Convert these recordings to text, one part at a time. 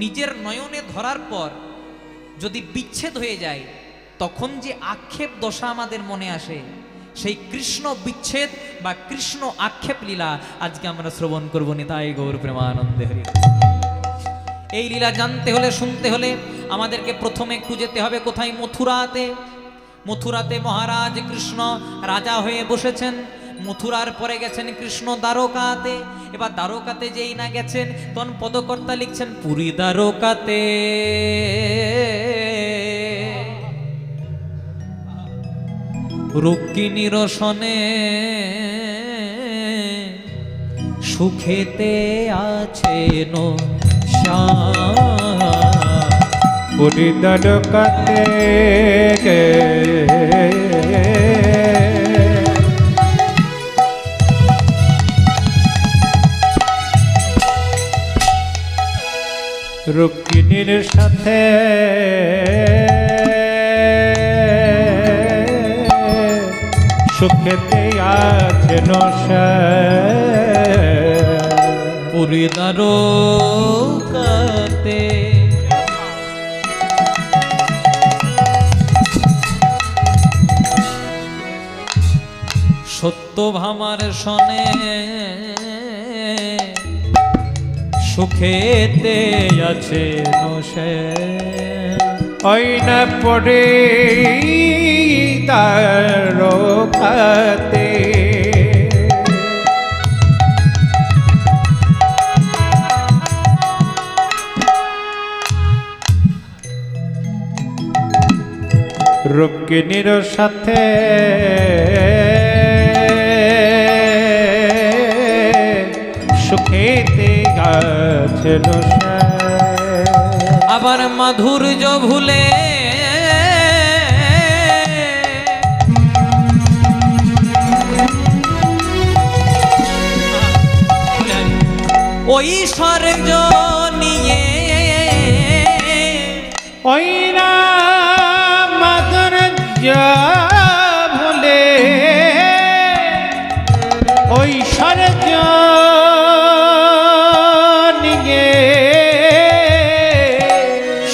নিজের নয়নে ধরার পর যদি বিচ্ছেদ হয়ে যায়, তখন যে আক্ষেপ দশা আমাদের মনে আসে, সেই কৃষ্ণ বিচ্ছেদ বা কৃষ্ণ আক্ষেপ লীলা আজকে আমরা শ্রবণ করব। নিতাই গৌর প্রেমানন্দে হরি। এই লীলা জানতে হলে, শুনতে হলে আমাদেরকে প্রথমে একটু যেতে হবে কোথায়? মথুরাতে। মথুরাতে মহারাজ কৃষ্ণ রাজা হয়ে বসেছেন। মথুরার পরে গেছেন কৃষ্ণ দ্বারকাতে। এবার দ্বারকাতে যেই না গেছেন, তখন পদকর্তা লিখছেন পুরী দ্বারকাতে রুক্মিণীর সনে সুখেতে আছেন শ্যাম। পুরী দ্বারকাতে রুক্মিণীর সাথে সুখেতে আছেন পুরী দ্বারকাতে। সত্যভামার সনে সুখেতে আছে নশে। ওই না পড়ে দ্বারকাতে রুক্মিণীর সাথে সুখেতে আছেন আবার মাধুর্য ভুলে ওই স্বর্গ নিয়ে ওই না মাধুর্য ভুলে ওই স্বর্গ নিয়ে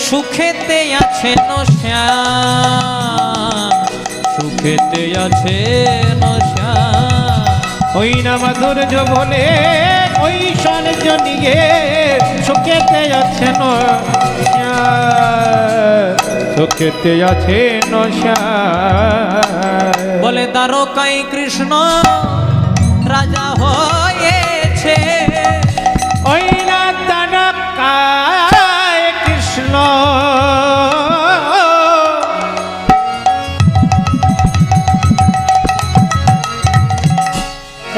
সুখেতে আছেন শ্যাম। সুখেতে আছেন শ্যাম। ওই না মাধুর্য ভুলে ওই স্বর্গ নিয়ে সুখেতে আছেন সুখেতে আছেন বলে দ্বারকায় কৃষ্ণ রাজা হয়েছে। ওই না দ্বারকায় কৃষ্ণ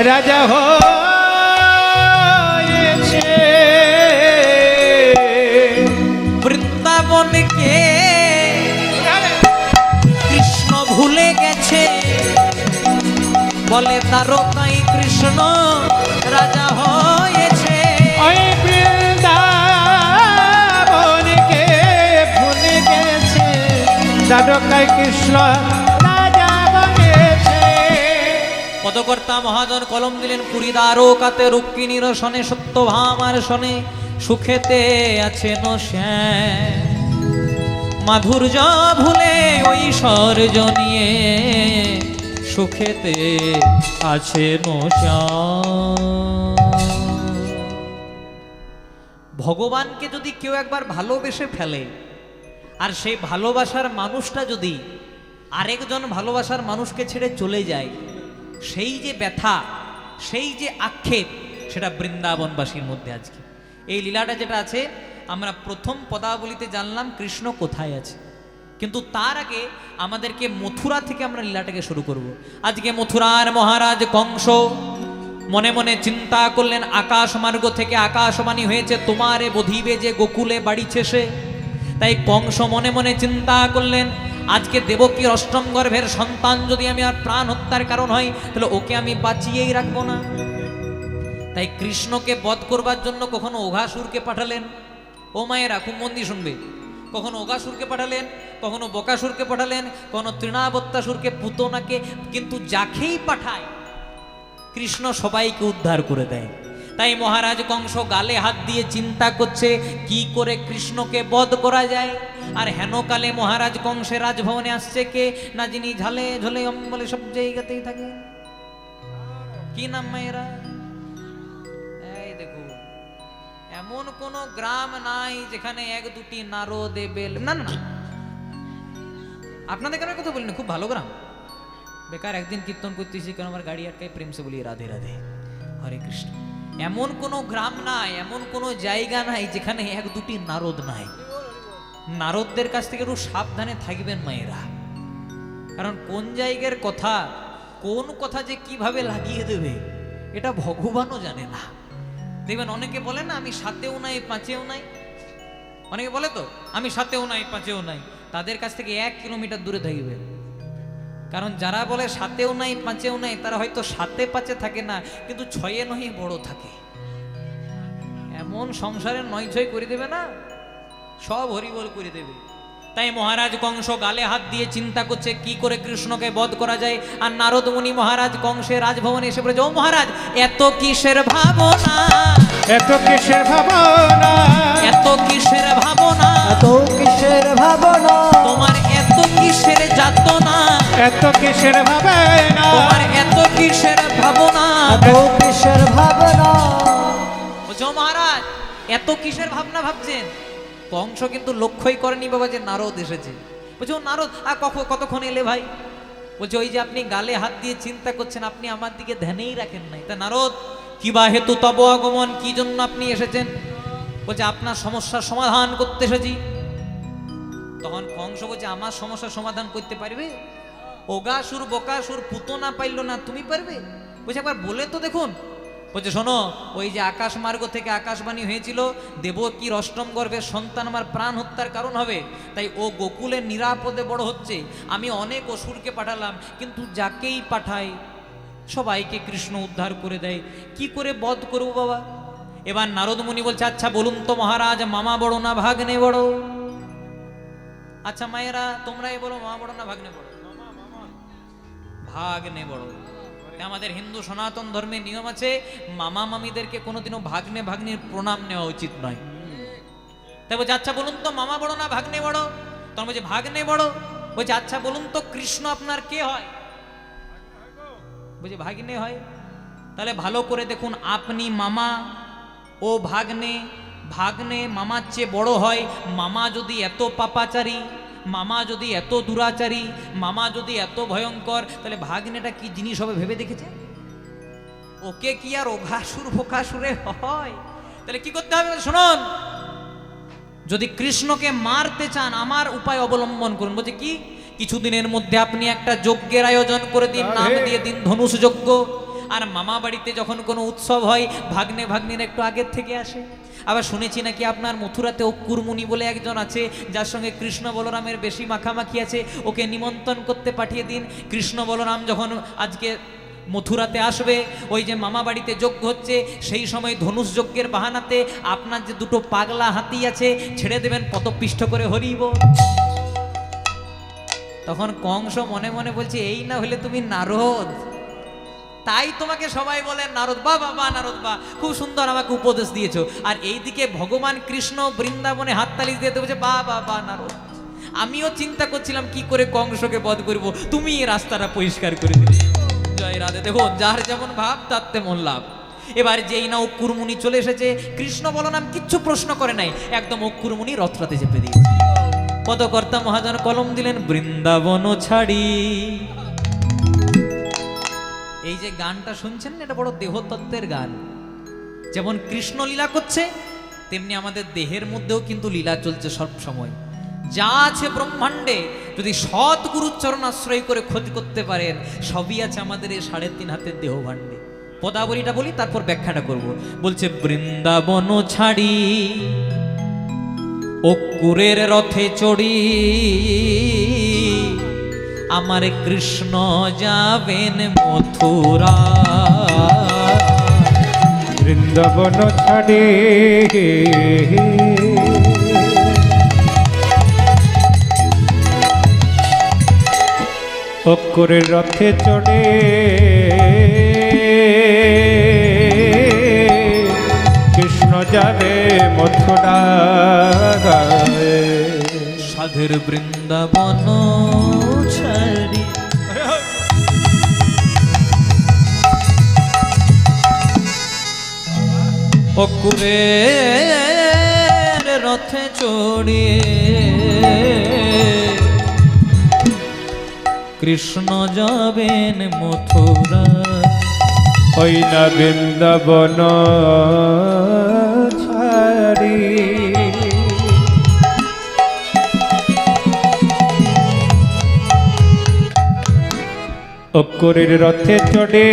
রাজা হয়েছে। বৃন্দাবনকে কৃষ্ণ ভুলে গেছে। বলে দ্বারকায় কৃষ্ণ রাজা হয়েছে। ওই বৃন্দাবনকে ভুলে গেছে। দ্বারকায় কৃষ্ণ রাজা হয়েছে। পদকর্তা মহাজন কলম দিলেন পুরী দ্বারকাতে রুক্মিণীর সনে সত্যভামার সনে সুখেতে আছেন শ্যাম। মাধুর্য ভুলে ওই স্বর্গ নিয়ে সুখেতে আছেন শ্যাম। ভগবানকে যদি কেউ একবার ভালোবেসে ফেলে, আর সেই ভালোবাসার মানুষটা যদি আরেকজন ভালোবাসার মানুষকে ছেড়ে চলে যায়, সেই যে ব্যথা, সেই যে আক্ষেপ, সেটা বৃন্দাবনবাসীর মধ্যে আজকে এই লীলাটা যেটা আছে, আমরা প্রথম পদাবলিতে জানলাম কৃষ্ণ কোথায় আছে, কিন্তু তার আগে আমাদেরকে মথুরা থেকে আমরা লীলাটাকে শুরু করব। আজকে মথুরার মহারাজ কংস মনে মনে চিন্তা করলেন, আকাশ মার্গ থেকে আকাশবাণী হয়েছে তোমারে বধিবে যে গোকুলে বাড়িছে সে। তাই কংস মনে মনে চিন্তা করলেন, আজকে দেবকীর অষ্টম গর্ভের সন্তান যদি আমি আর প্রাণ হত্যার কারণ হয়, তাহলে ওকে আমি বাঁচিয়েই রাখবো না। তাই কৃষ্ণকে বধ করবার জন্য কখনো অঘাসুরকে পাঠালেন। ও মায়েরা খুব মন দিয়ে শুনবে, কখনো অঘাসুরকে পাঠালেন, কখনো বকাসুরকে পাঠালেন, কখনো তৃণাবত্তাসুরকে, পুতনাকে, কিন্তু যাকেই পাঠায় কৃষ্ণ সবাইকে উদ্ধার করে দেয়। তাই মহারাজ কংস গালে হাত দিয়ে চিন্তা করছে কি করে কৃষ্ণকে বধ করা যায়। আর হেনকালে মহারাজ কংসের রাজভবনে আসছে কে না, যিনি ঝালে ঝোলে অম্বলে সব জায়গাতেই থাকে। কি নাম মায়েরা? এই দেখো, এমন কোন গ্রাম নাই যেখানে এক দুটি নারদ বেল, না না, আপনাদের কেন কথা বলিনি, খুব ভালো গ্রাম। বেকার একদিন কীর্তন করতেছি কেন আমার গাড়ি আটকায়, প্রেম সে বলি রাধে রাধে হরে কৃষ্ণ। এমন কোন গ্রাম নাই, এমন কোন জায়গা নাই যেখানে এক দুটি নারদ নাই। নারদদের কাছ থেকে একটু সাবধানে থাকবেন মায়েরা, কারণ কোন জায়গার কথা, কোন কথা যে কিভাবে লাগিয়ে দেবে এটা ভগবানও জানে না। দেখবেন অনেকে বলে না আমি সাতেও নাই পাঁচেও নাই, অনেকে বলে তো আমি সাতেও নাই পাঁচেও নাই, তাদের কাছ থেকে 1 কিলোমিটার দূরে থাকবে। কারণ যারা বলে সাতেও নাই পাঁচেও নাই তারা হয়তো সাতে পাঁচে থাকে না, কিন্তু 6 9 বড় থাকে। এমন সংসারের 9 6 করে দেবে না, সব হরিবল করে দেবে। তাই মহারাজ কংস গালে হাত দিয়ে চিন্তা করছে কি করে কৃষ্ণকে বধ করা যায়। আর নারদ মুনি মহারাজ কংসের রাজভবনে এসে বলেছে, ও মহারাজ এত কিসের ভাবনা, এত কিসের ভাবনা, এত কিসের ভাবনা, এত কিসের ভাবনা, তোমার এত কিসের যাতনা, এত কিসের ভাবনা, তোমার এত কিসের ভাবনা, এত কিসের ভাবনা। বলছে ও মহারাজ এত কিসের ভাবনা ভাবছেন। কংস কিন্তু লক্ষ্যই করেনি বাবা যে নারদ এসেছে। বলছে ও নারদ কতক্ষণ এলে ভাই? বলছে ওই যে আপনি গালে হাত দিয়ে চিন্তা করছেন, আপনি আমার দিকে ধ্যানেই রাখেন নাই। তা নারদ কি বা হেতু তব আগমন, কি জন্য আপনি এসেছেন? বলছে আপনার সমস্যার সমাধান করতে এসেছি। তখন কংস বলছে আমার সমস্যার সমাধান করতে পারবে? ওগাসুর বকাসুর পুতনা পাইল না, তুমি পারবে? বলছে একবার বলে তো দেখুন। বলছে শোনো, ওই যে আকাশ মার্গ থেকে আকাশবাণী হয়েছিল দেবকীর অষ্টম গর্ভের সন্তান আমার প্রাণ হত্যার কারণ হবে, তাই ও গোকুলে নিরাপদে বড় হচ্ছে। আমি অনেক অসুরকে পাঠালাম, কিন্তু যাকেই পাঠাই সবাইকে কৃষ্ণ উদ্ধার করে দেয়। কি করে বধ করবো বাবা? এবার নারদ মুনি বলছে আচ্ছা বলুন তো মহারাজ, মামা বড় না ভাগ্নে বড়? আচ্ছা মায়েরা তোমরাই বলো, মামা বড় না ভাগ্নে বড়? ভাগ্নে বড়। আমাদের হিন্দু সনাতন ধর্মের নিয়ম আছে মামা মামিদেরকে কোনোদিনও ভাগ্নে ভাগ্নির প্রণাম নেওয়া উচিত নয়। তাই বলছে আচ্ছা বলুন তো মামা বড় না ভাগ্নে বড়? তখন বলছে ভাগ্নে বড়। বলছে আচ্ছা বলুন তো কৃষ্ণ আপনার কে হয়? বলছে ভাগ্নে হয়। তাহলে ভালো করে দেখুন, আপনি মামা ও ভাগ্নে, ভাগ্নে মামার চেয়ে বড় হয়। মামা যদি এত পাপাচারী, মামা যদি এত দুরাচারী, মামা যদি এত ভয়ঙ্কর, তাহলে ভাগ্নেটা কি জিনিস হবে ভেবে দেখেছে? ওকে কি আর ওঘাসুর ফোকাসুরে হয়? তাহলে কি করতে হবে শুনুন, যদি কৃষ্ণকে মারতে চান আমার উপায় অবলম্বন করুন। বলছে কি? কিছুদিনের মধ্যে আপনি একটা যজ্ঞের আয়োজন করে দিন, নাম দিয়ে দিন ধনুষ যজ্ঞ। আর মামা বাড়িতে যখন কোনো উৎসব হয় ভাগ্নে ভাগ্নিরা একটু আগের থেকে আসে। আবার শুনেছি নাকি আপনার মথুরাতে অক্কুরমুনি বলে একজন আছে যার সঙ্গে কৃষ্ণ বলরামের বেশি মাখামাখি আছে, ওকে নিমন্ত্রণ করতে পাঠিয়ে দিন। কৃষ্ণ বলরাম যখন আজকে মথুরাতে আসবে, ওই যে মামা বাড়িতে যজ্ঞ হচ্ছে, সেই সময় ধনুষ যজ্ঞের বাহানাতে আপনার যে দুটো পাগলা হাতি আছে ছেড়ে দেবেন পদপিষ্ট করে হরিব। তখন কংস মনে মনে বলছে এই না হলে তুমি নারদ, তাই তোমাকে সবাই বলে নারদ বা বাবা, নারদ বা, খুব সুন্দর আমাকে উপদেশ দিয়েছো। আর এইদিকে ভগবান কৃষ্ণ বৃন্দাবনে হাততালি দিয়ে বলছে বা বাবা নারদ। আমিও চিন্তা করছিলাম কি করে কংসকে বধ করব, তুমি এই রাস্তাটা পরিষ্কার করে দিলে। জয় রাধে। দেখো যার যেমন ভাব তার তেমন লাভ। এবার যেই না অক্কুরমুনি চলে এসেছে, কৃষ্ণ বলরাম কিচ্ছু প্রশ্ন করে নাই, একদম অক্কুরমুনি রথটাতে চেপে দিয়েছে। পদকর্তা মহাজন কলম দিলেন বৃন্দাবন ছাড়ি। এই যে গানটা শুনছেন এটা বড় দেহতত্ত্বের গান। যেমন কৃষ্ণ লীলা করছে তেমনি আমাদের দেহের মধ্যেও কিন্তু লীলা চলছে সব সময়। যা আছে ব্রহ্মাণ্ডে যদি সৎ গুরুর চরণ আশ্রয় করে ক্ষতি করতে পারেন, সবই আছে আমাদের এই 3.5 হাতের দেহ ভাণ্ডে। পদাবলীটা বলি তারপর ব্যাখ্যাটা করব। বলছে বৃন্দাবন ছাড়ি অক্কুরের রথে চড়ি, আমার কৃষ্ণ যাবেন মথুরা। বৃন্দাবন ছাড়ে অক্কুরের রথে চড়ে যাবে মথুরায়। সাধের বৃন্দাবন ছাড়ি অকুরের রথে চড়িয়ে কৃষ্ণ যাবেন মথুরা। ওই না বৃন্দাবন ছাড়ি অকুরের রথে চড়ে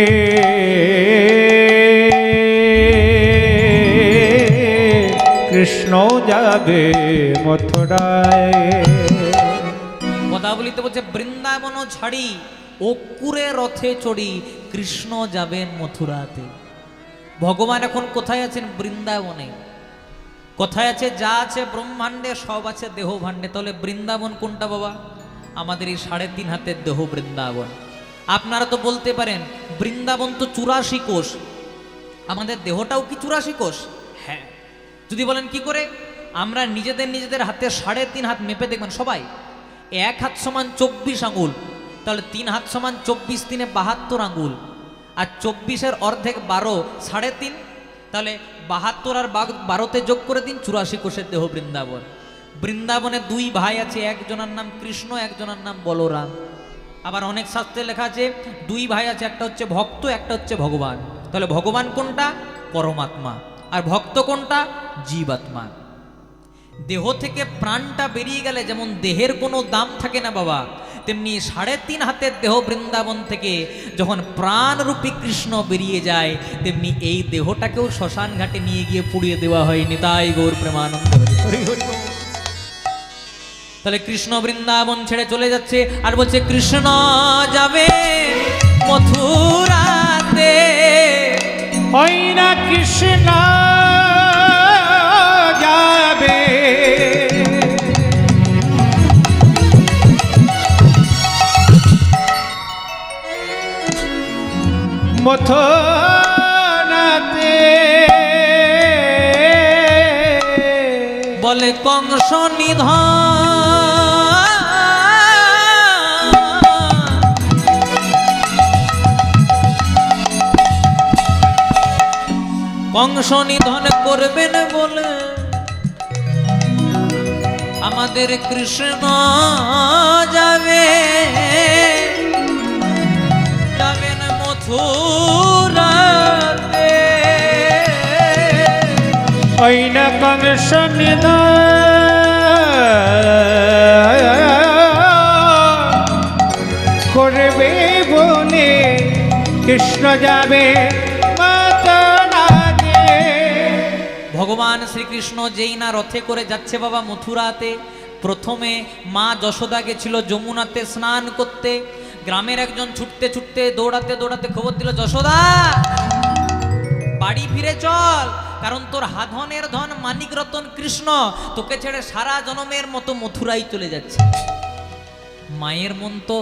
কৃষ্ণ যাবে মথুরায়। পদাবলিতে বলছে বৃন্দাবন ছাড়ি অকুরে রথে চড়ি কৃষ্ণ যাবেন মথুরাতে। ভগবান এখন কোথায় আছেন? বৃন্দাবনে। কোথায় আছে? যা আছে ব্রহ্মাণ্ডে সব আছে দেহ ভাণ্ডে। তাহলে বৃন্দাবন কোনটা বাবা? আমাদের এই 3.5 হাতের দেহ বৃন্দাবন। আপনারা তো বলতে পারেন বৃন্দাবন তো 84 কোষ, আমাদের দেহটাও কি 84 কোষ? হ্যাঁ। যদি বলেন কি করে, আমরা নিজেদের হাতে 3.5 হাত মেপে দেখবেন সবাই 1 হাত সমান 24 আঙুল, তাহলে 3 হাত সমান 24, 3 এ 72 আঙুল, আর 24-এর অর্ধেক 12, 3.5, তাহলে 72 আর 12-তে যোগ করে দিন, 84 কোষের দেহ বৃন্দাবন। বৃন্দাবনে 2 ভাই আছে, একজনের নাম কৃষ্ণ, একজনের নাম বলরাম। আবার অনেক শাস্ত্রে লেখা আছে 2 ভাই আছে, একটা হচ্ছে ভক্ত, একটা হচ্ছে ভগবান। তাহলে ভগবান কোনটা? পরমাত্মা। আর ভক্ত কোনটা? জীবাত্মা। দেহ থেকে প্রাণটা বেরিয়ে গেলে যেমন দেহের কোনো দাম থাকে না বাবা, তেমনি 3.5 হাতের দেহ বৃন্দাবন থেকে যখন প্রাণরূপী কৃষ্ণ বেরিয়ে যায়, তেমনি এই দেহটাকেও শ্মশান ঘাটে নিয়ে গিয়ে পুড়িয়ে দেওয়া হয়। নিতাই গৌর প্রেমানন্দ হরি হরি বল। তাহলে কৃষ্ণ বৃন্দাবন ছেড়ে চলে যাচ্ছে আর বলছে কৃষ্ণ যাবে মথুরাতে। ওই না কৃষ্ণ যাবে মথুরাতে। বলে কংস নিধন কংস নিধন করবেন বলে আমাদের কৃষ্ণ যাবেন মথুরাতে। ওই না কংস করবে বলে কৃষ্ণ যাবে মথুরাতে। ভগবান শ্রীকৃষ্ণ যেই না রথে করে যাচ্ছে বাবা মথুরাতে, প্রথমে মা যশোদা গেছিল যমুনাতে স্নান করতে। গ্রামের একজন ছুটতে ছুটতে দৌড়াতে দৌড়াতে খবর দিল, যশোদা বাড়ি ফিরে চল, কারণ তোর হাধনের ধন মানিক রতন কৃষ্ণ তোকে ছেড়ে সারা জনমের মতো মথুরাই চলে যাচ্ছে। মায়ের মন তো,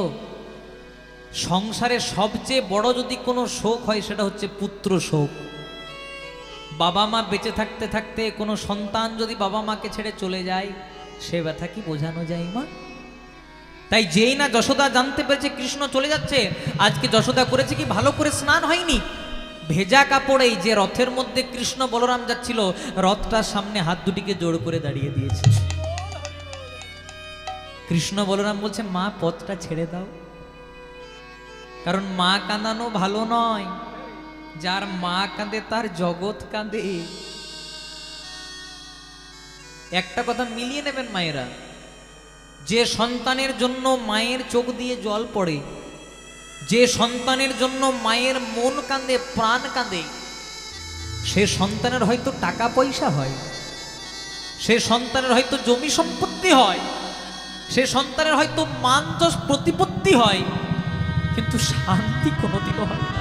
সংসারে সবচেয়ে বড় যদি কোনো শোক হয় সেটা হচ্ছে পুত্র শোক। বাবা মা বেঁচে থাকতে থাকতে কোনো সন্তান যদি বাবা মাকে ছেড়ে চলে যায়, সে ব্যথা কি বোঝানো যায় মা? তাই যেই না যশোদা জানতে পেরেছে কৃষ্ণ চলে যাচ্ছে, আজকে যশোদা করেছে কি, ভালো করে স্নান হয়নি, ভেজা কাপড়েই যে রথের মধ্যে কৃষ্ণ বলরাম যাচ্ছিল, রথটার সামনে হাত দুটিকে জোড় করে দাঁড়িয়ে দিয়েছে। কৃষ্ণ বলরাম বলছে, মা পথটা ছেড়ে দাও, কারণ মা কাঁদানো ভালো নয়। যার মা কাঁদে তার জগৎ কাঁদে। একটা কথা মিলিয়ে নেবেন মায়েরা, যে সন্তানের জন্য মায়ের চোখ দিয়ে জল পড়ে, যে সন্তানের জন্য মায়ের মন কাঁদে, প্রাণ কাঁদে, সে সন্তানের হয়তো টাকা পয়সা হয়, সে সন্তানের হয়তো জমি সম্পত্তি হয়, সে সন্তানের হয়তো মান যশ প্রতিপত্তি হয়, কিন্তু শান্তি কোনোদিনও হয় না।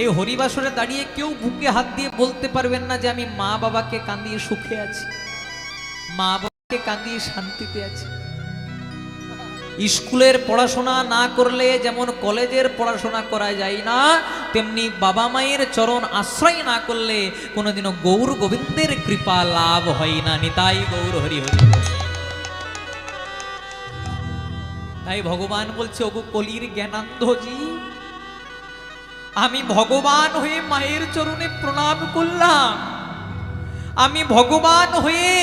এই হরিবাসরে দাঁড়িয়ে কেউ বুকে হাত দিয়ে বলতে পারবেন না যে আমি মা বাবাকে কাঁদিয়ে সুখে আছি, মা বাবাকে কাঁদিয়ে শান্তিতে আছি। স্কুলের পড়াশোনা না করলে যেমন কলেজের পড়াশোনা করা যায় না, তেমনি বাবা মায়ের চরণ আশ্রয় না করলে কোনোদিনও গৌর গোবিন্দের কৃপা লাভ হয় না। নিতাই গৌর হরি হরি। তাই ভগবান বলছে, ওগো কলির জ্ঞানান্ধজি, আমি ভগবান হয়ে মায়ের চরণে প্রণাম করলাম, আমি ভগবান হয়ে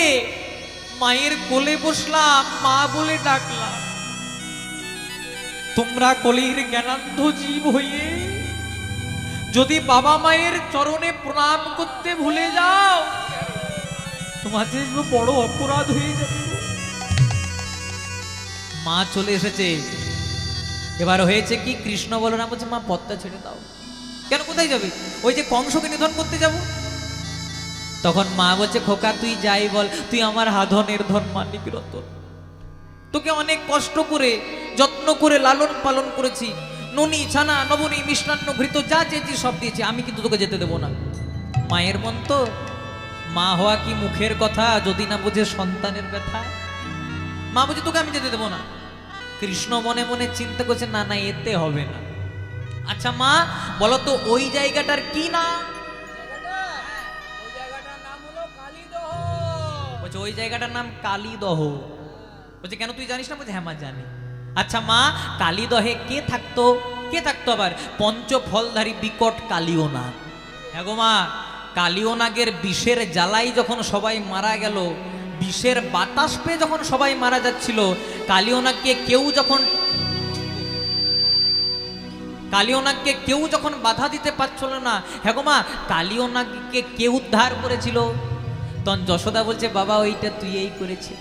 মায়ের কোলে বসলাম, মা বলে ডাকলাম। তোমরা কলির জ্ঞানান্ধ জীব হয়ে যদি বাবা মায়ের চরণে প্রণাম করতে ভুলে যাও, তোমাদের বড় অপরাধ হয়ে যাবে। মা চলে এসেছে। এবার হয়েছে কি, কৃষ্ণ বলরাম বলছে, মা পথটা ছেড়ে দাও। কেন, কোথায় যাবে? ওই যে কংসকে নিধন করতে যাব। তখন মা বলছে, খোকা তুই যাই বল, তুই আমার হাধনের ধন মানিক রতন, তোকে অনেক কষ্ট করে যত্ন করে লালন পালন করেছি, ননি ছানা নবনী মিষ্টান্ন ঘৃত যা চেয়েছি সব দিয়েছি, আমি কিন্তু তোকে যেতে দেবো না। মায়ের মন তো, মা হওয়া কি মুখের কথা, যদি না বুঝে সন্তানের ব্যথা। মা বলছে, তোকে আমি যেতে দেবো না। কৃষ্ণ মনে মনে চিন্তা করছে, না না এতে হবে না। আচ্ছা মা বলো তো ওই জায়গাটার কি নাম? বলছে ওই জায়গাটার নাম কালীদহ। বলছে কেন, তুই জানিস না? বলছে হ্যাঁ মা জানি। আচ্ছা মা, কালীদহে কে থাকতো? কে থাকতো আবার? পঞ্চফলধারী বিকট কালীয় নাগ। হ্যাঁ গো মা, কালীয় নাগের বিষের জ্বালাই যখন সবাই মারা গেল, বিষের বাতাস পেয়ে যখন সবাই মারা যাচ্ছিল, কালীয় নাগকে কেউ যখন বাধা দিতে পারছিল না, হ্যাঁ গো মা, কালীয় নাগকে কে উদ্ধার করেছিল? তখন যশোদা বলছে, বাবা ওইটা তুই এই করেছিস।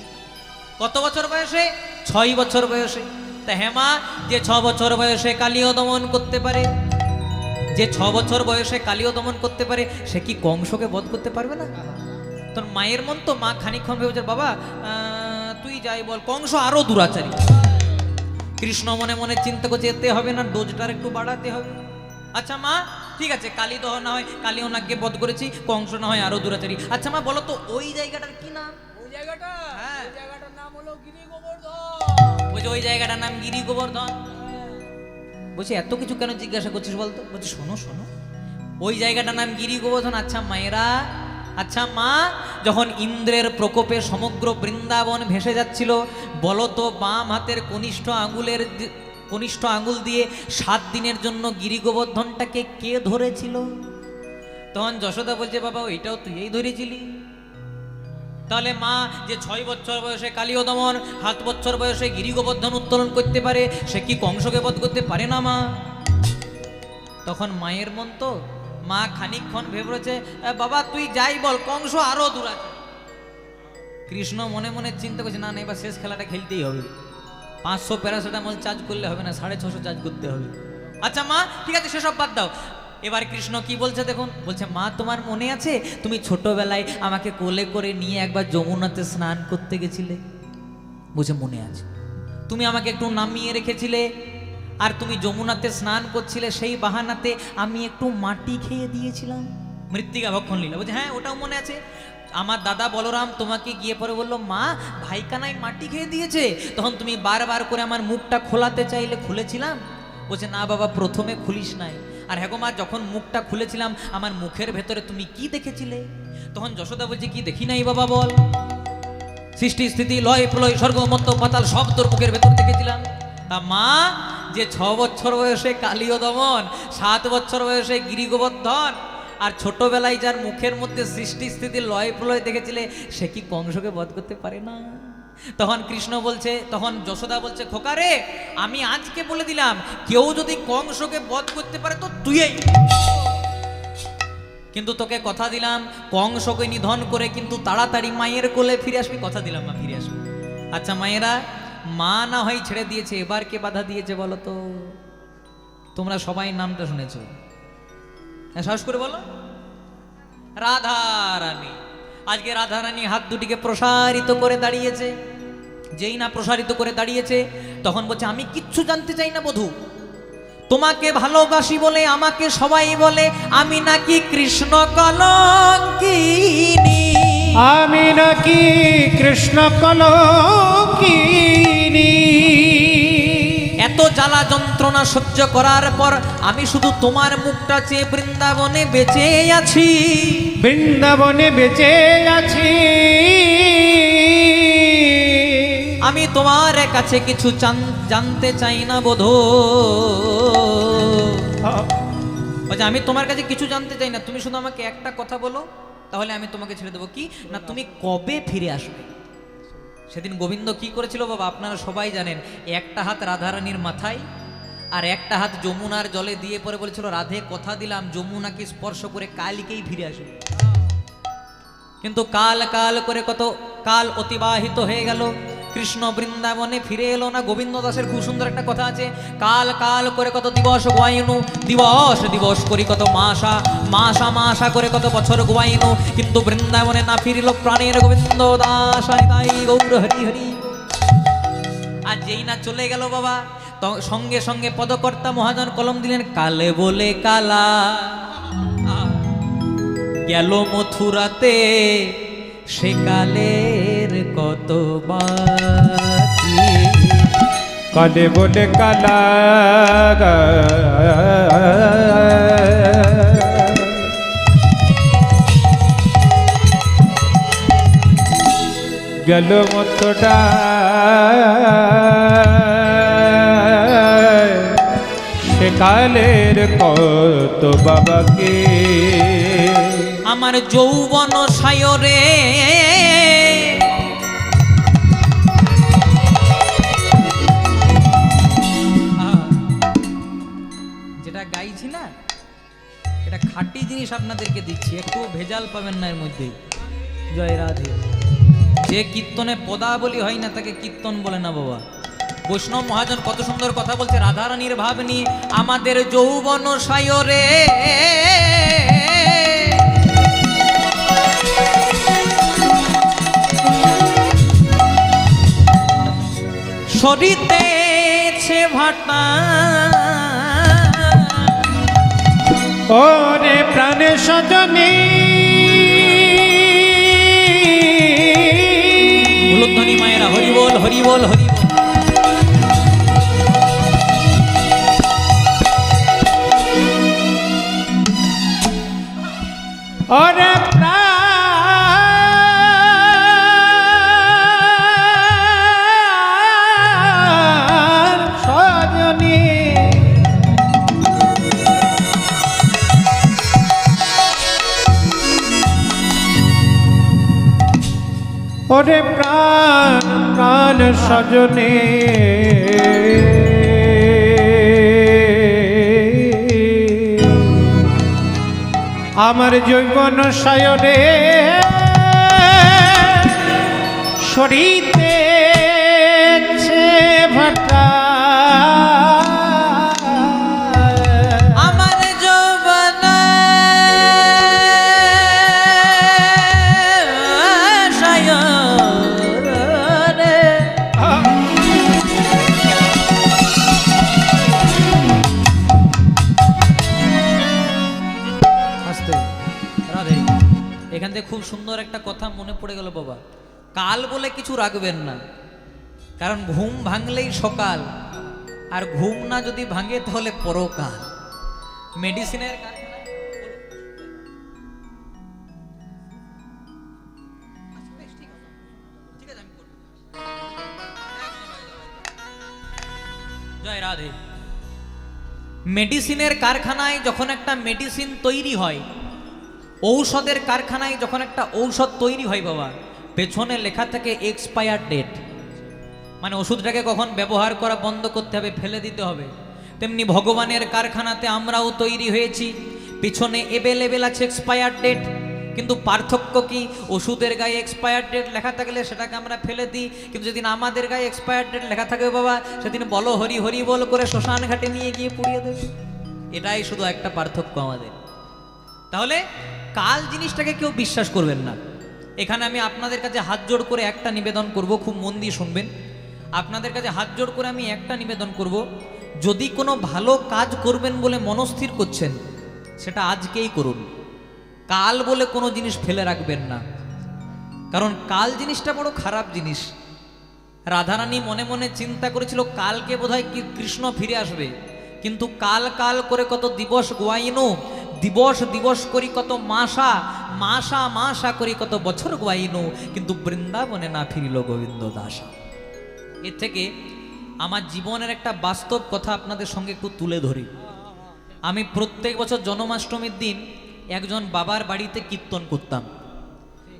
কত বছর বয়সে? 6 বছর বয়সে। তা হ্যাঁ মা, যে 6 বছর বয়সে কালীয় দমন করতে পারে, যে 6 বছর বয়সে কালীয় দমন করতে পারে, সে কি কংসকে বধ করতে পারবে না? তোর মায়ের মন তো, মা খানিকক্ষণ ভেবেছে, বাবা তুই যাই বল, কংস আরো দুরাচারী। কৃষ্ণ মনে মনে চিন্তা করছে, এতে হবে না, ডোজটার একটু বাড়াতে হবে। আচ্ছা মা ঠিক আছে, কালীদহ না হয় কালীয় নাগকে বধ করেছি, কংস না হয় আরো দুরাচারী। আচ্ছা মা বলো তো ওই জায়গাটার কি নাম? ওই জায়গাটা, হ্যাঁ, ওই জায়গাটার নাম হলো গিরি গোবর্ধন। বলছে ওই জায়গাটার নাম গিরি গোবর্ধন। বলছে এত কিছু কেন জিজ্ঞাসা করছিস বলতো? বলছে শোনো শোনো, ওই জায়গাটার নাম গিরি গোবর্ধন। আচ্ছা মায়েরা, আচ্ছা মা, যখন ইন্দ্রের প্রকোপে সমগ্র বৃন্দাবন ভেসে যাচ্ছিল, বলো তো বাম হাতের কনিষ্ঠ আঙ্গুল দিয়ে 7 দিনের জন্য গিরি গোবর্ধনটাকে কে ধরেছিল? তখন যশোদা বলছে, বাবা ওইটাও তুই ধরেছিলি। তাহলে মা, যে 6 বছর বয়সে কালীয় দমন, 7 বছর বয়সে গিরি গোবর্ধন উত্তোলন করতে পারে, সে কি কংসকে বধ করতে পারে না মা? তখন মায়ের মন তো, মা খানিকক্ষণ ভেবেছে, বাবা তুই যাই বল, কংস আরো দুরাচারী। কৃষ্ণ মনে মনে চিন্তা করছে, না না এবার শেষ খেলাটা খেলতেই হবে, 500 প্যারাসিটামল চার্জ করলে হবে না, 650 চার্জ করতে হবে। আচ্ছা মা ঠিক আছে, সেসব বাদ দাও। এবার কৃষ্ণ কি বলছে দেখুন, বলছে মা তোমার মনে আছে তুমি ছোটবেলায় আমাকে কোলে করে নিয়ে একবার যমুনাতে স্নান করতে গেছিলে? বলছে মনে আছে। তুমি আমাকে একটু নামিয়ে রেখেছিলে, আর তুমি যমুনাতে স্নান করছিলে, সেই বাহানাতে আমি একটু মাটি খেয়ে দিয়েছিলাম, মৃত্তিকা ভক্ষণ লীলা। বলছে হ্যাঁ ওটাও মনে আছে। আমার দাদা বলরাম তোমাকে গিয়ে পরে বললো, মা ভাইকানাই মাটি খেয়ে দিয়েছে, তখন তুমি বারবার করে আমার মুখটা খোলাতে চাইলে খুলেছিলাম। বলছে না বাবা, প্রথমে খুলিস নাই। আর হ্যাঁ গো মা, যখন মুখটা খুলেছিলাম আমার মুখের ভেতরে তুমি কি দেখেছিলে? তখন যশোদা বলছে, কি দেখি নাই বাবা বল? সৃষ্টি স্থিতি লয় প্রলয় স্বর্গ মত্ত পাতাল সব তোর মুখের ভেতর দেখেছিলাম। তা মা, যে 6 বছর বয়সে কালীয় দমন, 7 বছর বয়সে গিরি গোবর্ধন, আর ছোটবেলায় যার মুখের মধ্যে সৃষ্টি স্থিতি লয় প্রলয় দেখেছিলে, সে কি কংসকে বধ করতে পারে না? তখন কৃষ্ণ বলছে, তখন যশোদা বলছে, খোকা রে, আমি আজকে বলে দিলাম, কেউ যদি কংসকে বধ করতে পারে তো তুই। কিন্তু তোকে কথা দিলাম, কংসকে নিধন করে কিন্তু তাড়াতাড়ি মায়ের কোলে ফিরে আসবি। কথা দিলাম মা, ফিরে আসবি। আচ্ছা মায়েরা, মা না হয় ছেড়ে দিয়েছে, এবার কে বাধা দিয়েছে বলো তো? তোমরা সবাই নামটা শুনেছো, সাহস করে বলো। রাধা রানী। আজকে রাধা রানী হাত দুটিকে প্রসারিত করে দাঁড়িয়েছে। যেই না প্রসারিত করে দাঁড়িয়েছে, তখন বলছে, আমি কিচ্ছু জানতে চাই না বধূ, তোমাকে ভালোবাসি বলে আমাকে সবাই বলে আমি নাকি কৃষ্ণ কলঙ্কিনী। আমি নাকি কৃষ্ণ কলঙ্কিনী। জ্বালা যন্ত্রণা সহ্য করার পর আমি শুধু তোমার মুখটা চেয়ে বৃন্দাবনে বেঁচে আছি। বৃন্দাবনে বেঁচে আছি। আমি তোমার কাছে কিছু জানতে চাই না বোধো। বলছে আমি তোমার কাছে কিছু জানতে চাই না, তুমি শুধু আমাকে একটা কথা বলো, তাহলে আমি তোমাকে ছেড়ে দেবো। কি না, তুমি কবে ফিরে আসবে? সেদিন গোবিন্দ কি করেছিল বাবা আপনারা সবাই জানেন। একটা হাত রাধারানীর মাথায় আর একটা হাত যমুনার জলে দিয়ে পরে বলেছিল, রাধে কথা দিলাম যমুনাকে স্পর্শ করে কালকেই ফিরে আসবে। কিন্তু কাল কাল করে কত কাল অতিবাহিত হয়ে গেল, কৃষ্ণ বৃন্দাবনে ফিরে এলো না। গোবিন্দ দাসের খুব সুন্দর একটা কথা আছে, কাল কাল করে কত দিবস গোয়াইনু, দিবস দিবস করি কত মাসা, মাসা মাসা করে কত বছর গোয়াইনু, কিন্তু বৃন্দাবনে না ফিরিল প্রাণের গোবিন্দ দাস। তাই গৌর হরি হরি। আর যেই না চলে গেল বাবা, সঙ্গে সঙ্গে পদকর্তা মহাজন কলম দিলেন, কালে বলে কালা গেল মথুরাতে, সে কালের কত বাকি। কালে বলে কালা গেল মতটা, সে কালের কত বাবাকে। আমার যৌবন সায়রে যেটা গাইছি না, এটা খাঁটি জিনিস আপনাদেরকে দিচ্ছি, একটু ভেজাল পাবেন না এর মধ্যে। জয় রাধে। যে কীর্তনে পদাবলী হয় না তাকে কীর্তন বলে না বাবা। বৈষ্ণব মহাজন কত সুন্দর কথা বলছে, রাধারানীর ভাব নিয়ে। আমাদের যৌবন সায়রে সরিতেছে ভাটা, ওরে প্রাণে সজনী উলুধ্বনি মায়েরা হরি বল হরি বল হরি বল। ওরে প্রাণ সজনী ওরে প্রাণ প্রাণ সজনে আমার যৌবন সায়রে সরিতেছে ভাটা। আমার যৌবন সায়রে আস্তে রাধে। এখান থেকে খুব সুন্দর একটা কথা মনে পড়ে গেল বাবা, কাল বলে কিছু রাখবেন না, কারণ ঘুম ভাঙলেই সকাল, আর ঘুম না যদি ভাঙে তাহলে পরকাল। মেডিসিনের কারখানায় জয় রাধে। মেডিসিনের কারখানায় যখন একটা মেডিসিন তৈরি হয়, ঔষধের কারখানায় যখন একটা ঔষধ তৈরি হয় বাবা, পেছনে লেখা থাকে এক্সপায়ার ডেট, মানে ওষুধটাকে কখন ব্যবহার করা বন্ধ করতে হবে, ফেলে দিতে হবে। তেমনি ভগবানের কারখানাতে আমরাও তৈরি হয়েছি, পিছনে অ্যাভেলেবেল আছে এক্সপায়ার ডেট, কিন্তু পার্থক্য কি? ওষুধের গায়ে এক্সপায়ার ডেট লেখা থাকলে সেটাকে আমরা ফেলে দিই, কিন্তু যেদিন আমাদের গায়ে এক্সপায়ার ডেট লেখা থাকবে বাবা, সেদিন বলো হরি হরি বল করে শ্মশান ঘাটে নিয়ে গিয়ে পুড়িয়ে দেবে। এটাই শুধু একটা পার্থক্য আমাদের। তাহলে কাল জিনিসটাকে কেউ বিশ্বাস করবেন না। এখানে আমি আপনাদের কাছে হাত জোড় করে একটা নিবেদন করব, খুব মন দিয়ে শুনবেন। আপনাদের কাছে হাত জোড় করে আমি একটা নিবেদন করব, যদি কোনো ভালো কাজ করবেন বলে মনস্থির করছেন, সেটা আজকেই করুন। কাল বলে কোনো জিনিস ফেলে রাখবেন না, কারণ কাল জিনিসটা বড় খারাপ জিনিস। রাধারানী মনে মনে চিন্তা করেছিল কালকে বোধহয় কৃষ্ণ ফিরে আসবে, কিন্তু কাল কাল করে কত দিবস গোয়াইনু, দিবস দিবস করি কত মাসা, মাসা মাসা করি কত বছর গোয়াইনু, কিন্তু বৃন্দাবনে না ফিরিল গোবিন্দ দাসা। এর থেকে আমার জীবনের একটা বাস্তব কথা আপনাদের সঙ্গে একটু তুলে ধরি। আমি প্রত্যেক বছর জন্মাষ্টমীর দিন একজন বাবার বাড়িতে কীর্তন করতাম।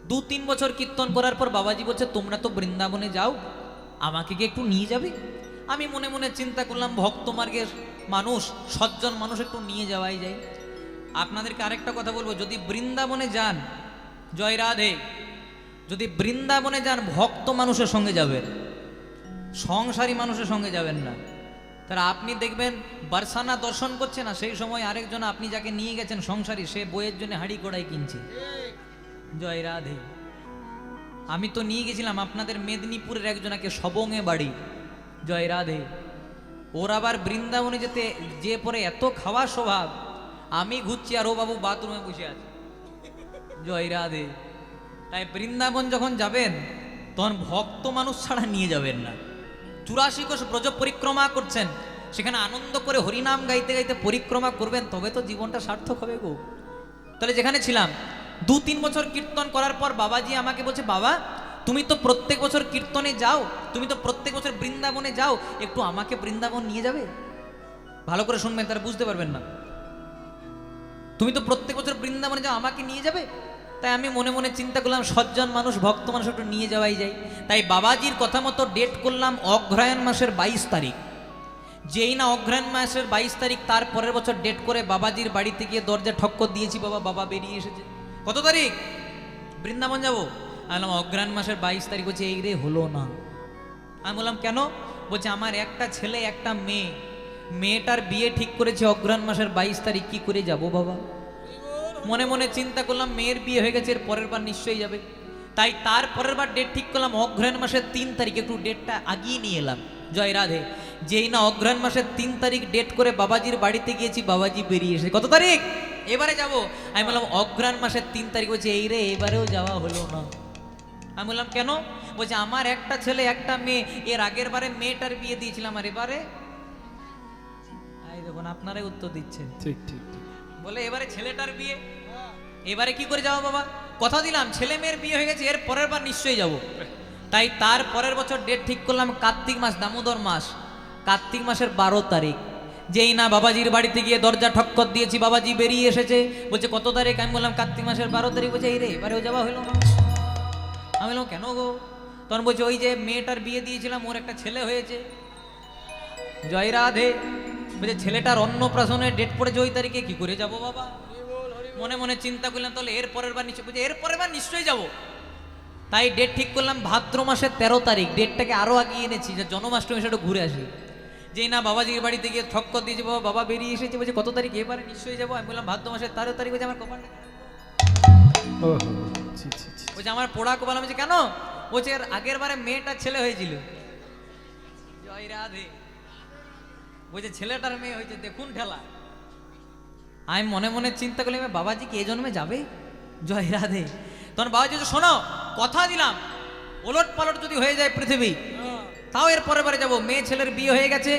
2-3 বছর কীর্তন করার পর বাবাজি বলছে তোমরা তো বৃন্দাবনে যাও, আমাকে কি একটু নিয়ে যাবে? আমি মনে মনে চিন্তা করলাম ভক্ত মার্গের মানুষ, সজ্জন মানুষ, একটু নিয়ে যাওয়াই যায়। আপনাদেরকে আরেকটা কথা বলবো, যদি বৃন্দাবনে যান, জয় রাধে, যদি বৃন্দাবনে যান ভক্ত মানুষের সঙ্গে যাবেন, সংসারী মানুষের সঙ্গে যাবেন না। তারা আপনি দেখবেন বারসানা দর্শন করছে না, সেই সময় আরেকজন আপনি যাকে নিয়ে গেছেন সংসারী, সে বইয়ের জন্য হাঁড়ি কড়াই কিনছে। জয় রাধে। আমি তো নিয়ে গেছিলাম আপনাদের মেদিনীপুরের একজনাকে, সবংয়ে বাড়ি, জয় রাধে। ওর আবার বৃন্দাবনে যেতে যে পরে এত খাওয়া স্বভাব, আমি ঘুরছি আর ও বাবু বাথরুমে বসে আছে। জয় রাধে। তাই বৃন্দাবন যখন যাবেন তখন ভক্ত মানুষ ছাড়া নিয়ে যাবেন না। 84 কোষ ব্রজ পরিক্রমা করছেন, সেখানে আনন্দ করে হরিনাম গাইতে গাইতে পরিক্রমা করবেন, তবে তো জীবনটা সার্থক হবে গো। তাহলে যেখানে ছিলাম 2-3 বছর কীর্তন করার পর বাবাজি আমাকে বলছে, বাবা তুমি তো প্রত্যেক বছর কীর্তনে যাও, তুমি তো প্রত্যেক বছর বৃন্দাবনে যাও, একটু আমাকে বৃন্দাবন নিয়ে যাবে? ভালো করে শুনবেন, তারা বুঝতে পারবেন না। তুমি তো প্রত্যেক বছর বৃন্দাবনে যাও, আমাকে নিয়ে যাবে? তাই আমি মনে মনে চিন্তা করলাম সজ্জন মানুষ, ভক্ত মানুষ, একটু নিয়ে যাওয়াই যায়। তাই বাবাজির কথা মতো ডেট করলাম অগ্রহায়ণ মাসের 22 তারিখ। যেই না অগ্রহায়ণ মাসের 22 তারিখ, তার পরের বছর ডেট করে বাবাজির বাড়িতে গিয়ে দরজা ঠক্কর দিয়েছি, বাবা বেরিয়ে এসেছে। কত তারিখ? বৃন্দাবন যাবো। আমি বললাম অগ্রহায়ণ মাসের 22 তারিখ। বলছে এই রে হলো না। আমি বললাম কেন? বলছে আমার একটা ছেলে একটা মেয়ে, মেয়েটার বিয়ে ঠিক করেছে অগ্রহায়ণ মাসের 22 তারিখ, কি করে যাব বাবা? মনে মনে চিন্তা করলাম মেয়ের বিয়ে হয়ে গেছে, এর পরের বার নিশ্চয়ই যাবে। তাই তার পরের বার ডেট ঠিক করলাম অগ্রহায়ণ মাসের 3 তারিখ, একটু ডেটটা আগিয়ে নিয়ে এলাম। জয় রাধে। যেই না অগ্রহায়ণ মাসের 3 তারিখ ডেট করে বাবাজির বাড়িতে গিয়েছি, বাবাজি বেরিয়ে এসে কত তারিখ? এবারে যাব। আমি বললাম অগ্রহায়ণ মাসের 3 তারিখ। বলছে এই রে এবারেও যাওয়া হলো না। আমি বললাম কেন? বলছে আমার একটা ছেলে একটা মেয়ে, এর আগের বারে মেয়েটার বিয়ে দিয়েছিলাম, আর এবারে দেখুন আপনারাই উত্তর দিচ্ছেন। ঠিক ঠিক। বলে এবারে ছেলেটার বিয়ে, এবারে কি করে যাবো বাবা? কথা দিলাম ছেলে মেয়ের বিয়ে হয়ে গেছে, এর পরের বার নিশ্চয়ই যাব। তাই তার পরের বছর ডেট ঠিক করলাম কার্তিক মাস, দামোদর মাস, কার্তিক মাসের 12 তারিখ। যেই না বাবাজির বাড়িতে গিয়ে দরজা ঠক্কর দিয়েছি, বাবাজি বেরিয়ে এসেছে। বলছে কত তারিখ? আমি বললাম কার্তিক মাসের 12 তারিখ। বলছে এই রে এবারেও যাওয়া হলো না। আমি বললাম কেন গো? তখন বলছে ওই যে মেয়েটার বিয়ে দিয়েছিলাম, ওর একটা ছেলে হয়েছে। জয় রাধে। বলছে ছেলেটার অন্নপ্রাশনের ডেট পড়েছে ওই তারিখে, কি করে যাব বাবা? মনে মনে চিন্তা করলাম তাহলে এর পরের বার নিশ্চয়, বলছে এর পরের বার নিশ্চয়ই যাব। তাই ডেট ঠিক করলাম ভাদ্র মাসের 13 তারিখ। ডেটটাকে আরো আগিয়ে এনেছি যে জন্মাষ্টমী সেটা ঘুরে আসি। যেই না বাবাজির বাড়িতে গিয়ে ঠক্কর দিয়েছে, বাবা বেরিয়ে এসেছে। বলছে কত তারিখ? এবারে নিশ্চয়ই যাবো। আমি বললাম ভাদ্র মাসের 13 তারিখ। বলছে আমার কপালটা, বলছে আমার পোড়া কপাল। বলছে কেন? বলছে এর আগের বারে মেয়েটার ছেলে হয়েছিল। জয় রাধে। বলছে ছেলেটার মেয়ে হয়েছে, দেখুন ঠেলা। আমি মনে মনে চিন্তা করলাম বাবাজি কি এ জন্মে যাবে? জয় রাধে। তখন বাবাজি শোনো কথা দিলাম, ওলট পালট যদি হয়ে যায় পৃথিবী, তাও এর পরের বারে যাবো। মেয়ে ছেলের বিয়ে হয়ে গেছে,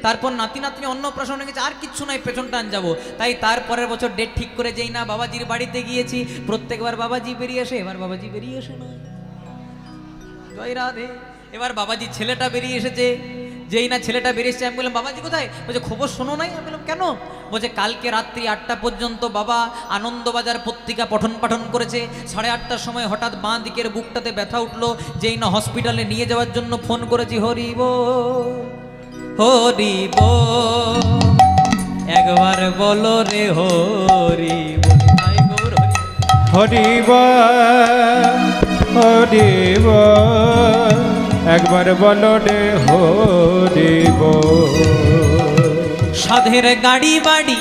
তারপর নাতি নাতনি অন্নপ্রাশন হয়ে গেছে, আর কিচ্ছু নাই, পেছন টান যাবো। তাই তার পরের বছর ডেট ঠিক করে যেই না বাবাজির বাড়িতে গিয়েছি, প্রত্যেকবার বাবাজি বেরিয়ে আসে, এবার বাবাজি বেরিয়ে আসে না। জয় রাধে। এবার বাবাজি ছেলেটা বেরিয়ে এসেছে। যেই না ছেলেটা বেরিয়ে এসেছে, আমি বললাম বাবাজি কোথায়? বলছে খবর শোনো নাই? আমি বললাম কেন? বলছে কালকে রাত্রি 8টা পর্যন্ত বাবা আনন্দবাজার পত্রিকা পঠন পাঠন করেছে। 8:30টার সময় হঠাৎ বাঁ দিকের বুকটাতে ব্যথা উঠলো। যেই না হসপিটালে নিয়ে যাওয়ার জন্য ফোন করেছি। হরিব হরিব, একবার বলো রে হরিব। হরিব হরিব, একবার বলো রে হরিব। সাধের গাড়ি বাড়ি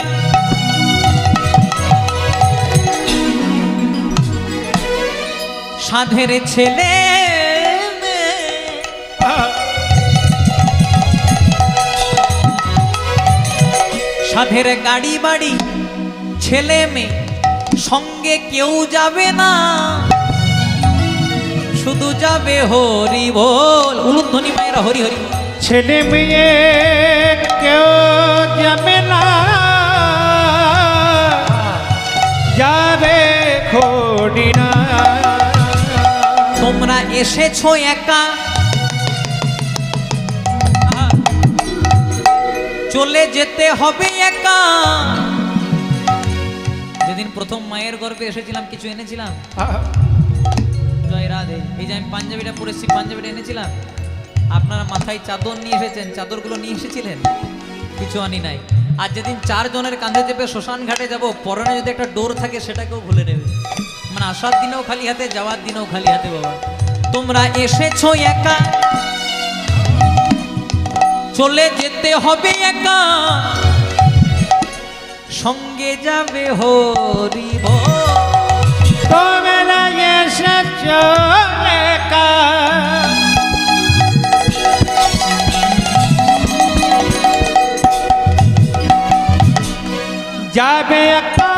সাধের ছেলে সাধের গাড়ি বাড়ি ছেলে মেয়ে, সঙ্গে কেউ যাবে না, শুধু যাবে হরি বল, উলুধ্বনি মায়েরা হরি হরি বল। ছেলে মেয়ে কেউ যাবে না, যাবে খড়িনা। তোমরা এসেছো একা, চলে যেতে হবে একা। যেদিন প্রথম মায়ের গর্ভে এসেছিলাম কিছু এনেছিলাম? জয় রাধে। এই যে আমি পাঞ্জাবিটা পরেছি, পাঞ্জাবিটা এনেছিলাম। আপনারা মাথায় চাদর নিয়ে এসেছেন, চাদরগুলো নিয়ে এসেছিলেন? কিছু আনি নাই। আর যেদিন 4 জনের কাঁধে চেপে শ্মশান ঘাটে যাব, পরনে যদি একটা ডোর থাকে সেটাকেও ভুলে নেবে। মানে আসার দিনেও খালি হাতে, যাওয়ার দিনেও খালি হাতে। বাবা তোমরা এসেছো একা, চলে যেতে হবে একা, সঙ্গে যাবে হরি বল। তোমরা এসেছো একা, যাবে একা,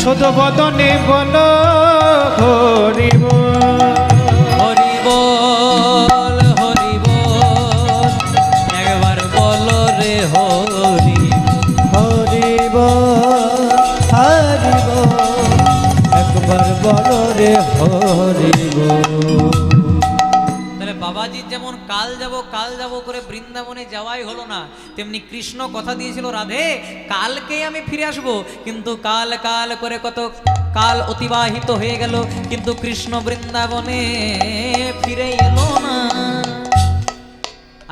শুধু বদনে বলো হরি বল। হরি বল, হরি বল, একবার বলো রে হরি। হরি বল, হরি বল, একবার বলো রে হরি বল। তাহলে বাবাজির যেমন কাল যাব করে বৃন্দাবনে যাওয়াই হলো না, তেমনি কৃষ্ণ কথা দিয়েছিল রাধে কালকেই আমি ফিরে আসব। কিন্তু কাল কাল করে কত কাল অতিবাহিত হয়ে গেল, কিন্তু কৃষ্ণ বৃন্দাবনে ফিরে এলো না।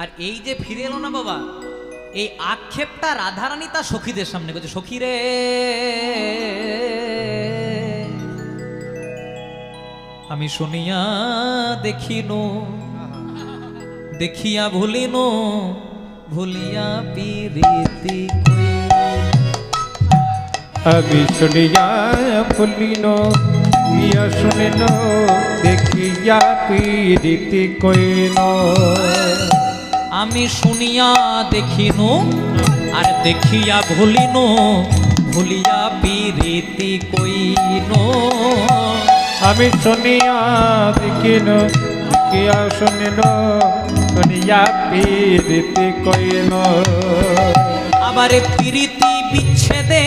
আর এই যে ফিরে এলো না বাবা, এই আক্ষেপটা রাধারানী তার সখীদের সামনে করছে। সখী রে, আমি শুনিয়া দেখিনো, দেখিয়া ভুলিনো, ভুলিয়া প্রীতি কই। আমি শুনিয়া ভুলিন, ইয়া শুনিন, দেখিয়া প্রীতি কইন। আমি শুনিয়া দেখিনো আর দেখিয়া ভুলিনো, ভুলিয়া প্রীতি কইনো। আমি শুনিয়া দেখিন, দেখিয়া শুনিন, শুনিয়া প্রীতি কইন। আবার প্রীতি বিচ্ছেদে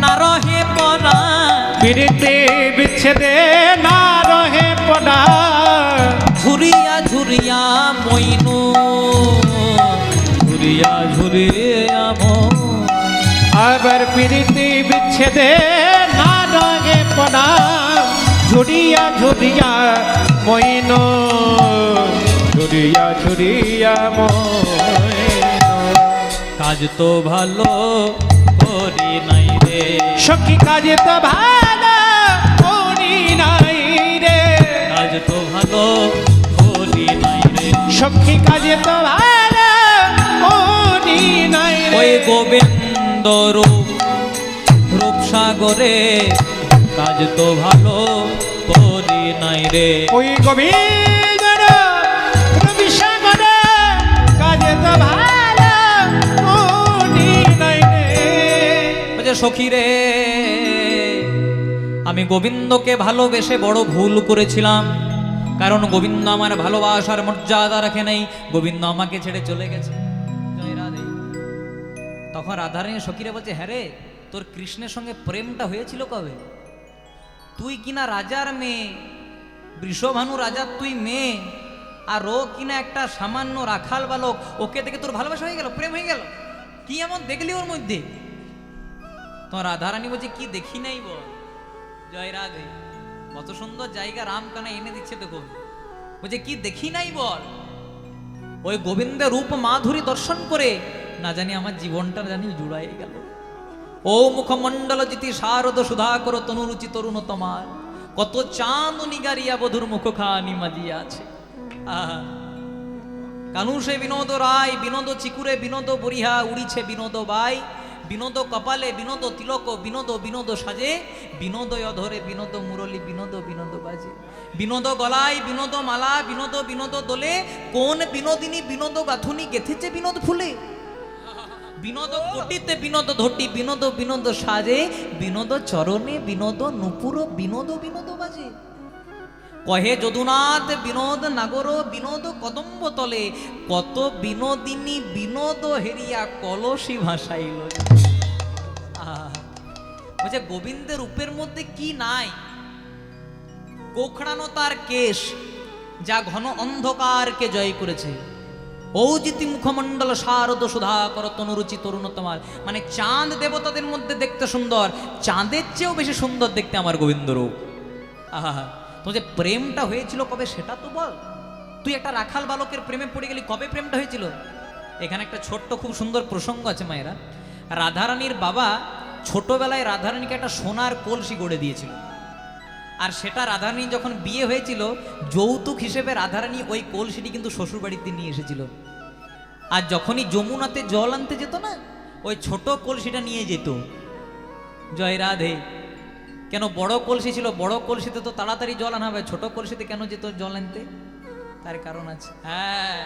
না রহে পরা, প্রীতি বিচ্ছেদে না রহে পড়া। ঝুরিয়া ঝুরিয়া মইনু, ঝুরিয়া ঝুরিয়া মন। আবার প্রীতি বিচ্ছেদে না রহে পড়া, ঝুরিয়া ঝুরিয়া মইন, ঝুরিয়া ঝুরিয়া মইন। কাজ তো ভালো করি নাই রে, সখী কাজে তো ভালো করি নাই রে, কাজ তো ভালো করি নাই রে। সখী কাজে তো ভালো করি নাই রে। ওই গোবিন্দ রূপ রূপসাগরে কাজ তো ভালো করি নাই রে। ওই গোবিন্দ রবি সাগরে কাজে তো ভালো করি নাই রে। বলছে সখী রে, আমি গোবিন্দকে ভালোবেসে বড় ভুল করেছিলাম, কারণ গোবিন্দ আমার ভালোবাসার মর্যাদা রাখে নাই, গোবিন্দ আমাকে ছেড়ে চলে গেছে। জয় রাধে। তখন রাধারানী সখীরে বলছে, হ্যাঁ রে, তোর কৃষ্ণের সঙ্গে প্রেমটা হয়েছিল কবে? তুই কিনা রাজার মেয়ে, বৃষভানু রাজার তুই মেয়ে, আর ও কিনা একটা সামান্য রাখাল বালক, ওকে দেখে তোর ভালোবাসা হয়ে গেল, প্রেম হয়ে গেল? কি এমন দেখলি ওর মধ্যে? তোমার রাধারানী বলছে, কি দেখি নাই বল। জয় রাধে। কত সুন্দর জায়গা রামকানা এনে দিচ্ছে দেখো। বলছে কি দেখি নাই বল। ওই গোবিন্দের রূপ মাধুরী দর্শন করে না জানি আমার জীবনটা জানি জুড়াই গেল। ও মুখমণ্ডল জিতি শারদ সুধাকর তনুরুচি তরুণ তোমার, কত চাঁদ নিগারিয়া বধুর মুখ খানি মাজিয়া আছে। আহা, কানুষে বিনোদ রায়, বিনোদ চিকুরে বিনোদ বরিহা, উড়িছে বিনোদ বাই, বিনোদ কপালে বিনোদ তিলক, বিনোদ বিনোদ সাজে, বিনোদ অধরে বিনোদ মুরলী, বিনোদ বিনোদ বাজে, বিনোদ গলায় বিনোদ মালা, বিনোদ বিনোদ দোলে, কোন বিনোদিনী বিনোদ গাথুনি গেথেছে বিনোদ ফুলে। বিনোদ কোটিতে বিনোদ ধটি, বিনোদ বিনোদ সাজে, বিনোদ চরণে বিনোদ নুপুর, বিনোদ বিনোদ বাজে। কহে যদুনাথ বিনোদ নাগর, বিনোদ কদম্ব তলে, কত বিনোদিনী বিনোদ হেরিয়া কলসি ভাসাইল। বলছে গোবিন্দের রূপের মধ্যে কি নাই? কোখড়ানো তার কেশ, যা ঘন অন্ধকারকে জয় করেছে। ঔজিতি মুখমণ্ডল শারদ সুধাকর তনুরুচি তরুণতমাল, মানে চাঁদ দেবতাদের মধ্যে দেখতে সুন্দর, চাঁদের চেয়েও বেশি সুন্দর দেখতে আমার গোবিন্দ রূপ। আহা, তো যে প্রেমটা হয়েছিল কবে সেটা তো বল। তুই একটা রাখাল বালকের প্রেমে পড়ে গেলি, কবে প্রেমটা হয়েছিল? এখানে একটা ছোট্ট খুব সুন্দর প্রসঙ্গ আছে মায়েরা। রাধারানীর বাবা ছোটবেলায় রাধারানীকে একটা সোনার কলসি গড়ে দিয়েছিল, আর সেটা রাধারানী যখন বিয়ে হয়েছিল যৌতুক হিসেবে রাধারানী ওই কলসিটি কিন্তু শ্বশুর বাড়িতে নিয়ে এসেছিল। আর যখনই যমুনাতে জল আনতে যেত না, ওই ছোট কলসিটা নিয়ে যেত। জয় রাধে। কেন? বড় কলসি ছিল, বড় কলসিতে তো তাড়াতাড়ি জল আনা হবে, ছোট কলসিতে কেন যেত জল আনতে? তার কারণ আছে। হ্যাঁ,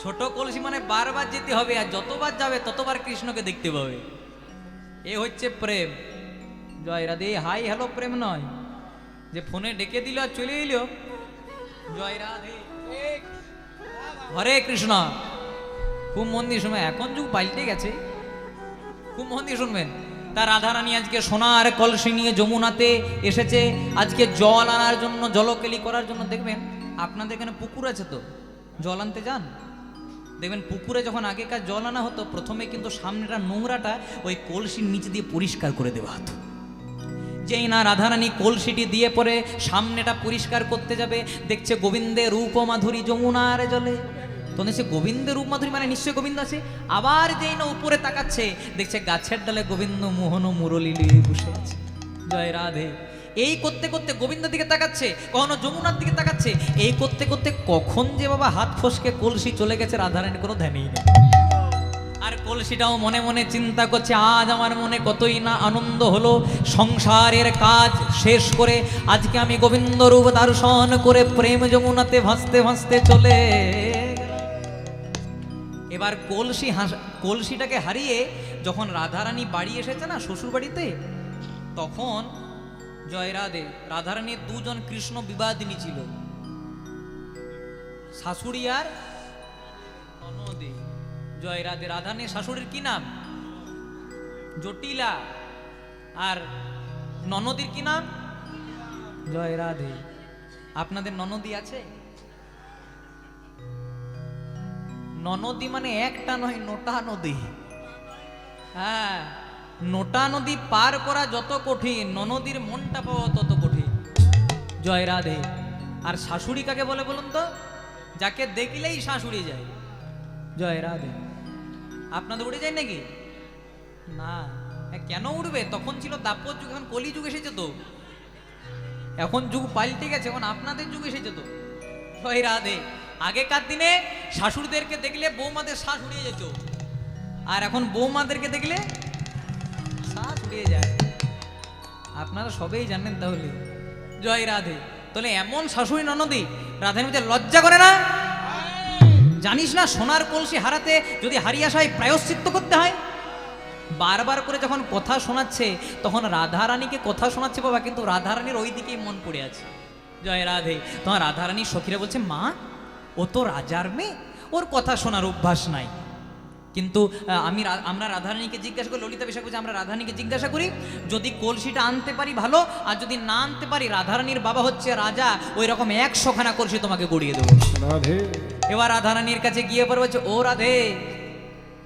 ছোট কলসি মানে বারবার যেতে হবে, আর যতবার যাবে ততবার কৃষ্ণকে দেখতে পাবে। এ হচ্ছে প্রেম। জয় রাধে। হাই হ্যালো প্রেম নয় যে ফোনে ডেকে দিল আর চলে এলো। জয় রাধে। হরে কৃষ্ণ। খুব মন দিয়ে শুনবেন, এখন যুগ পাল্টে গেছে, খুব মন দিয়ে শুনবেন। তার রাধারানী আজকে সোনার কলসি নিয়ে যমুনাতে এসেছে, আজকে জল আনার জন্য, জলকেলি করার জন্য। দেখবেন আপনাদের এখানে পুকুর আছে, তো জল আনতে যান, দেখবেন পুকুরে যখন আগেকার জল আনা হতো, প্রথমে কিন্তু সামনেটা নোংরাটা ওই কলসির নিচে দিয়ে পরিষ্কার করে দেওয়া হতো। যেই না রাধারানী কলসিটি দিয়ে পরে সামনেটা পরিষ্কার করতে যাবে, দেখছে গোবিন্দের রূপ মাধুরী যমুনার জলে। তো সে গোবিন্দের রূপ মাধুরী মানে নিশ্চয়ই গোবিন্দ আছে। আবার যেই না উপরে তাকাচ্ছে, দেখছে গাছের ডালে গোবিন্দ মোহন মুরলী নিয়ে বসে আছে। জয় রাধে। এই করতে করতে গোবিন্দের দিকে তাকাচ্ছে, কখনো যমুনার দিকে তাকাচ্ছে। এই করতে করতে কখন যে বাবা হাত ফসকে কলসি চলে গেছে রাধারানীর কোনো ধ্যানই নেই। আর কলসিটাও মনে মনে চিন্তা করছে, আজ আমার মনে কতই না আনন্দ হলো, সংসারের কাজ শেষ করে আজকে আমি গোবিন্দ রূপ দর্শন করে প্রেম যমুনাতে ভাসতে ভাসতে চলে গেলাম। এবার কলসিটাকে হারিয়ে যখন রাধারানী বাড়ি এসেছে না শ্বশুর বাড়িতে, তখন জয় রাধে, রাধারানীর দুজন কৃষ্ণ বিবাদিনী ছিল, শাশুড়ি আর ননদী। জয় রাধে। রাধারানীর শাশুড়ির কি নাম? জটিলা। আর ননদীর কি নাম? জয় রাধে। আপনাদের ননদী আছে? ননদী মানে একটা নয়, নোটা নদী। হ্যাঁ, নোটা নদী পার করা যত কঠিন, ননদীর মনটা পাওয়া তত কঠিন। জয় রাধে। আর শাশুড়ি কাকে বলে বলুন তো? যাকে দেখলেই শাশুড়ি যায়। জয় রাধে। আপনাদের উড়ে যায় নাকি? না। কেন উঠবে? তখন ছিল দাপর যুগ, এখন কলি যুগ এসেছে তো, এখন যুগ পাল্টে গেছে, এখন আপনাদের যুগ এসেছে তো। জয় রাধে। আগেকার দিনে শাশুড়িদেরকে দেখলে বৌমাদের শ্বাস উড়িয়ে যেত, আর এখন বৌমাদেরকে দেখলে শ্বাস উড়িয়ে যায়। আপনারা সবেই জানেন তাহলে। জয় রাধে। তাহলে এমন শাশুড়ি ননদী রাধার মধ্যে লজ্জা করে না? জানিস না সোনার কলসি হারাতে যদি হারিয়ে আসা হয় প্রায়শ্চিত্ত করতে হয়? বারবার করে যখন কথা শোনাচ্ছে তখন রাধারানীকে কথা শোনাচ্ছে বাবা, কিন্তু রাধারানীর ওই দিকেই মন পড়ে আছে। জয় রাধে। তখন রাধারানীর সখীরা বলছে, মা ও তো রাজার মেয়ে, ওর কথা শোনার অভ্যাস নাই। কিন্তু আমরা রাধারানীকে জিজ্ঞাসা করি, ললিতা বিশ্বাস বলছে আমরা রাধারানীকে জিজ্ঞাসা করি, যদি কলসিটা আনতে পারি ভালো, আর যদি না আনতে পারি রাধারানীর বাবা হচ্ছে রাজা, ওই রকম 100খানা কলসি তোমাকে গড়িয়ে দেবো। রাধে। এবার রাধারানীর কাছে গিয়ে পরে বলছে, ও রাধে,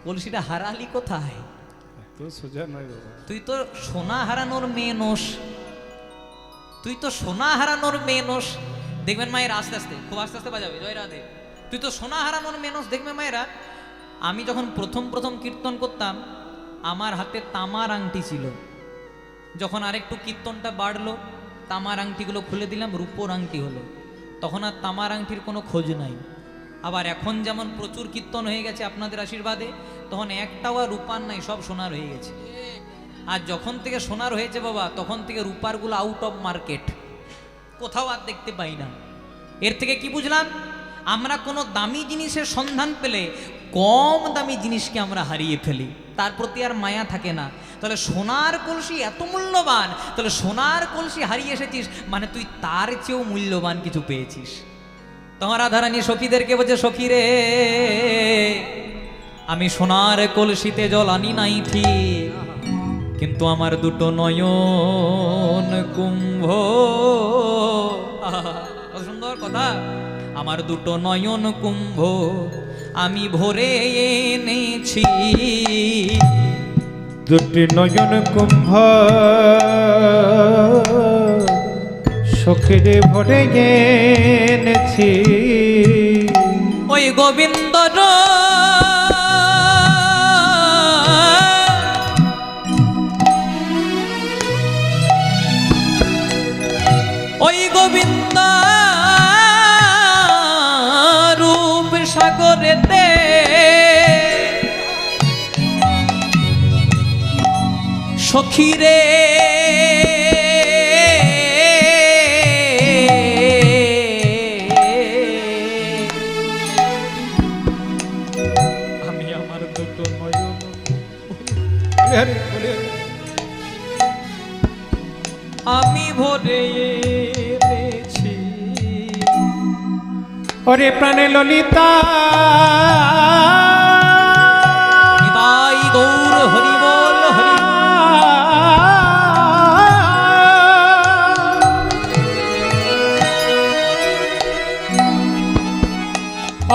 কলসিটা হারালি কোথায়? তো সোজা নয় বাবা, তুই তো সোনা হারানোর মেয়ে নোস, তুই তো সোনা হারানোর মেয়ে নোস। দেখবেন মায়েরা আস্তে আস্তে, খুব আস্তে আস্তে বাজাবে। জয় রাধে। তুই তো সোনা হারানোর মেয়ে নোস। দেখবে মায়েরা, আমি যখন প্রথম কীর্তন করতাম আমার হাতে তামার আংটি ছিল, যখন আরেকটু কীর্তনটা বাড়লো তামার আংটিগুলো খুলে দিলাম, রূপোর আংটি হলো, তখন আর তামার আংটির কোনো খোঁজ নাই। আবার এখন যেমন প্রচুর কীর্তন হয়ে গেছে আপনাদের আশীর্বাদে, তখন একটাও আর রূপার নাই, সব সোনার হয়ে গেছে। আর যখন থেকে সোনার হয়েছে বাবা, তখন থেকে রূপারগুলো আউট অফ মার্কেট, কোথাও আর দেখতে পাই না। এর থেকে কি বুঝলাম? আমরা কোনো দামি জিনিসের সন্ধান পেলে কম দামি জিনিসকে আমরা হারিয়ে ফেলি, তার প্রতি আর মায়া থাকে না। তাহলে সোনার কলসি এত মূল্যবান, তাহলে সোনার কলসি হারিয়ে এসেছিস মানে তুই তার চেয়েও মূল্যবান কিছু পেয়েছিস। তোমার রাধারানী সখীদেরকে বলছে, সখী রে, আমি সোনার কলসিতে জল আনি নাই ঠিক, কিন্তু আমার দুটো নয়ন কুম্ভ। আহা, কত সুন্দর কথা। আমার দুটো নয়ন কুম্ভ আমি ভরে এনেছি। দুটি নয়ন কুম্ভ সখীরে ভরে এনেছি। ওই গোবিন্দ ওই গোবিন্দ রূপ সাগরেতে সখীরে আমি আমার দুটো নয়ন আমি ভরে এনেছি। ওরে প্রাণে ললিতা নিতাই গৌর হরি বল হরি।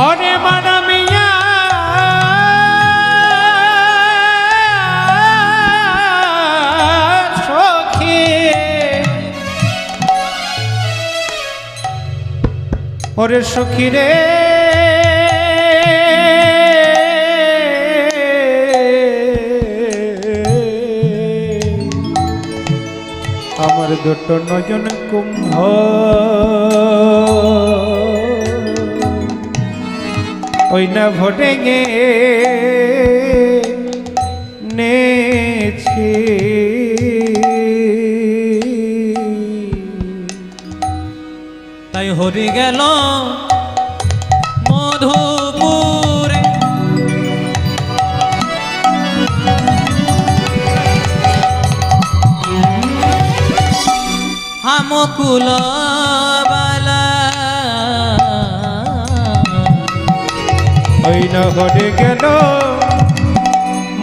ওরে মানমিয়া সখী, ওরে সখী রে, আমার দুটো নয়ন কুম্ভ ওই না ভরে গে নেছি। তাই হরি গেল মধুপুরে হামকুল বালা। ওই না ভরে গেল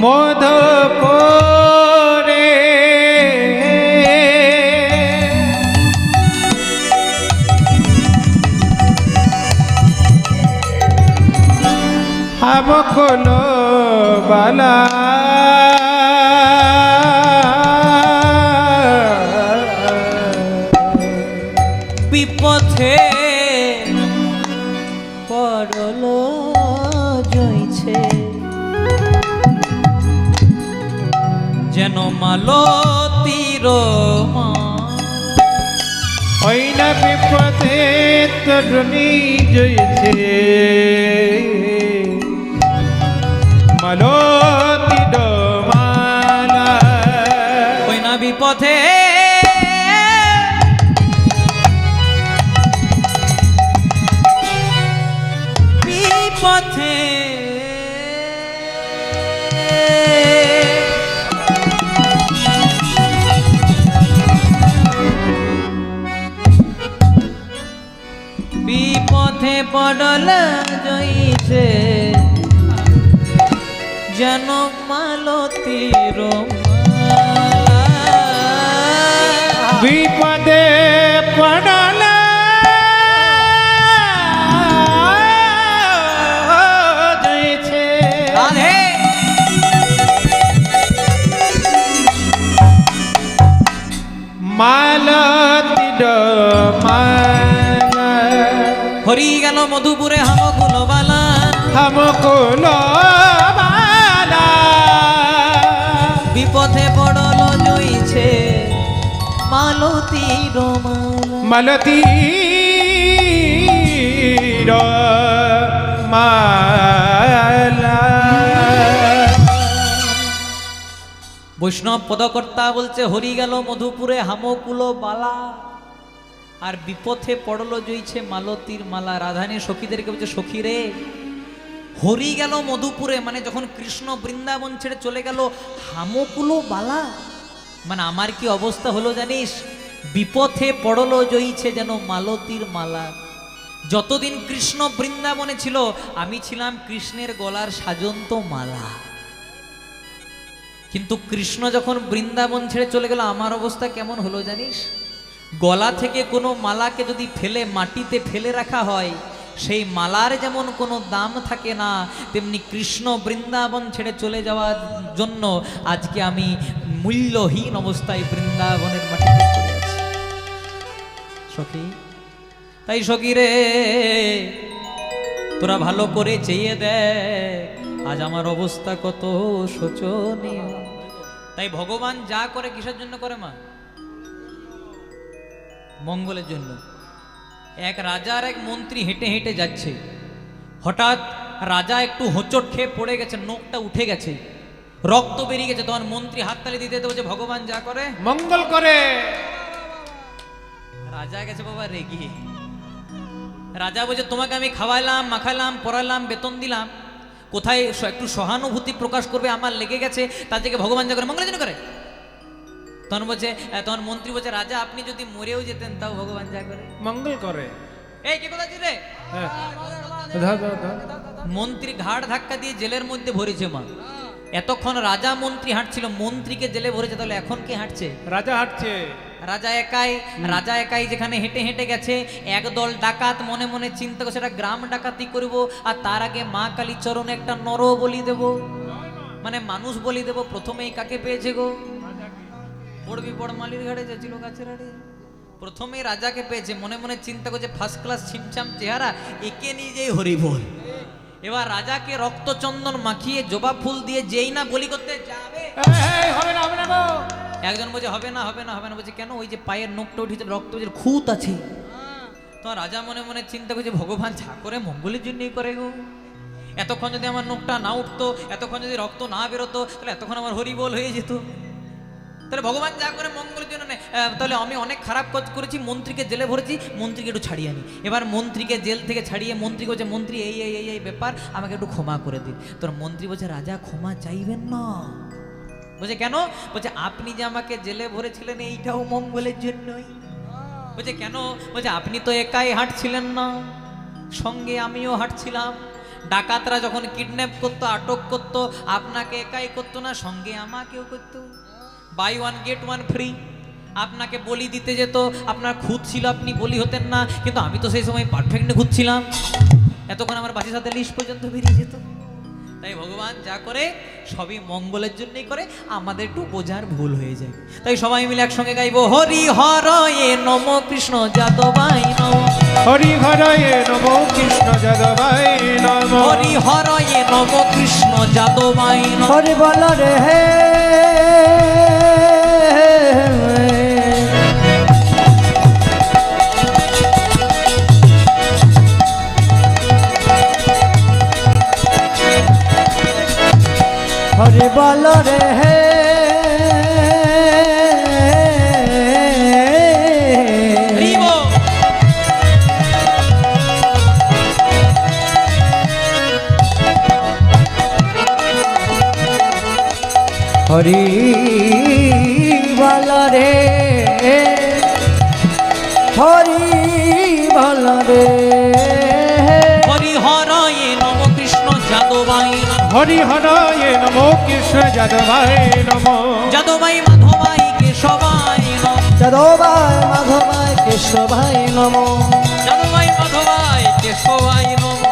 মধুপুরে হামকুল বালা। বিপথে পড়ল জইছে যেন মালতীর ওই না বিপদে তরুণী জয়েছে মালতী ডোমালা। ওই না বিপথে বিপথে বিপথে পড়ল জইছে যেন মালতীর বিপদে পড়ল জয়েছে রাধে মালতী ডোমালা। হরি গেল মধুপুরে হামকুল বালা। হামকুল বালা। বিপথে পড়ল জইছে মালতীর মালতী মালা। বৈষ্ণব পদকর্তা বলছে হরি গেল মধুপুরে হামকুল বালা। আর বিপথে পড়লো জইছে মালতীর মালা। রাধানী সখীদেরকে বলছে, সখী রে, হরি গেল মধুপুরে, মানে যখন কৃষ্ণ বৃন্দাবন ছেড়ে চলে গেল, হামকুলো বালা, মানে আমার কি অবস্থা হলো জানিস? বিপথে পড়লো জইছে যেন মালতীর মালা। যতদিন কৃষ্ণ বৃন্দাবনে ছিল আমি ছিলাম কৃষ্ণের গলার সাজন্ত মালা, কিন্তু কৃষ্ণ যখন বৃন্দাবন ছেড়ে চলে গেল আমার অবস্থা কেমন হলো জানিস? গলা থেকে কোনো মালাকে যদি ফেলে মাটিতে ফেলে রাখা হয়, সেই মালার যেমন কোনো দাম থাকে না, তেমনি কৃষ্ণ বৃন্দাবন ছেড়ে চলে যাওয়ার জন্য আজকে আমি মূল্যহীন অবস্থায় বৃন্দাবনের মাটিতে পড়ে আছি। সখী, তাই সখী রে, তোরা ভালো করে চেয়ে দেখ আজ আমার অবস্থা কত শোচনীয়। তাই ভগবান যা করে কিসের জন্য করে মা? মঙ্গলের জন্য। এক রাজা আর এক মন্ত্রী হেঁটে হেঁটে যাচ্ছে, হঠাৎ রাজা একটু হোঁচট খেয়ে পড়ে গেছে, নোকটা উঠে গেছে, রক্ত বেরিয়ে গেছে। তখন মন্ত্রী হাততালি দিতে দিতে বলছে, ভগবান যা করে মঙ্গল করে। রাজা গেছে বাবা রেগে। রাজা বলছে, তোমাকে আমি খাওয়াইলাম, মাখাইলাম, পড়াইলাম, বেতন দিলাম, কোথায় একটু সহানুভূতি প্রকাশ করবে? আমার লেগে গেছে, তার থেকে ভগবান যা করে মঙ্গলের জন্য করে। তখন বলছে, তখন মন্ত্রী বলছে, রাজা আপনি যদি মরেও যেতেন তাও ভগবান যা করে মঙ্গল করে। এই কে কোথায় রে? হ্যাঁ, ধর, ধর, ধর। মন্ত্রী ঘাড় ধাক্কা দিয়ে জেলের মধ্যে ভরেছে মা। এতক্ষণ রাজা মন্ত্রী হাঁটছিল, মন্ত্রীকে জেলে ভরেছে, তাহলে এখন কে হাঁটছে? রাজা হাঁটছে। রাজা একাই যেখানে হেঁটে হেঁটে গেছে, একদল ডাকাত মনে মনে চিন্তা করছে একটা গ্রাম ডাকাতি করব, আর তার আগে মা কালী চরণে একটা নর বলি দেব, মানে মানুষ বলি দেব। প্রথমেই কাকে পেয়েছে গো? পড়বি বড়মালির ঘাড়ে যাচ্ছিল গাছের আড়ে, প্রথমেই রাজাকে পেয়েছে। মনে মনে চিন্তা করছে ফার্স্ট ক্লাস ছিমছাম চেহারা, একে নিয়ে যেই হরি বল। এবার রাজাকে রক্তচন্দন মাখিয়ে জবা ফুল দিয়ে যেই না বলি করতে যাবে, এই, হবে না, হবে না গো। একজন বলছে হবে না হবে না হবে না, বলছে কেন? ওই যে পায়ের নখটা উঠেছে, রক্ত খুঁত আছে। তো রাজা মনে মনে চিন্তা করছে, ভগবান যা করে মঙ্গলের জন্যই করে গো। এতক্ষণ যদি আমার নখটা না উঠতো, এতক্ষণ যদি রক্ত না বেরোতো, তাহলে এতক্ষণ আমার হরিবোল হয়ে যেত। তাহলে ভগবান যা করে মঙ্গলের জন্য নেই। তাহলে আমি অনেক খারাপ কাজ করেছি, মন্ত্রীকে জেলে ভরেছি, মন্ত্রীকে একটু ছাড়িয়ে আনি। এবার মন্ত্রীকে জেল থেকে ছাড়িয়ে মন্ত্রী বলছে, মন্ত্রী এই এই এই এই ব্যাপার, আমাকে একটু ক্ষমা করে দিন। তোর মন্ত্রী বলছে, রাজা ক্ষমা চাইবেন না। বলছে কেন? বলছে আপনি যে আমাকে জেলে ভরেছিলেন এইটাও মঙ্গলের জন্যই। বলছে কেন? বলছে আপনি তো একাই হাঁটছিলেন না, সঙ্গে আমিও হাঁটছিলাম। ডাকাতরা যখন কিডন্যাপ করতো, আটক করতো, আপনাকে একাই করতো না, সঙ্গে আমাকেও করতো। Buy one get one free. আপনাকে বলি দিতে যেত, আপনার খুঁত ছিল, আপনি বলি হতেন না, কিন্তু আমি তো সেই সময় পারফেক্টলি খুঁজছিলাম, এতক্ষণ আমার বাসির সাথে লিস্ট পর্যন্ত বেরিয়ে যেত। তাই ভগবান যা করে সবই মঙ্গলের জন্যই করে, আমাদের একটু বোঝার ভুল হয়ে যায়। তাই সবাই মিলে একসঙ্গে গাইবো, হরি হরয়ে নম কৃষ্ণ যাদবাই নম, হরি হরয়ে নম কৃষ্ণ যাদবাই নম, হরি হরয়ে নম কৃষ্ণ যাদবাই নম। হরি বল রে হে, হরি বল রে হে, হরিবো। হরি বল রে, হরি বল রে, হরি হরয়ে নম কৃষ্ণ যাদবাই নম, হরি হরয়ে নম কৃষ্ণ যাদবাই নম, যাদবাই মাধবাই কেশবাই নম, যাদবাই মাধবাই কেশবাই নম, যাদবাই মাধবাই কেশবাই নম,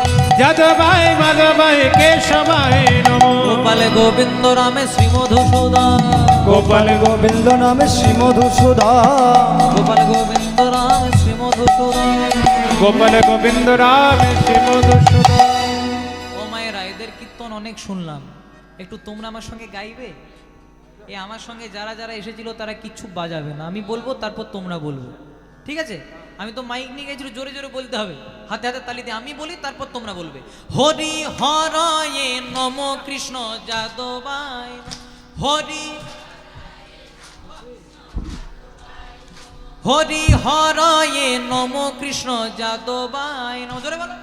যাদবাই মাধবাই কেশবাই নম, গোপাল গোবিন্দ রামে শ্রী মধুসূদন, গোপাল গোবিন্দ নামে শ্রী মধুসূদন, গোপাল গোবিন্দ রামে শ্রী মধুসূদন। গোপাল গোবিন্দ রাম শ্রী মধুসূদন। ও মায়েরা, এদের কীর্তন অনেক শুনলাম, একটু তোমরা আমার সঙ্গে গাইবে? এ আমার সঙ্গে যারা যারা এসেছিল তারা কিচ্ছু বাজাবে না, আমি বলবো তারপর তোমরা বলবো, ঠিক আছে? আমি তো মাইক নিয়ে গেছিল, জোরে জোরে বলতে হবে, হাতে হাতে তালি দিয়ে আমি বলি, তারপর তোমরা বলবে। হরি হরয়ে নম কৃষ্ণ যাদবাই, হরি হরি হরয়ে নম কৃষ্ণ যাদবায় নম। জোরে বলো।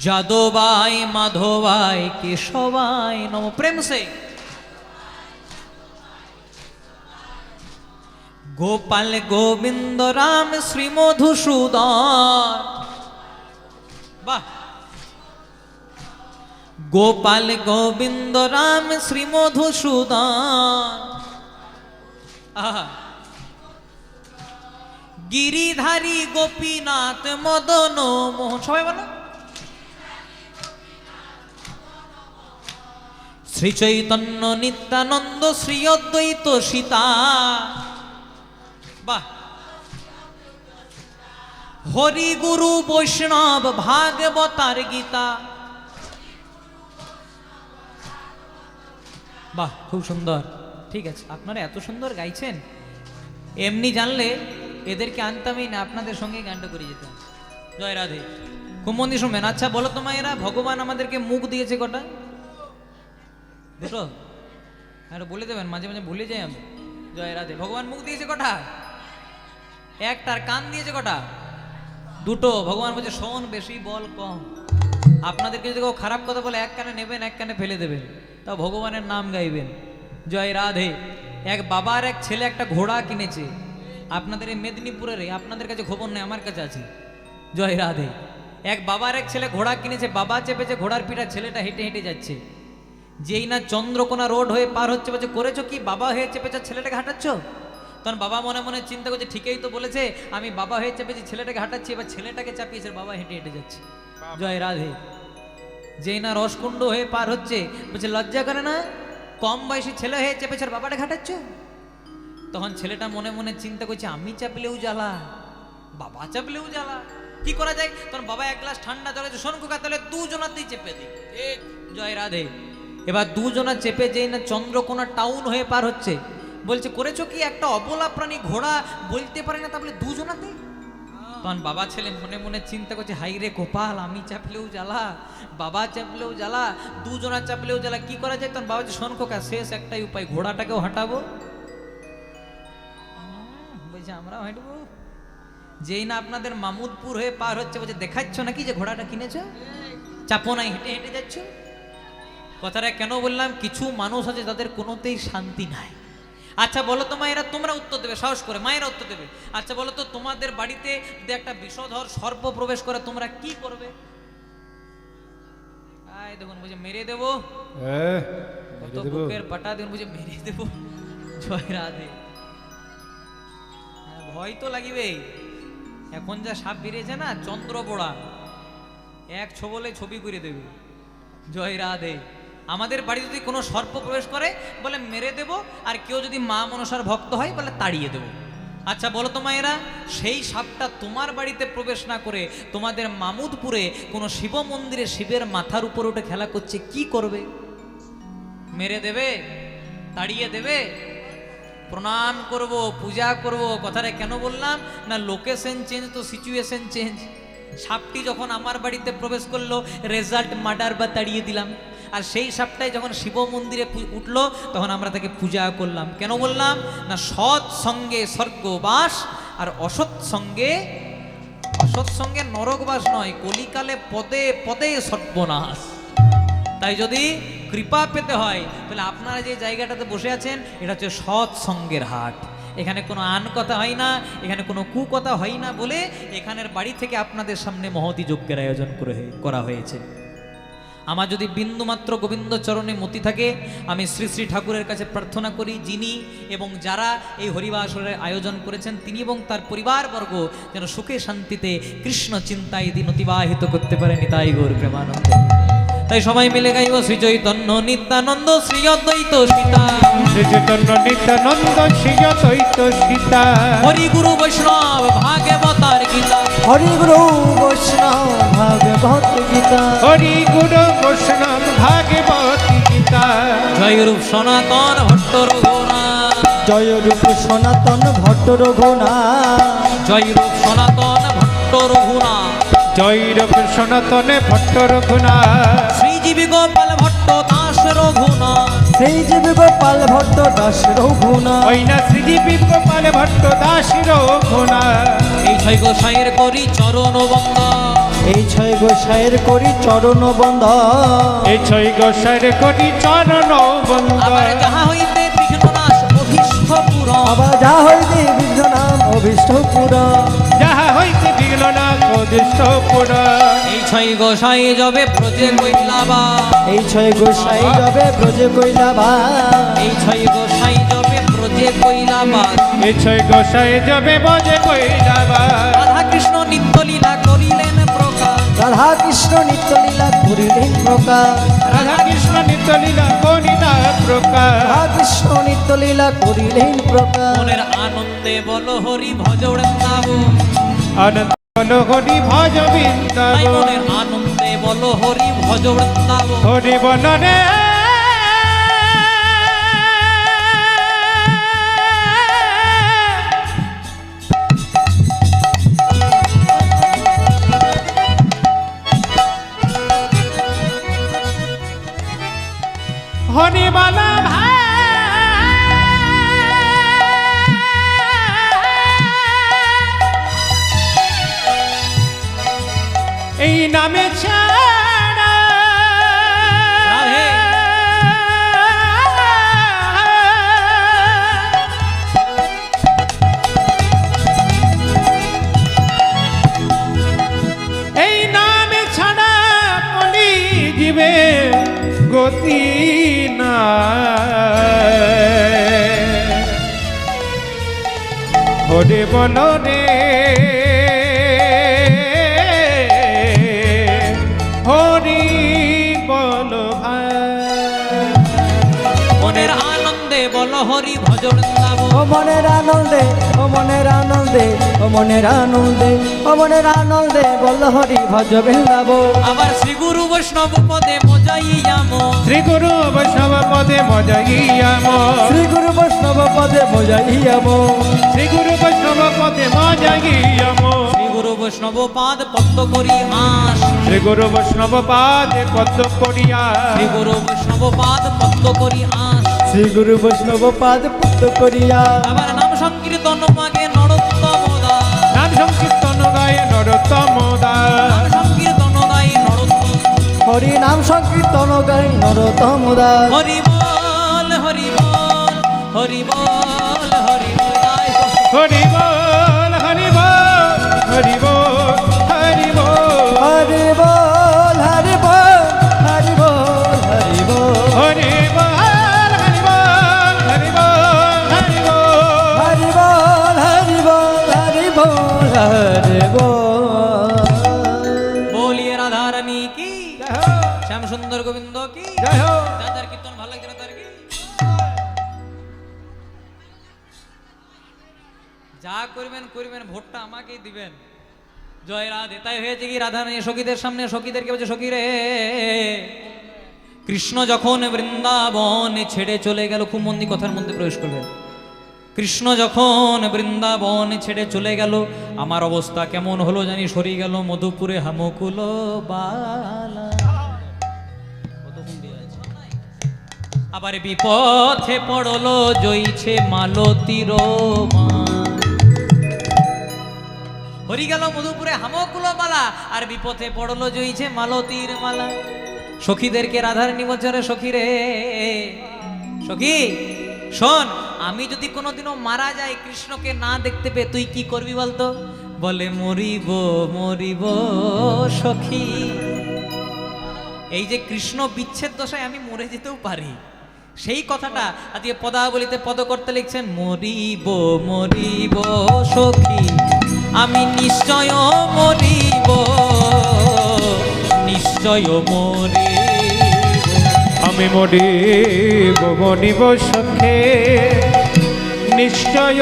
যাদবায় মাধবায় কেশবায় নম। প্রেম সে। গোপাল গোবিন্দ রাম শ্রী মধুসূদন। বাহ। গোপাল গোবিন্দ রাম শ্রী মধুসূদন। আহা। গিরিধারী গোপীনাথ মদন মোহন। সবাই বলো। শ্রী চৈতন্য নিত্যানন্দ শ্রী অদ্বৈত সীতা। বাহ। হরি গুরু বৈষ্ণব ভাগবতার গীতা। বাহ, খুব সুন্দর। ঠিক আছে, আপনারা এত সুন্দর গাইছেন, এমনি জানলে এদেরকে আনতামই না, আপনাদের সঙ্গে গানটা করে যেতাম। জয় রাধে। খুব মন দিয়ে শুনবেন। আচ্ছা বলো তো মায়েরা, ভগবান আমাদেরকে মুখ দিয়েছে কটা? দুটো? আর বলে দেবেন, মাঝে মাঝে ভুলে যাই আমি। জয় রাধে। ভগবান মুখ দিয়েছে কটা? একটা। আর কান দিয়েছে কটা? দুটো। ভগবান বলছে শোন বেশি, বল কম। আপনাদেরকে যদি কেউ খারাপ কথা বলে, এক কানে নেবেন, এক কানে ফেলে দেবেন, তাও ভগবানের নাম গাইবেন। জয় রাধে। এক বাবার এক ছেলে একটা ঘোড়া কিনেছে। আপনাদের এই মেদিনীপুরের, আপনাদের কাছে খবর নেই, আমার কাছে আছে। জয় রাধে। এক বাবার এক ছেলে ঘোড়া কিনেছে, বাবা চেপেছে ঘোড়ার পিঠা, ছেলেটা হেঁটে হেঁটে যাচ্ছে। যেই না চন্দ্রকোনা রোড হয়ে পার হচ্ছে, বলছে করেছো কি? বাবা হয়ে চেপেছে, ছেলেটাকে হাঁটাচ্ছ? তখন বাবা মনে মনে চিন্তা করছে, ঠিকই তো বলেছে, আমি বাবা হয়ে চেপেছি, ছেলেটাকে হাঁটাচ্ছি, এবার ছেলেটাকে চাপিয়েছে, বাবা হেঁটে হেঁটে যাচ্ছে। জয় রাধে। যেই না রসকুণ্ড হয়ে পার হচ্ছে, বলছে লজ্জা করে না? কম বয়সী ছেলে হয়ে চেপেছে, আর বাবাটাকে হাঁটাচ্ছ? তখন ছেলেটা মনে মনে চিন্তা করছে, আমি চাপলেও জ্বালা, বাবা চাপলেও জ্বালা, কি করা যায়? তখন বাবা এক গ্লাস ঠান্ডা জলে শোন খোকা, তাহলে দুজনাতেই চেপে দিই। জয় রাধে। এবার দুজনা চেপে যেই না চন্দ্রকোনা টাউন হয়ে পার হচ্ছে, বলছে করেছো কি? একটা অবলা প্রাণী ঘোড়া বলতে পারে না, তা বলে দুজনাতে? তখন বাবা ছেলে মনে মনে চিন্তা করছে, হাই রে গোপাল, আমি চাপলেও জ্বালা, বাবা চাপলেও জ্বালা, দুজনা চাপলেও জ্বালা, কি করা যায়? তখন বাবা শোন খোকা, শেষ একটাই উপায়, ঘোড়াটাকেও হাঁটাবো। বলছে আমরাও হাঁটবো। যেই না আপনাদের মামুদপুর হয়ে পার হচ্ছে, বলছে দেখাচ্ছ নাকি যে ঘোড়াটা কিনেছো? চাপো নাই, হেঁটে হেঁটে যাচ্ছ। কথাটা কেন বললাম? কিছু মানুষ আছে তাদের কোনোতেই শান্তি নাই। আচ্ছা বলো তো মায়েরা, তোমরা উত্তর দেবে, সাহস করে মায়েরা উত্তর দেবে। আচ্ছা বলো তো, তোমাদের বাড়িতে যদি একটা বিষধর সর্প প্রবেশ করে, তোমরা কি করবে? আয় দেখুন, বুঝে মেরে দেবো, কত বুকের পাটা দেখুন, বুঝে মেরে দেবো। জয় রাধে। ভয় তো লাগিবে। এখন যা সাপ বেরিয়েছে না, চন্দ্রবোড়া, এক ছোবলে ছবি করে দেবে। জয় রাধে। আমাদের বাড়ি যদি কোনো সর্প প্রবেশ করে, বলে মেরে দেব, আর কেউ যদি মা মনসার ভক্ত হয়, বলে তাড়িয়ে দেব। আচ্ছা বলো তো মায়েরা, সেই সাপটা তোমার বাড়িতে প্রবেশ না করে তোমাদের মামুদপুরে কোনো শিব মন্দিরে শিবের মাথার উপর উঠে খেলা করছে, কি করবে? মেরে দেবে? তাড়িয়ে দেবে? প্রণাম করব, পূজা করব। কথাটা কেন বললাম না, লোকেশন চেঞ্জ তো সিচুয়েশন চেঞ্জ। সাপটি যখন আমার বাড়িতে প্রবেশ করলো, রেজাল্ট মার্ডার বা তাড়িয়ে দিলাম। আর সেই সাপটাই যখন শিব মন্দিরে উঠলো, তখন আমরা তাকে পূজা করলাম। কেন বললাম না, সৎ সঙ্গে স্বর্গবাস, আর অসৎ সঙ্গে নরকবাস নয়, কলিকালে পদে পদে সর্বনাশ। তাই যদি কৃপা পেতে হয়, তাহলে আপনারা যে জায়গাটাতে বসে আছেন, এটা হচ্ছে সৎ সঙ্গের হাট। এখানে কোনো আন কথা হয় না, এখানে কোনো কুকথা হয় না বলে এখানের বাড়ি থেকে আপনাদের সামনে মহতি যজ্ঞের আয়োজন করা হয়েছে। আমার যদি বিন্দুমাত্র গোবিন্দ চরণে মতি থাকে, আমি শ্রী শ্রী ঠাকুরের কাছে প্রার্থনা করি, যিনি এবং যারা এই হরিবাসরের আয়োজন করেছেন, তিনি এবং তার পরিবারবর্গ যেন সুখে শান্তিতে কৃষ্ণ চিন্তায় দিন অতিবাহিত করতে পারেন। নিতাই গৌর প্রেমানন্দে। তাই সবাই মিলে গাইব, শ্রী চৈতন্য নিত্যানন্দ শ্রী অদ্বৈত সীতা, শ্রী চৈতন্য নিত্যানন্দ শ্রী অদ্বৈত সীতা, হরি গুরু বৈষ্ণব ভাগবতার গীতা, হরি গুরু বৈষ্ণব ভাগবত গীতা, হরি গুরু বৈষ্ণব ভাগবত গীতা, জয় রূপ সনাতন ভট্ট রঘুনাথ, জয় রূপ সনাতন ভট্ট রঘুনাথ, জয় রূপ সনাতন ভট্ট রঘুনাথ, জয় রূপ সনাতন ভট্ট রঘুনাথ, শ্রীজীবী গোপাল ভট্ট ভট্ট দাস রঘুনাথ, শ্রীজীব গোপাল ভট্ট দাস রঘুনাথ, ওই না শ্রীজীবী গোপাল ভট্ট দাস রঘুনাথ। এই ছয় গোসাইয়ের করি চরণ বন্দা, এই ছয় গোসাইয়ের করি চরণ বন্দন। এই ছয় গোসাইর কোটি চরণ বন্দন। আবার যাহা হইতে বিঘ্ননাশ অভীষ্ট পূরণ, আবার যা হইতে বিঘ্ন নাম অভীষ্ট পুরন। যাহা হইতে বিঘ্ন না প্রদিষ্ট পুরা। এই ছয় গোসাই যবে ব্রজে কইলাবা, এই ছয় গোসাই যাবে ব্রজে কইলাবা, এই ছয় গোসাই যবে ব্রজে কইলাবা। এই ছয় গোসাই যাবে বজে কইলাবা। রাধা কৃষ্ণ নিত্য লীলা করিলেন প্রকাশ, রাধা কৃষ্ণ নিত্য লীলা করিলেন প্রকাশ, রাধা কৃষ্ণ নিত্য লীলা করিলা প্রকাশ। রাধা কৃষ্ণ নিত্য লীলা করিলেন প্রকাশ। মনের আনন্দে বল হরি ভজ বৃন্দাবন, আনন্দ হরি ভজ তাই বৃন্দাবন। মনের আনন্দে বল হরি ভজ বৃন্দাবন। হরি বননে হরি বল ভাই। এই নামে ছাড়া রাধে। এই নামে ছাড়া পলি জীবে গতি না। হরে বল রে হরি বল ভাই। মনের আনন্দে বল হরি ভজ বৃন্দাবন। ও মনের আনন্দে, ও মনের আনন্দে, ও মনের আনন্দে, ও মনের আনন্দে বল হরি ভজ বৃন্দাবন। আবার শ্রী গুরু বৈষ্ণব পদে মজাইয়াম, শ্রী গুরু বৈষ্ণব পদে মজাইয়াম। শ্রী গুরু বৈষ্ণব পদে মজাইয়াম, শ্রী গুরু বৈষ্ণব পদে মজাইয়াম। শ্রী গুরু বৈষ্ণব পাদ পদ্ম করি আস, শ্রী গুরু বৈষ্ণব পাদে পদ্ম করিয়া। শ্রী গুরু বৈষ্ণব পাদ পদ্ম করি আস। শ্রী গুরু বৈষ্ণব পাদ পুত্র করিয়া। আবার নাম সংকীর্তন মাগে নরোত্তম দাস, নাম সংকীর্তন গায়ে নরোত্তম দাস। নাম সংকীর্তন গাই নরোত্তম। হরি নাম সংকীর্তন গাই নরোত্তম দাস। হরি বল হরি বল হরি বল হরি বল। হরি বল হরি বল হরি বল হরি বল। হরি বল হরি বল হরি বল হরি বল। হরি বল হরি বল হরি বল হরি বল। হরি বল হরি বল হরি বল হরি বল। বলিয়ে রাধা রানী কি, জয় হো, শ্যাম সুন্দর গোবিন্দ কি। জয় হো। যাদের কীর্তন ভালো লাগছে না তার কি, যা করবেন করবেন, ভোটটা আমাকেই দিবেন। জয় রাধে। তাই হয়েছে কি, রাধা রানী সখীদের সামনে সখীদেরকে বলছে, সখী রে, কৃষ্ণ যখন বৃন্দাবন ছেড়ে চলে গেল, খুব মন্দি কথার মধ্যে প্রবেশ করবেন। কৃষ্ণ যখন বৃন্দাবন ছেড়ে চলে গেল, আমার অবস্থা কেমন হলো জানি, সরি গেল মধুপুরে হামকুল বালা। আবার বিপথে পড়লো জইছে মালতীর মা। হরি গেল মধুপুরে হামকুল মালা, আর বিপথে পড়লো জইছে মালতীর মালা। সখীদেরকে রাধার নিমজ্জনে, সখী রে, সখী শোন, আমি যদি কোনোদিনও মারা যাই কৃষ্ণকে না দেখতে পেয়ে, তুই কি করবি বলতো? বলে মরিব মরিব সখী। এই যে কৃষ্ণ বিচ্ছেদ দশায় আমি মরে যেতেও পারি, সেই কথাটা আজকে পদাবলিতে পদ করতে লিখছেন, মরিব মরিব সখী, আমি নিশ্চয় মরিব, নিশ্চয় মরিব। আমি মরিব মরিব সখে, নিশ্চয়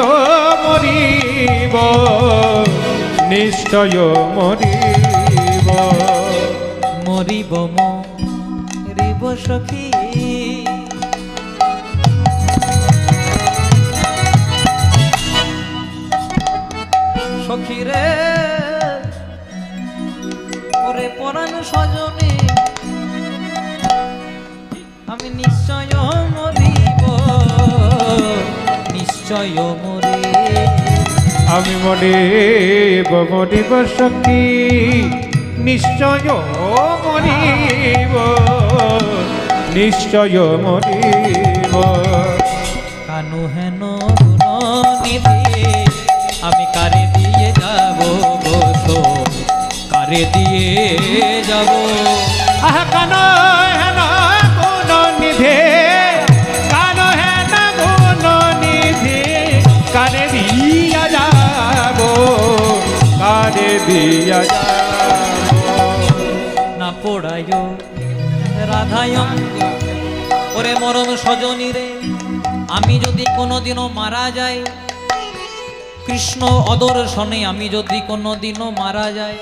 মরিব, নিশ্চয় মরিব। মরিব মরিব সখী। সখী রে, ওরে পরাণ সজনে নিশ্চয় মরে। আমি মরিব সখী নিশ্চয় মরিব, নিশ্চয় মরিব। কানু হেন গুণনিধি আমি কারে দিয়ে যাব গো, কারে দিয়ে যাব। আহ কান হেন গুণ নিধে, কান হেন গুণ নিধে, কারে দিয়া যাব, কারে দিয়া যাব। না পোড়ায় রাধায়ং ওরে মরণ সজনী রে, আমি যদি কোনোদিনও মারা যাই, কৃষ্ণ অদর্শনে আমি যদি কোনোদিনও মারা যাই।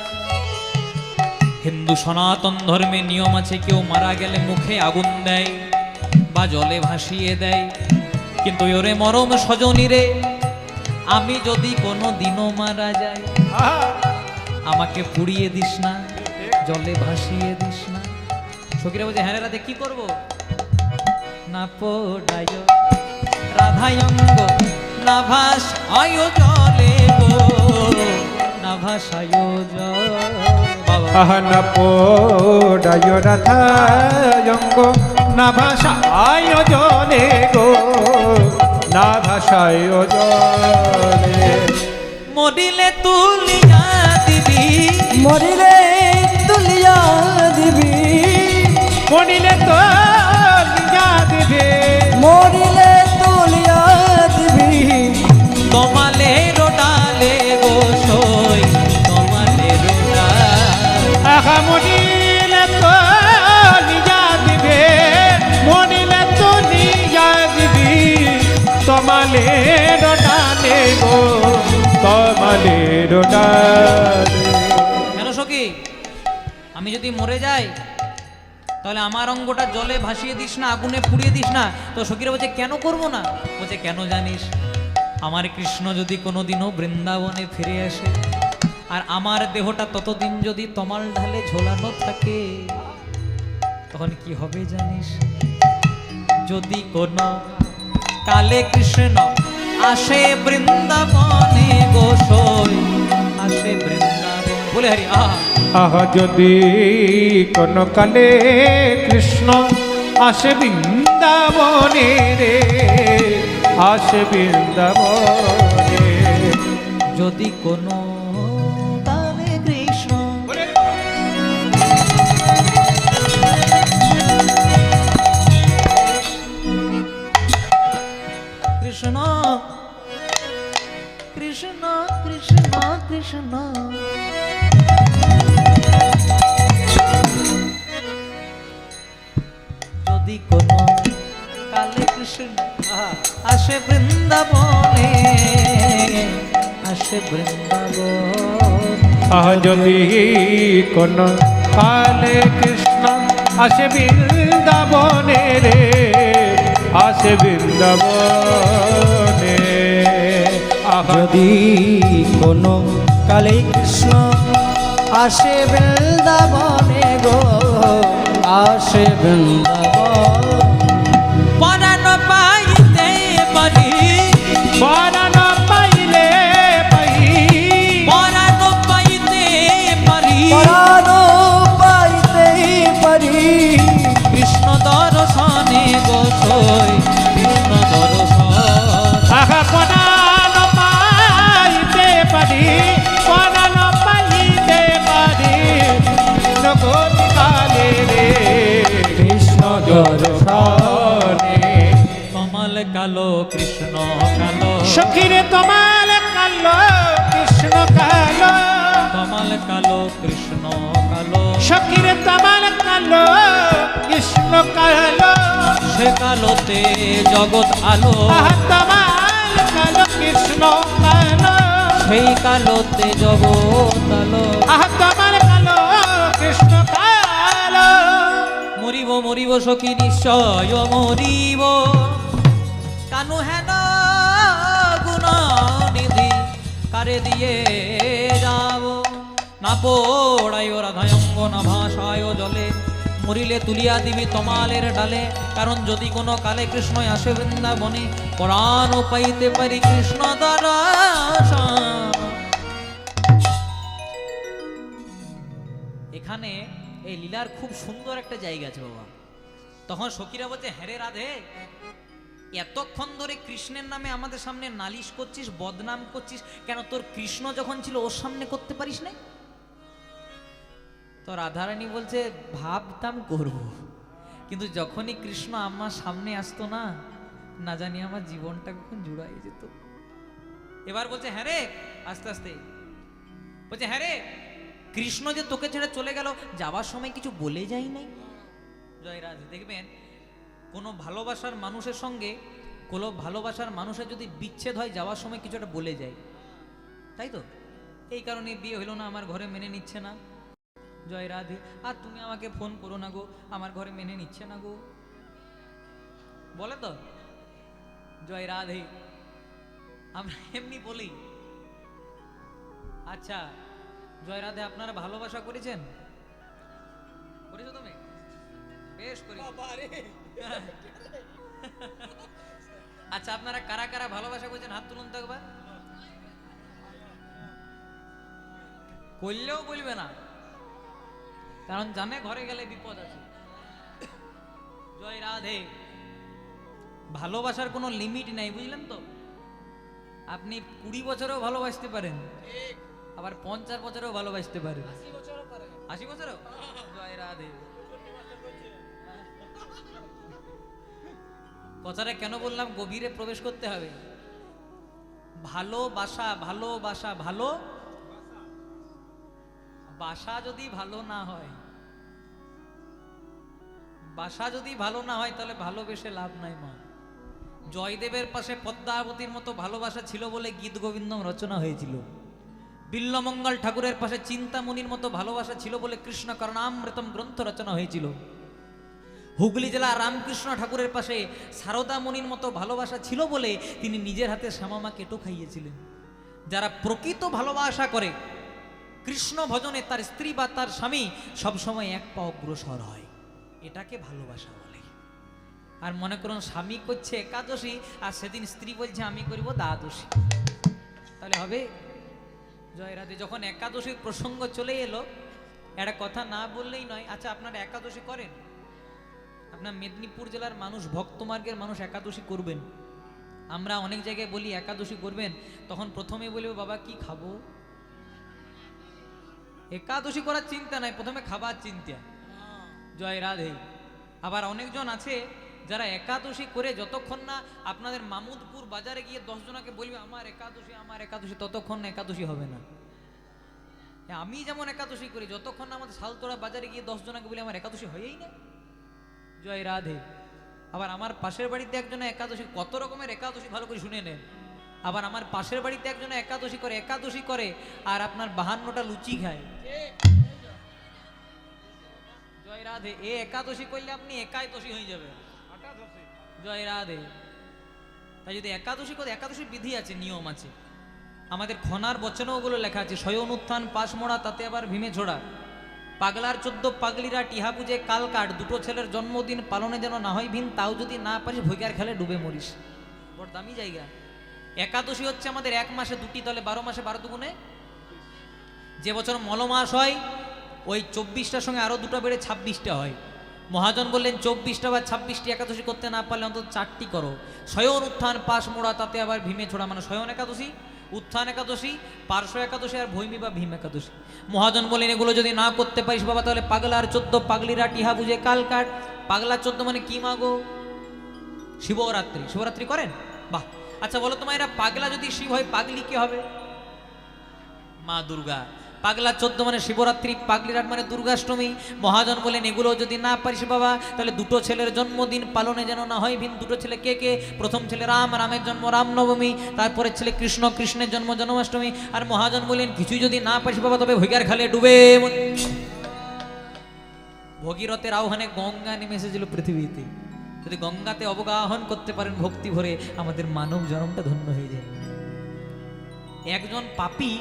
হিন্দু সনাতন ধর্মে নিয়ম আছে কেউ মারা গেলে মুখে আগুন দেয় বা জলে ভাসিয়ে দেয়, কিন্তু ওরে মরণ সজনী রে, আমি যদি কোনোদিনও মারা যাই, আমাকে পুড়িয়ে দিস না, জলে ভাসিয়ে দিস না। সখীরা বলছে হ্যাঁ রে রাধে কি করবো? না পোড়ায় রাধায়ঙ্গ না ভাস আয় জলে গো, না ভাসায় জল। বাবা আহন পোড়ায় রাধায়ঙ্গ না ভাষায় জলে গো, না ভাষায় জলে। মরিলে তুলিয়া দিবি, মরিলে তুলিয়া দিবি, মরিলে তো লিয়া দেবে, মরিলে তুলিয়া দিবি। তোমালে রোডালে গো সই, তোমালে রোডাল। আহা মরিলে তো লিয়া দেবে, মরিলে তো লিয়া দিবি, তোমালে ডালে গো, তোমালে ডালে। কেন সখী? আমি যদি মরে যাই তাহলে আমার অঙ্গটা জলে ভাসিয়ে দিস না, আগুনে পুড়িয়ে দিস না। তো সখীরা বলছে কেন করবো না? বলছে কেন জানিস? আমার কৃষ্ণ যদি কোনোদিনও বৃন্দাবনে ফিরে আসে আর আমার দেহটা ততদিন যদি তমাল ঢালে ঝোলানো থাকে, তখন কি হবে জানিস? যদি কোনো কালে কৃষ্ণ আসে বৃন্দাবনে গোসই, আসে বৃন্দাবন বলে হরি আহা। আহ যদি কোন কালে কৃষ্ণ আসে বৃন্দাবনে রে, আসে বৃন্দাবনে। যদি কোনো কালে কৃষ্ণ কৃষ্ণ কৃষ্ণ কৃষ্ণ কৃষ্ণ যদি কোনো কালে কৃষ্ণ আসে বৃন্দাবনে, আসে বৃন্দাবন। আহ যদি কোন কালে কৃষ্ণ আসে বৃন্দাবনে রে, আসে বৃন্দাবনে। আহ যদি কোনো কালে কৃষ্ণ আসে বৃন্দাবনে গো, আসে বৃন্দাবন। পরাণ পাইতে পারি, পরাণ পাইলে পাই, পরাণ পাইতে পারি, পরাণ পাইতে পারি। কৃষ্ণ দর্শনে গোসই, কৃষ্ণ দর্শন। আহা পরাণ পাইতে পারি, পরাণ পাইতে পারি, নগতি কালে রে, কৃষ্ণ দর্শনে। কমল কালো কৃষ্ণ কালো, সখীরে তোমাল কালো কৃষ্ণ কালো, কমল কালো কৃষ্ণ কালো, সখীরে তোমাল কালো কৃষ্ণ কালো। সে কালোতে জগৎ আলো, আহা তোমাল কালো কৃষ্ণ কালো, সেই কালোতে জগৎ আলো। আহা তোমাল কালো কৃষ্ণ কালো। মরিব মরিব সখী নিশ্চয় মরিব, কানু হেন গুণ নিধি কারে দিয়ে যাব। না পোড়ায় রাধায়ঙ্গ না ভাসায় জলে, মরিলে তুলিয়া দিবি তমালের ডালে, কারণ যদি কোনো কালে কৃষ্ণ আসে বৃন্দাবনে, পরাণ পাইতে পারি কৃষ্ণ দ্বারা। এখানে এই লীলার খুব সুন্দর একটা জায়গা আছে বাবা। তখন সখীরা বলছে, হ্যাঁ রে রাধে, এতক্ষণ ধরে কৃষ্ণের নামে আমাদের সামনে নালিশ করছিস, বদনাম করছিস, কেন তোর কৃষ্ণ যখন ছিল ওর সামনে করতে পারিস না? তো রাধারানী বলছে, ভাবতাম করব, কিন্তু যখনই কৃষ্ণ আমার সামনে আসতো না, না জানি আমার জীবনটা কখন জুড়াই যেত। এবার বলছে, হ্যাঁ রে, আস্তে আস্তে বলছে, হ্যাঁ রে, কৃষ্ণ যে তোকে ছেড়ে চলে গেল, যাওয়ার সময় কিছু বলে যাই নাই? জয় রাধে। দেখবেন কোনো ভালোবাসার মানুষের সঙ্গে কোনো ভালোবাসার মানুষের যদি বিচ্ছেদ হয়, যাওয়ার সময় কিছু একটা বলে যায়, তাই তো? এই কারণে বিয়ে হলো না, আমার ঘরে মেনে নিচ্ছে না। জয় রাধে। আর তুমি আমাকে ফোন করো না গো, আমার ঘরে মেনে নিচ্ছে না গো, বলে তো? জয় রাধে। আমরা এমনি বলি। আচ্ছা জয় রাধে, আপনারা ভালোবাসা করেছেন? করেছো তুমি? বেশ করি। আচ্ছা, আপনারা কারা কারা ভালোবাসা করেছেন হাত তুলুন তো একবার। করলেও বলবে না, কারণ জানে ঘরে গেলে বিপদ আছে। জয় রাধে। ভালোবাসার কোনো লিমিট নাই, বুঝলেন তো? আপনি 20 বছরেও ভালোবাসতে পারেন, আবার 50 বছরেও ভালোবাসতে পারেন। 80 বছরেও? জয় রাধে। কথাটা কেন বললাম, গভীরে প্রবেশ করতে হবে। ভালোবাসা, ভালোবাসা, ভালো বাসা যদি ভালো না হয়, বাসা যদি ভালো না হয়, তাহলে ভালোবেসে লাভ নাই মা। জয়দেবের পাশে পদ্মাবতীর মতো ভালোবাসা ছিল বলে গীত গোবিন্দম রচনা হয়েছিল। বিল্লমঙ্গল ঠাকুরের পাশে চিন্তামণির মতো ভালোবাসা ছিল বলে কৃষ্ণ করণামৃতম গ্রন্থ রচনা হয়েছিল। হুগলি জেলা রামকৃষ্ণ ঠাকুরের পাশে সারদা মুনির মতো ভালোবাসা ছিল বলে তিনি নিজের হাতে শ্যামামা কেটো খাইয়েছিলেন। যারা প্রকৃত ভালোবাসা করে কৃষ্ণ ভজনে, তার স্ত্রী বা তার স্বামী সবসময় এক পা অগ্রসর হয়, এটাকে ভালোবাসা বলে। আর মনে করুন স্বামী করছে একাদশী, আর সেদিন স্ত্রী বলছে আমি করিব দ্বাদশী, তাহলে হবে? জয় রাধে। যখন একাদশীর প্রসঙ্গ চলে এলো, একটা কথা না বললেই নয়। আচ্ছা, আপনারা একাদশী করেন? আপনার মেদিনীপুর জেলার মানুষ, ভক্তমার্গের মানুষ একাদশী করবেন। আমরা অনেক জায়গায় বলি একাদশী করবেন, তখন প্রথমে বলবে বাবা কি খাবো। একাদশী করার চিন্তা নাই, প্রথমে খাবার চিন্তা। জয় রাধে। আবার অনেকজন আছে যারা একাদশী করে যতক্ষণ না আপনাদের মামুদপুর বাজারে গিয়ে 10 জনকে বলবে আমার একাদশী, আমার একাদশী, ততক্ষণ না একাদশী হবে না। আমি যেমন একাদশী করি, যতক্ষণ না আমাদের শালতোড়া বাজারে গিয়ে 10 জনকে বলি আমার একাদশী হয়েই না। জয় রাধে। আবার আমার পাশের বাড়িতে একজনে একাদশী, কত রকমের একাদশী ভালো করে শুনে নেন। আবার আমার পাশের বাড়িতে একজনে একাদশী করে আর আপনার 52টা লুচি খায়। জয় রাধে। এ একাদশী করলে আপনি একাদশী হয়ে যাবে। জয় রাধে। তাই যদি একাদশী করে, একাদশীর বিধি আছে, নিয়ম আছে, আমাদের খনার বচনেও ওগুলো লেখা আছে। শয়ন উত্থান পাশ মোড়া, তাতে আবার ভীমে ছোড়া। পাগলার 14 পাগলিরা টিহা পুজে কাল কাট, দুটো ছেলের জন্মদিন পালনে যেন না হয় ভিন, তাও যদি না পারিস ভৈকার খেলে ডুবে মরিস। বড় দামি জায়গা। একাদশী হচ্ছে আমাদের 1 মাসে 2টি, তাহলে 12 মাসে 12 দুগুণে। যে বছর মলমাস হয়, ওই 24টার সঙ্গে আরো 2টা বেড়ে 26টা হয়। মহাজন বললেন 24টা বা 26টি একাদশী করতে না পারলে অন্তত 4টি করো। শয়ন উত্থান পাশ মোড়া, তাতে আবার ভীমে ছোড়া, মানে শয়ন একাদশী, উত্থান একাদশী, পার্শ্ব একাদশী আর ভৈমী বা ভীম একাদশী। মহাজন বলেন এগুলো যদি না করতে পারিস বাবা, তাহলে পাগলার 14 পাগলিরা টিহা বুঝে কাল কাট। পাগলার 14 মানে কি মাগো? শিবরাত্রি। শিবরাত্রি করেন? বাহ। আচ্ছা বলো তোমার, এরা পাগলা যদি শিব হয়, পাগলি কি হবে? মা দুর্গা। পাগলা 14 মানে শিবরাত্রি, পাগলিরাট মানে দুর্গাষ্টমী। মহাজন বলেন এগুলো যদি না পারিস বাবা, তাহলে 2টো ছেলের জন্মদিন পালনে যেন না হয় ভিন। 2টো ছেলে কে কে? প্রথম ছেলে রাম, রামের জন্ম রামনবমী, তারপরে ছেলে কৃষ্ণ, কৃষ্ণের জন্ম জন্মাষ্টমী। আর মহাজন বলেন কিছুই যদি না পারিস বাবা, তবে ভৈগার খালে ডুবে। ভগীরথের আহ্বানে গঙ্গা নেমে এসেছিল পৃথিবীতে। যদি গঙ্গাতে অবগাহন করতে পারেন ভক্তি ভরে, আমাদের মানব জন্মটা ধন্য হয়ে যায়। একজন পাপী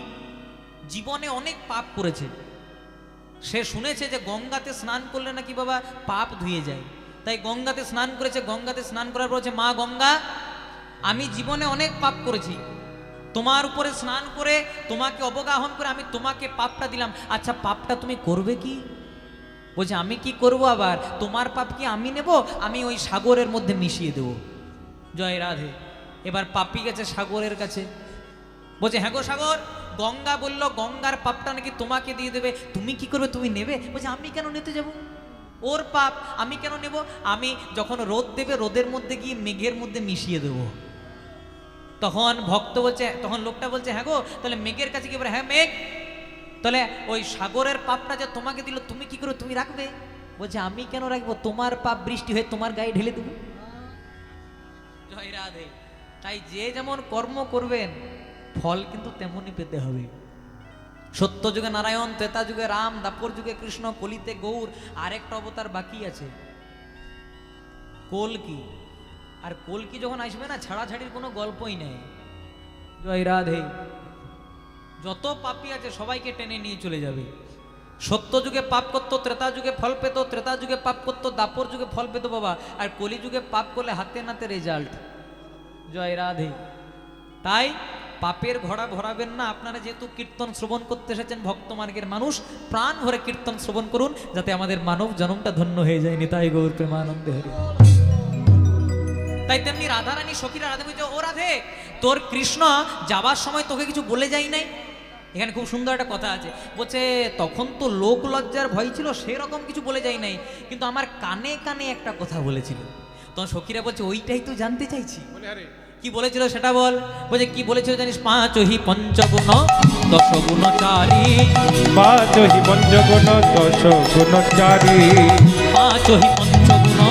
জীবনে অনেক পাপ করেছে, সে শুনেছে যে গঙ্গাতে স্নান করলে নাকি বাবা পাপ ধুয়ে যায়, তাই গঙ্গাতে স্নান করেছে। গঙ্গাতে স্নান করার পর বলছে, মা গঙ্গা, আমি জীবনে অনেক পাপ করেছি, তোমার উপরে স্নান করে তোমাকে অবগাহন করে আমি তোমাকে পাপটা দিলাম, আচ্ছা পাপটা তুমি করবে কি? বলছে, আমি কি করব আবার, তোমার পাপ কি আমি নেব? আমি ওই সাগরের মধ্যে মিশিয়ে দেব। জয় রাধে। এবার পাপি গেছে সাগরের কাছে, বলছে, হ্যাঁ গো সাগর, গঙ্গা বলল গঙ্গার পাপটা নাকি তোমাকে দিয়ে দেবে, তুমি কি করবে, তুমি নেবে? বলছে, আমি কেন নিতে যাব, ওর পাপ আমি কেন নেব? আমি যখন রোদ দেবে রোদের মধ্যে গিয়ে মেঘের মধ্যে মিশিয়ে দেব। তখন ভক্ত বলছে, তখন লোকটা বলছে, হ্যাঁ গো, তাহলে মেঘের কাছে গিয়ে বলে, হ্যাঁ মেঘ, তাহলে ওই সাগরের পাপটা যে তোমাকে দিল তুমি কি করে, তুমি রাখবে? বলছে, আমি কেন রাখবো, তোমার পাপ বৃষ্টি হয়ে তোমার গায়ে ঢেলে দেবো। জয় রাধে। তাই যে যেমন কর্ম করবেন ফল কিন্তু তেমনই পেতে হবে। সত্য যুগে নারায়ণ, ত্রেতা যুগে রাম, দাপর যুগে কৃষ্ণ, কলিতে গৌর, আরেকটা অবতার বাকি আছে কলকি। আর কলকি যখন আসবে না, ছাড়াছাড়ির কোনো গল্পই নেই। জয় রাধে। যত পাপী আছে সবাইকে টেনে নিয়ে চলে যাবে। সত্য যুগে পাপ করতো, ত্রেতা যুগে ফল পেত, ত্রেতা যুগে পাপ করতো, দাপর যুগে ফল পেত বাবা, আর কলি যুগে পাপ করলে হাতে নাতে রেজাল্ট। জয় রাধে। তাই পাপের ঘোড়া ভরাবেন না। আপনারা যেহেতু কীর্তন শ্রবণ করতে এসেছেন, ভক্ত মার্গের মানুষ, প্রাণ ভরে কীর্তন শ্রবণ করুন, যাতে আমাদের মানব জন্মটা ধন্য হয়ে যায়। নিতাই গৌর প্রেমানন্দে হরি। তাই তেমনি রাধারানী সখীরা রাধে বলছে, ও রাধে, তোর কৃষ্ণ যাবার সময় তোকে কিছু বলে যাই নাই? এখানে খুব সুন্দর একটা কথা আছে, বলছে তখন তো লোক লজ্জার ভয় ছিল, সেরকম কিছু বলে যাই নাই, কিন্তু আমার কানে কানে একটা কথা বলেছিল। তখন সখীরা বলছে, ওইটাই তো জানতে চাইছি, কি বলেছিল সেটা বল। বলছে, কি বলেছিল জানিস? পাঁচহি পঞ্চগুণ দশগুণ চারি, পাঁচহি পঞ্চগুণ দশ গুণ চারি, পাঁচহি পঞ্চগুণ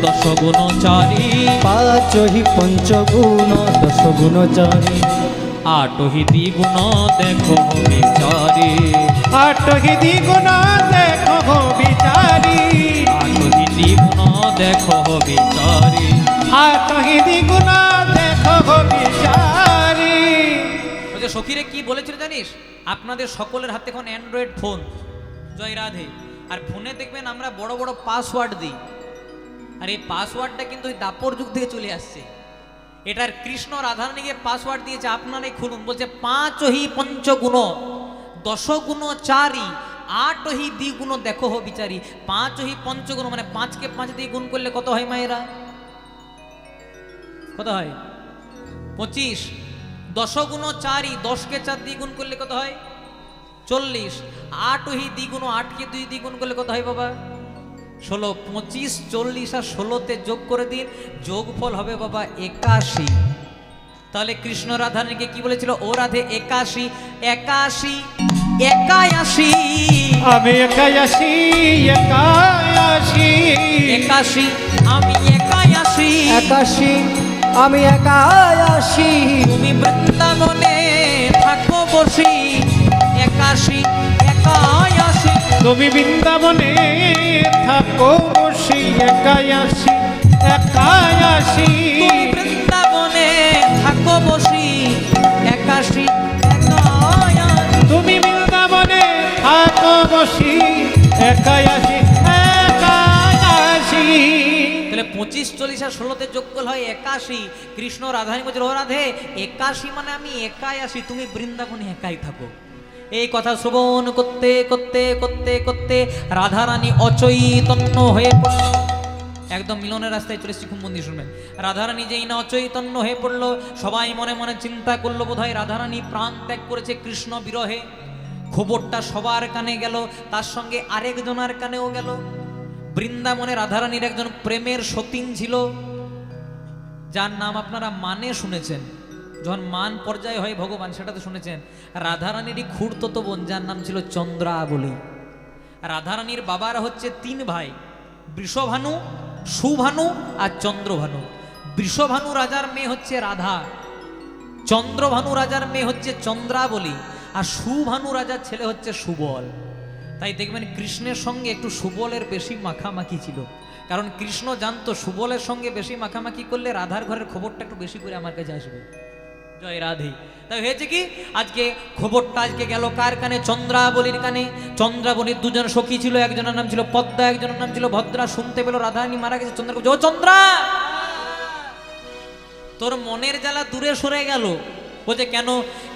দশগুণ চারি, পাঁচহি পঞ্চগুণ দশগুণ চারি, আটহি দ্বিগুণ দেখো বিচারি, আটহি দ্বিগুণ দেখো বিচারি, আটহি দ্বিগুণ দেখো বিচারি। আটহি দ্বিগুণ দেখো বিচারি। বলছে, সখীরে কি বলেছিল জানিস? আপনাদের সকলের হাতে এখন অ্যান্ড্রয়েড ফোন। জয় রাধে। আর ফোনে দেখবেন আমরা বড় বড় পাসওয়ার্ড দিই, আর এই পাসওয়ার্ডটা কিন্তু ওই দাপর যুগ থেকে চলে আসছে। এটার কৃষ্ণ রাধারানীকে পাসওয়ার্ড দিয়েছে, আপনারাই খুলুন। বলছে, পাঁচহি পঞ্চগুণ দশগুণ চারি, আটহি দ্বিগুণ দেখো বিচারি। পাঁচহি পঞ্চগুণ মানে 5কে 5 দিয়ে গুণ করলে কত হয় মায়েরা? কত হয়? 25। দশগুণ চারি, 10কে 4 দিয়ে গুণ করলে কত হয়? 40। আটহি দ্বিগুণ, 8কে 2 দিয়ে গুণ করলে কত হয় বাবা? 16। 25, 40 আর 16তে যোগ করে দিন, যোগফল হবে বাবা 81। তাহলে কৃষ্ণ রাধারানীকে কি বলেছিল? ও রাধে 81, 81, 81, আমি একায়াসি, একায়াসি, 81, আমি 81, 81, আমি একায়াসি, তুমি বৃন্দাবনে থাকো বসি। 81, 81, তুমি বৃন্দাবনে থাকো বসি। একায়াসি, একায়াসি, তুমি বৃন্দাবনে থাকো বসি। 81, 81, তুমি বৃন্দাবনে থাকো বসি। একায়াসি, একায়াসি। তাহলে 25, 40 আর 16তে যোগফল হয় 81। কৃষ্ণ রাধারানী বলছে, ও রাধে 81 মানে আমি একাই আসি, তুমি বৃন্দাবনে একাই থাকো। এই কথা শ্রবণ করতে করতে করতে করতে রাধারানী অচৈতন্য হয়ে পড়ল। একদম মিলনের রাস্তায় চলে এসেছি, খুব মন দিয়ে শুনবেন। রাধারানী যেই না অচৈতন্য হয়ে পড়লো, সবাই মনে মনে চিন্তা করলো বোধহয় রাধারানী প্রাণ ত্যাগ করেছে কৃষ্ণ বিরহে। খবরটা সবার কানে গেল, তার সঙ্গে আরেকজনের কানেও গেল। বৃন্দাবনে রাধারানীর একজন প্রেমের সতীন ছিল, যার নাম আপনারা মানে শুনেছেন। যখন মান পর্যায়ে হয় ভগবান, সেটা তো শুনেছেন। রাধারানীরই খুড়তো বোন, যার নাম ছিল চন্দ্রাবলী। রাধারানীর বাবারা হচ্ছে 3 ভাই, বৃষভানু, সুভানু আর চন্দ্রভানু। বৃষভানু রাজার মেয়ে হচ্ছে রাধা, চন্দ্রভানু রাজার মেয়ে হচ্ছে চন্দ্রাবলী, আর সুভানু রাজার ছেলে হচ্ছে সুবল। তাই দেখবেন কৃষ্ণের সঙ্গে একটু সুবলের বেশি মাখামাখি ছিল, কারণ কৃষ্ণ জানতো সুবলের সঙ্গে বেশি মাখামাখি করলে রাধার ঘরের খবরটা একটু বেশি করে আমার কাছে আসবে। জয় রাধে। তাই হয়েছে কি, আজকে খবরটা আজকে গেল কার কানে? চন্দ্রাবলীর কানে। চন্দ্রাবলীর দুজন সখী ছিল, একজনের নাম ছিল পদ্মা, একজনের নাম ছিল ভদ্রা। শুনতে পেল রাধারানী মারা গেছে। চন্দ্রা বলছে, ও চন্দ্রা, তোর মনের জ্বালা দূরে সরে গেল। বলছে কেন?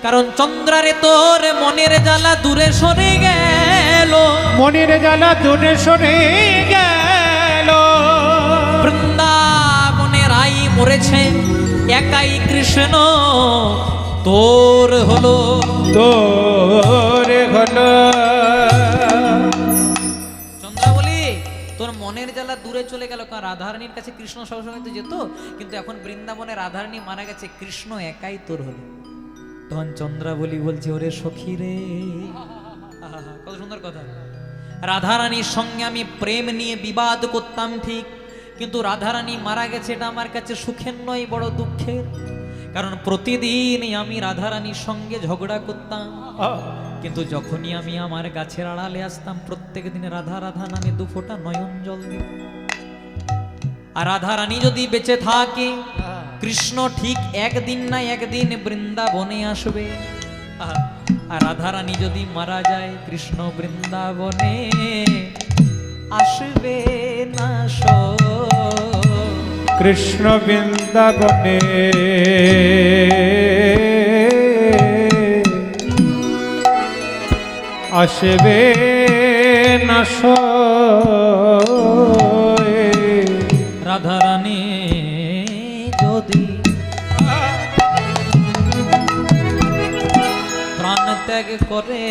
কারণ চন্দ্রারে তোর মনের জ্বালা দূরে সরে গেল। মনের জ্বালা দূরে সরে গেল। বৃন্দাবনে রাই মরেছে, একাই কৃষ্ণ তোর হলো। তোর হলো। চন্দ্রাবলী, তোর মনের জ্বালা দূরে চলে গেল। কারণ রাধারানীর কাছে কৃষ্ণ সবসময় তো যেত, কিন্তু এখন বৃন্দাবনে রাধারানী মারা গেছে, কৃষ্ণ একাই তোর হলো। তখন চন্দ্রাবলী বলছে, ওরে সখী রে, কত সুন্দর কথা। রাধারানীর সঙ্গে আমি প্রেম নিয়ে বিবাদ করতাম ঠিক, কিন্তু রাধারানী মারা গেছে এটা আমার কাছে সুখের নয়, বড় দুঃখের। কারণ প্রতিদিন আমি রাধারানীর সঙ্গে ঝগড়া করতাম, কিন্তু যখনই আমি আমার গাছের আড়ালে আসতাম প্রত্যেক দিন রাধা রাধা নামে 2 ফোঁটা নয়ন জল দিত। আর রাধারানী যদি বেঁচে থাকে, কৃষ্ণ ঠিক একদিন না একদিন বৃন্দাবনে আসবে। আর রাধারানী যদি মারা যায়, কৃষ্ণ বৃন্দাবনে আসবে না। কৃষ্ণ বৃন্দাবনে আসবে না। রাধারানী যদি প্রাণ ত্যাগ করে,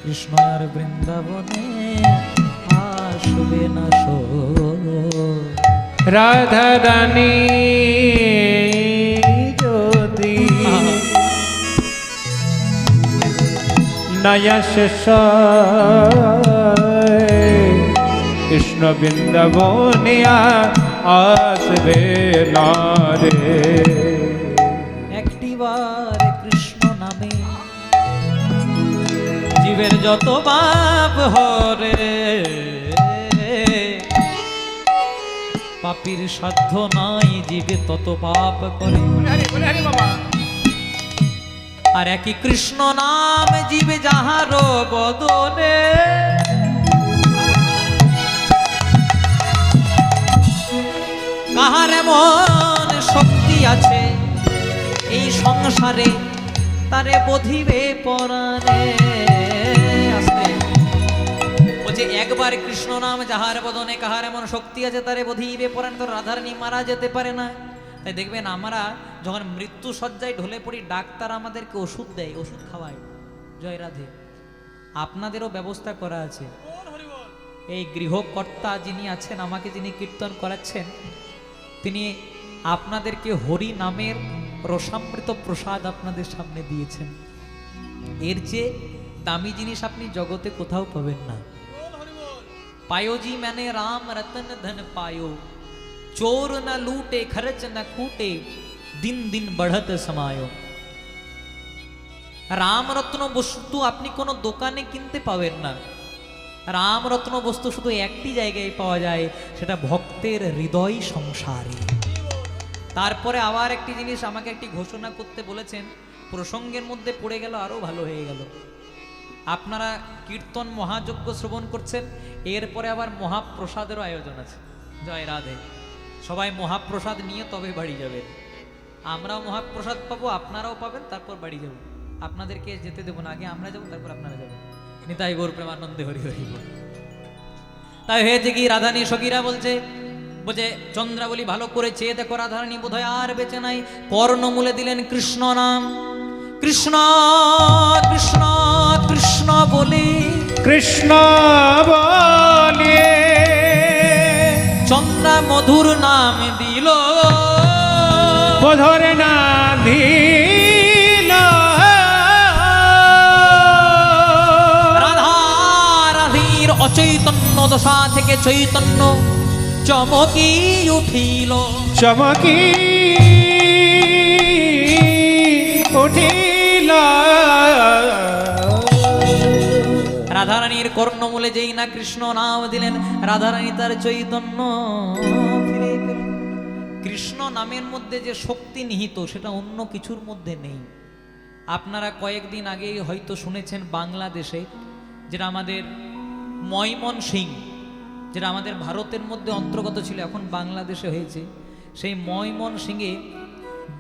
কৃষ্ণ আর বৃন্দাবনে আসবে না। রাধা রানী যদি নয়া শেষ, কৃষ্ণ বৃন্দাবনে আসবে না রে। একটিবার কৃষ্ণ নামে জীবের যত পাপ হরে, পাপীর সাধ্য নাই, জীবে তত পাপ করে। আর একই কৃষ্ণ নাম জীবে যাহার বদনে, কাহার এমন শক্তি আছে এই সংসারে, তারে বধিবে পরাণে। আস্তে বলছে, একবার কৃষ্ণ নাম যাহার বদনে, কাহার এমন শক্তি আছে তারে বধিবে পরাণে। তো রাধারানী মারা যেতে পারে না। তাই দেখবেন আমরা যখন মৃত্যু শয্যায় ঢলে পড়ি, ডাক্তার আমাদেরকে ওষুধ দেয়, ওষুধ খাওয়ায়। জয় রাধে। আপনাদেরও ব্যবস্থা করা আছে। এই গৃহকর্তা যিনি আছেন, আমাকে যিনি কীর্তন করাচ্ছেন, তিনি আপনাদেরকে হরি নামের রসামৃত প্রসাদ আপনাদের সামনে দিয়েছেন। এর চেয়ে দামি জিনিস আপনি জগতে কোথাও পাবেন না। पायो जी मैंने राम रतन धन पायो, चोर न लूटे खर्च न कूटे, दिन दिन बढ़त समायो। রাম রত্ন বস্তু আপনি কোনো দোকানে কিনতে পাবেন না। রাম রত্ন বস্তু শুধু একটি জায়গায় পাওয়া যায়, সেটা ভক্তের হৃদয় সংসারে। তারপরে আবার একটি জিনিস আমাকে একটি ঘোষণা করতে বলেছেন, প্রসঙ্গের মধ্যে পড়ে গেল, আরো ভালো হয়ে গেল। আপনারা কীর্তন মহাযজ্ঞ শ্রবণ করছেন, এরপরে আবার মহাপ্রসাদেরও আয়োজন আছে। জয় রাধে। সবাই মহাপ্রসাদ নিয়ে তবে বাড়ি যাবেন। আমরাও মহাপ্রসাদ পাবো, আপনারাও পাবেন, তারপর বাড়ি যাব। আপনাদেরকে যেতে দেবো না, আগে আমরা যাবো, তারপর আপনারা যাবেন। নিতাই গৌর প্রেমানন্দে হরি হরি বল। তাই হয়েছে কি, রাধানী সখীরা বলছে, চন্দ্রাবলী ভালো করে চেয়ে দেখো, রাধারানী বোধহয় আর বেঁচে নাই। কর্ণমূলে দিলেন কৃষ্ণ নাম। কৃষ্ণ কৃষ্ণ কৃষ্ণ বলে, কৃষ্ণ বলে চন্দ্রা মধুর নাম দিল, মধুর নাম দিল। রাধা রাধীর অচৈতন্য দশা থেকে চৈতন্য চমকি উঠিল, চমকি উঠিল। রাধারানীর কর্ণমূলে যেই না কৃষ্ণ নাম দিলেন, রাধারানী তার চৈতন্য ফিরে পেল। কৃষ্ণ নামের মধ্যে যে শক্তি নিহিত সেটা অন্য কিছুর মধ্যে নেই। আপনারা কয়েকদিন আগেই হয়তো শুনেছেন বাংলাদেশে, যেটা আমাদের ময়মনসিংহ, যেটা আমাদের ভারতের মধ্যে অন্তর্গত ছিল, এখন বাংলাদেশে হয়েছে, সেই ময়মনসিংহে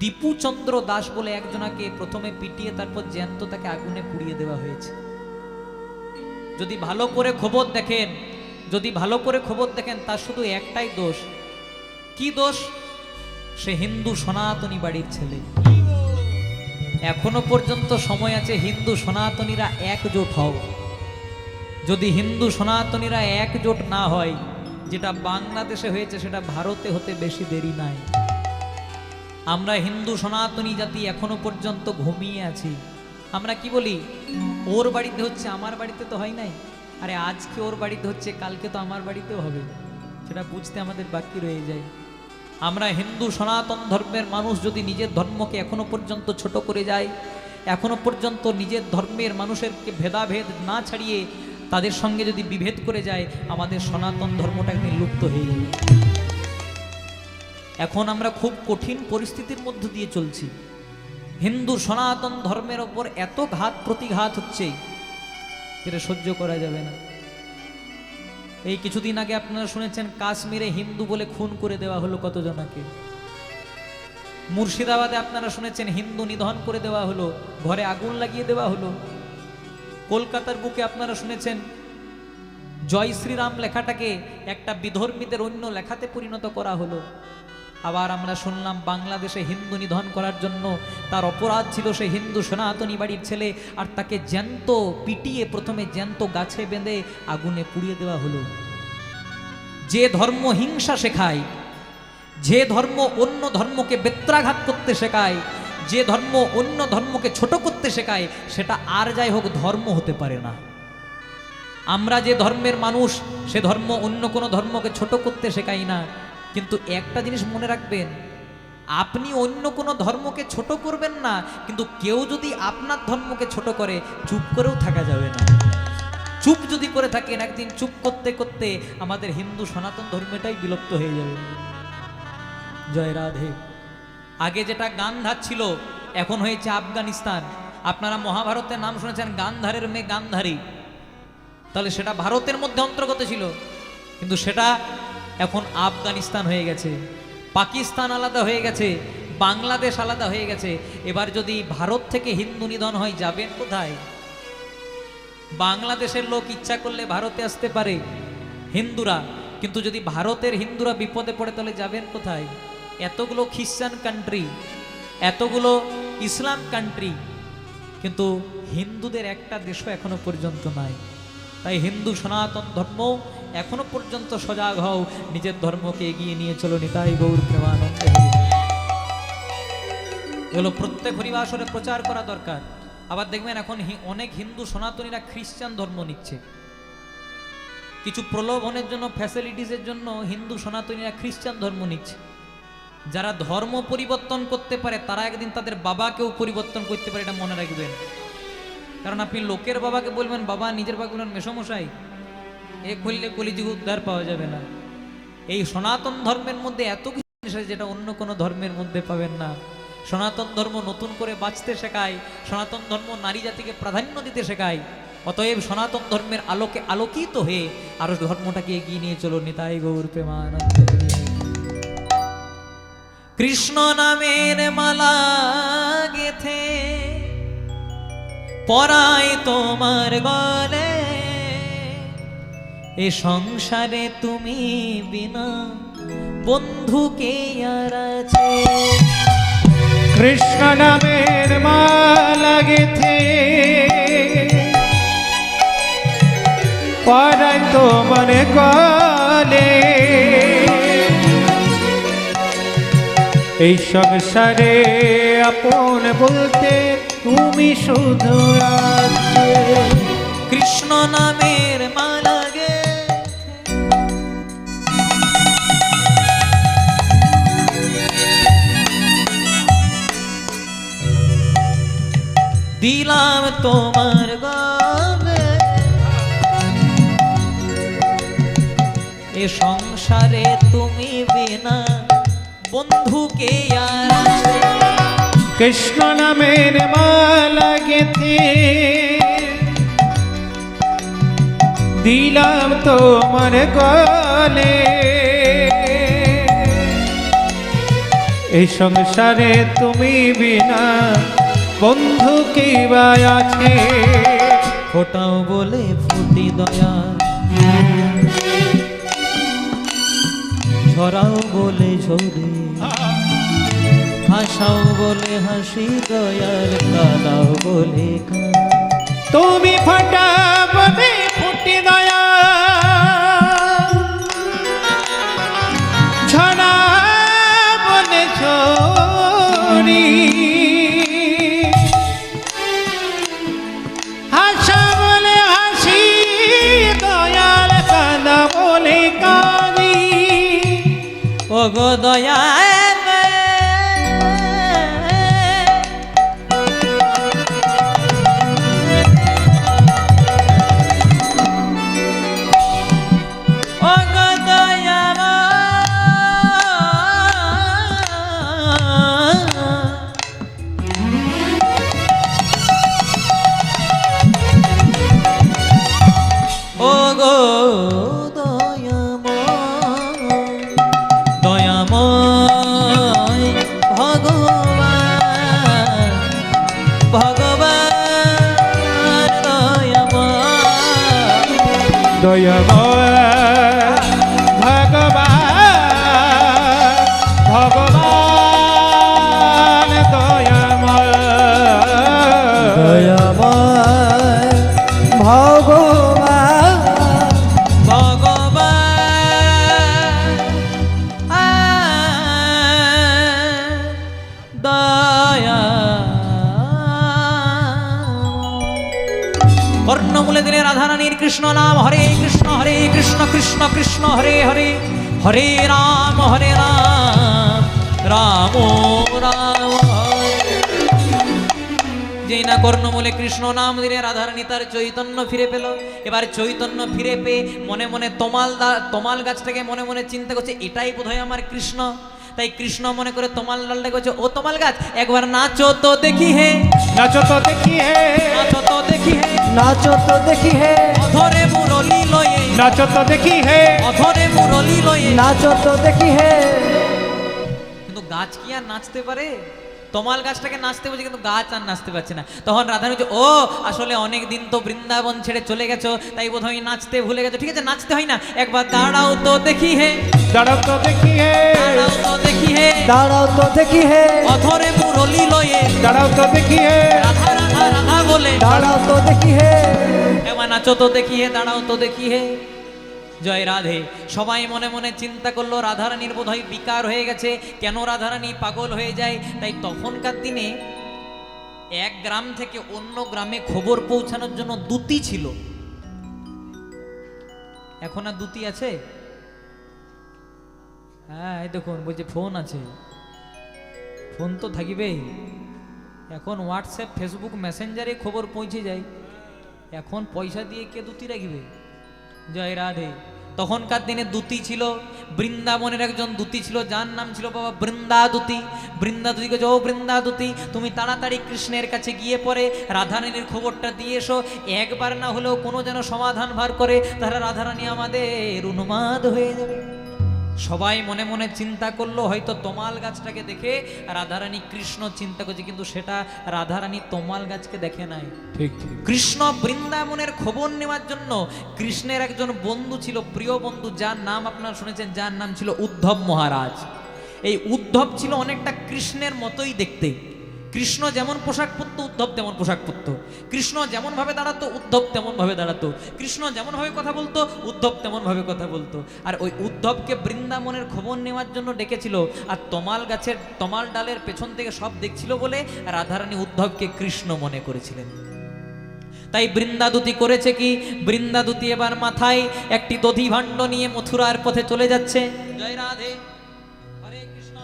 দীপুচন্দ্র দাস বলে একজনাকে প্রথমে পিটিয়ে তারপর জ্যান্ত তাকে আগুনে পুড়িয়ে দেওয়া হয়েছে। যদি ভালো করে খবর দেখেন, তার শুধু একটাই দোষ। কি দোষ? সে হিন্দু সনাতনী বাড়ির ছেলে। এখনো পর্যন্ত সময় আছে হিন্দু সনাতনীরা একজোট হও। যদি হিন্দু সনাতনীরা একজোট না হয়, যেটা বাংলাদেশে হয়েছে সেটা ভারতে হতে বেশি দেরি নাই। আমরা হিন্দু সনাতনী জাতি এখনো পর্যন্ত ঘুমিয়ে আছি। আমরা কি বলি, ওর বাড়িতে হচ্ছে আমার বাড়িতে তো হয় নাই, আরে আজকে ওর বাড়িতে হচ্ছে কালকে তো আমার বাড়িতেও হবে, সেটা বুঝতে আমাদের বাকি রয়ে যায়। আমরা হিন্দু সনাতন ধর্মের মানুষ যদি নিজের ধর্মকে এখনো পর্যন্ত ছোট করে যায়, এখনো পর্যন্ত নিজের ধর্মের মানুষেরকে ভেদাভেদ না ছাড়িয়ে তাদের সঙ্গে যদি বিভেদ করে যায়, আমাদের সনাতন ধর্মটা একদিন লুপ্ত হয়ে যাবে। এখন আমরা খুব কঠিন পরিস্থিতির মধ্য দিয়ে চলছি। হিন্দু সনাতন ধর্মের ওপর এত ঘাত প্রতিঘাত হচ্ছে, যেটা সহ্য করা যাবে না। এই কিছুদিন আগে আপনারা শুনেছেন কাশ্মীরে হিন্দু বলে খুন করে দেওয়া হলো কতজনাকে। মুর্শিদাবাদে আপনারা শুনেছেন হিন্দু নিধন করে দেওয়া হলো, ঘরে আগুন লাগিয়ে দেওয়া হলো। কলকাতার বুকে আপনারা শুনেছেন জয় শ্রীরাম লেখাটাকে একটা বিধর্মীদের অন্য লেখাতে পরিণত করা হলো। আবার আমরা শুনলাম বাংলাদেশে হিন্দু নিধন করার জন্য তার অপরাধ ছিল সে হিন্দু সনাতনী বাড়ির ছেলে, আর তাকে জ্যান্ত পিটিয়ে প্রথমে জ্যান্ত গাছে বেঁধে আগুনে পুড়িয়ে দেওয়া হলো। যে ধর্ম হিংসা শেখায়, যে ধর্ম অন্য ধর্মকে বেত্রাঘাত করতে শেখায়, যে ধর্ম অন্য ধর্মকে ছোট করতে শেখায়, সেটা আর যাই হোক ধর্ম হতে পারে না। আমরা যে ধর্মের মানুষ, সে ধর্ম অন্য কোনো ধর্মকে ছোট করতে শেখাই না। কিন্তু একটা জিনিস মনে রাখবেন, আপনি অন্য কোনো ধর্মকে ছোট করবেন না, কিন্তু কেউ যদি আপনার ধর্মকে ছোট করে, চুপ করেও থাকা যাবে না। চুপ যদি করে থাকেন, একদিন চুপ করতে করতে আমাদের হিন্দু সনাতন ধর্মটাই বিলুপ্ত হয়ে যাবে। জয় রাধে। আগে যেটা গান্ধার ছিল, এখন হয়েছে আফগানিস্তান। আপনারা মহাভারতের নাম শুনেছেন, গান্ধারের মেয়ে গান্ধারী, তাহলে সেটা ভারতের মধ্যে অন্তর্গত ছিল, কিন্তু সেটা এখন আফগানিস্তান হয়ে গেছে। পাকিস্তান আলাদা হয়ে গেছে, বাংলাদেশ আলাদা হয়ে গেছে। এবার যদি ভারত থেকে হিন্দু নিধন হয়, যাবেন কোথায়? বাংলাদেশের লোক ইচ্ছা করলে ভারতে আসতে পারে হিন্দুরা, কিন্তু যদি ভারতের হিন্দুরা বিপদে পড়ে তাহলে যাবেন কোথায়? এতগুলো খ্রিস্টান কান্ট্রি, এতগুলো ইসলাম কান্ট্রি, কিন্তু হিন্দুদের একটা দেশও এখনো পর্যন্ত নাই। তাই হিন্দু সনাতন ধর্ম এখনো পর্যন্ত সজাগ হও, নিজের ধর্মকে এগিয়ে নিয়ে চলো। নিতাই গৌর প্রেমানন্দে। এগুলো প্রত্যেক হরিবাসরে প্রচার করা দরকার। আবার দেখবেন এখন অনেক হিন্দু সনাতনীরা খ্রিস্টান ধর্ম নিচ্ছে, কিছু প্রলোভনের জন্য, ফ্যাসিলিটিসের জন্য হিন্দু সনাতনীরা খ্রিস্টান ধর্ম নিচ্ছে। যারা ধর্ম পরিবর্তন করতে পারে তারা একদিন তাদের বাবাকেও পরিবর্তন করতে পারে, এটা মনে রাখবেন। কারণ আপনি লোকের বাবাকে বলবেন বাবা, নিজের বাবা বলবেন মেসমশাই, এ করলে কলিযুগ উদ্ধার পাওয়া যাবে না। এই সনাতন ধর্মের মধ্যে এত কিছু জিনিস আছে যেটা অন্য কোনো ধর্মের মধ্যে পাবেন না। সনাতন ধর্ম নতুন করে বাঁচতে শেখায়, সনাতন ধর্ম নারী জাতিকে প্রাধান্য দিতে শেখায়। অতএব সনাতন ধর্মের আলোকে আলোকিত হয়ে আরো ধর্মটাকে এগিয়ে নিয়ে চলো। নিতাই গৌর প্রেমানন্দে। কৃষ্ণ নামের মালা গেথে পরাই তোমার গলে, এ সংসারে তুমি বিনা বন্ধু কে আর আছে। কৃষ্ণ নামের মালা গেথে পরাই তোমার গলে, এই সংসারে আপন বলতে তুমি শুধু আছো। কৃষ্ণ নামের মালা গেথে দিলাম তোমার গলে, এ সংসারে তুমি বিনা বন্ধুকে আর কৃষ্ণ নামের মালা গেথে দিলাম তোমার গলে, এই সংসারে তুমি বিনা বন্ধু কি বা আছে? ফোটাও বলে ফুটি দয়া, ঝরাও বলে ঝরে, হাসাও বলে হাসি দয়ার, কাঁদাও বলে কাঁদ। তুমি ফাটা বলে ফুটি দয়া, ছড়া বলে ছড়ি, হাসা বলে হাসি দয়াল, কাঁদা বলে কাঁদি। ও গো দয়া দয়াময় ভগবান, ভগবান দয়াময়, দয়াময় ভগবান, ভগবান দয়া। কর্ণমূলে দিলে রাধারানীর কৃষ্ণ নাম, হরে কৃষ্ণ কৃষ্ণ কৃষ্ণ হরে হরে, হরে রাম রাম রাম হরে। যেই না কর্ণমূলে কৃষ্ণ নাম দিলে রাধারানী তার চৈতন্য ফিরে পেল। এবার চৈতন্য ফিরে পেয়ে মনে মনে তমাল গাছটাকে মনে মনে চিন্তা করছে, এটাই বোধহয় আমার কৃষ্ণ। তাই কৃষ্ণ মনে করে তমাল ডালটাকে বলছে, ও তমাল গাছ একবার নাচো তো দেখি হে, নাচো তো দেখি হে, নাচো তো দেখি হে, নাচো তো দেখি হে, অধরে মুরলি লয়ে, নাচো তো দেখি হে, অধরে মুরলি লয়ে। নাচো তো দেখি হে। কিন্তু গাছ কি আর নাচতে পারে? তমাল গাছটাকে নাচতে বলছে, কিন্তু গাছ আর নাচতে পারছে না। তখন রাধারানী বলছে, ও আসলে অনেক দিন তো বৃন্দাবন ছেড়ে চলে গেছো, তাই বোধহয় নাচতে ভুলে গেছো। ঠিক আছে, নাচতে হয় না, একবার দাঁড়াও তো দেখি হে, দাঁড়াও তো দেখি হে, দাঁড়াও তো দেখি হে, দাঁড়াও তো দেখি হে, অধরে মুরলি লয়ে, দাঁড়াও তো দেখি হে, রাধা রাধা রাধা বলে, দাঁড়াও তো দেখি হে। একবার নাচো তো দেখি হে, দাঁড়াও তো দেখি হে। জয় রাধে। সবাই মনে মনে চিন্তা করলো রাধারানীর বোধহয় বিকার হয়ে গেছে, কেন রাধারানী পাগল হয়ে যায়। তাই তখনকার দিনে এক গ্রাম থেকে অন্য গ্রামে খবর পৌঁছানোর জন্য দূতি ছিল। এখন আর দূতি আছে? হ্যাঁ, এই দেখুন বলছে ফোন আছে। ফোন তো থাকিবেই, এখন হোয়াটসঅ্যাপ ফেসবুক মেসেঞ্জারে খবর পৌঁছে যায়। এখন পয়সা দিয়ে কে দূতি রাখবে? জয় রাধে। তখনকার দিনে দূতি ছিল, বৃন্দাবনের একজন দূতি ছিল, যার নাম ছিল বাবা বৃন্দাদূতি। বৃন্দাদূতি কে, ও বৃন্দাদূতি, তুমি তাড়াতাড়ি কৃষ্ণের কাছে গিয়ে পরে রাধারানীর খবরটা দিয়ে এসো। একবার না হলেও কোনো যেন সমাধান ভার করে, তাহলে রাধারানী আমাদের উন্মাদ হয়ে যাবে। সবাই মনে মনে চিন্তা করলো, হয়তো তমাল গাছটাকে দেখে রাধারানী কৃষ্ণ চিন্তা করছে, কিন্তু সেটা রাধারানী তমাল গাছকে দেখে নাই। ঠিক ঠিক। কৃষ্ণ বৃন্দাবনের খবর নেওয়ার জন্য কৃষ্ণের একজন বন্ধু ছিল, প্রিয় বন্ধু, যার নাম আপনারা শুনেছেন, যার নাম ছিল উদ্ধব মহারাজ। এই উদ্ধব ছিল অনেকটা কৃষ্ণের মতোই দেখতে। কৃষ্ণ যেমন পোশাক পরতো, উদ্ধব তেমন পোশাক পরতো। কৃষ্ণ যেমন ভাবে দাঁড়াতো, উদ্ধব তেমন ভাবে দাঁড়াতো। কৃষ্ণ যেমন ভাবে কথা বলতো, উদ্ধব তেমন ভাবে কথা বলতো। আর ওই উদ্ধবকে বৃন্দাবনের খবর নেওয়ার জন্য ডেকেছিল, আর তমাল গাছের তমাল ডালের পেছন থেকে সব দেখছিল বলে রাধারানী উদ্ধবকে কৃষ্ণ মনে করেছিলেন। তাই বৃন্দাদূতি করেছে কি, বৃন্দাদূতি এবার মাথায় একটি দধি ভাণ্ড নিয়ে মথুরার পথে চলে যাচ্ছে। জয় রাধে, হরে কৃষ্ণ।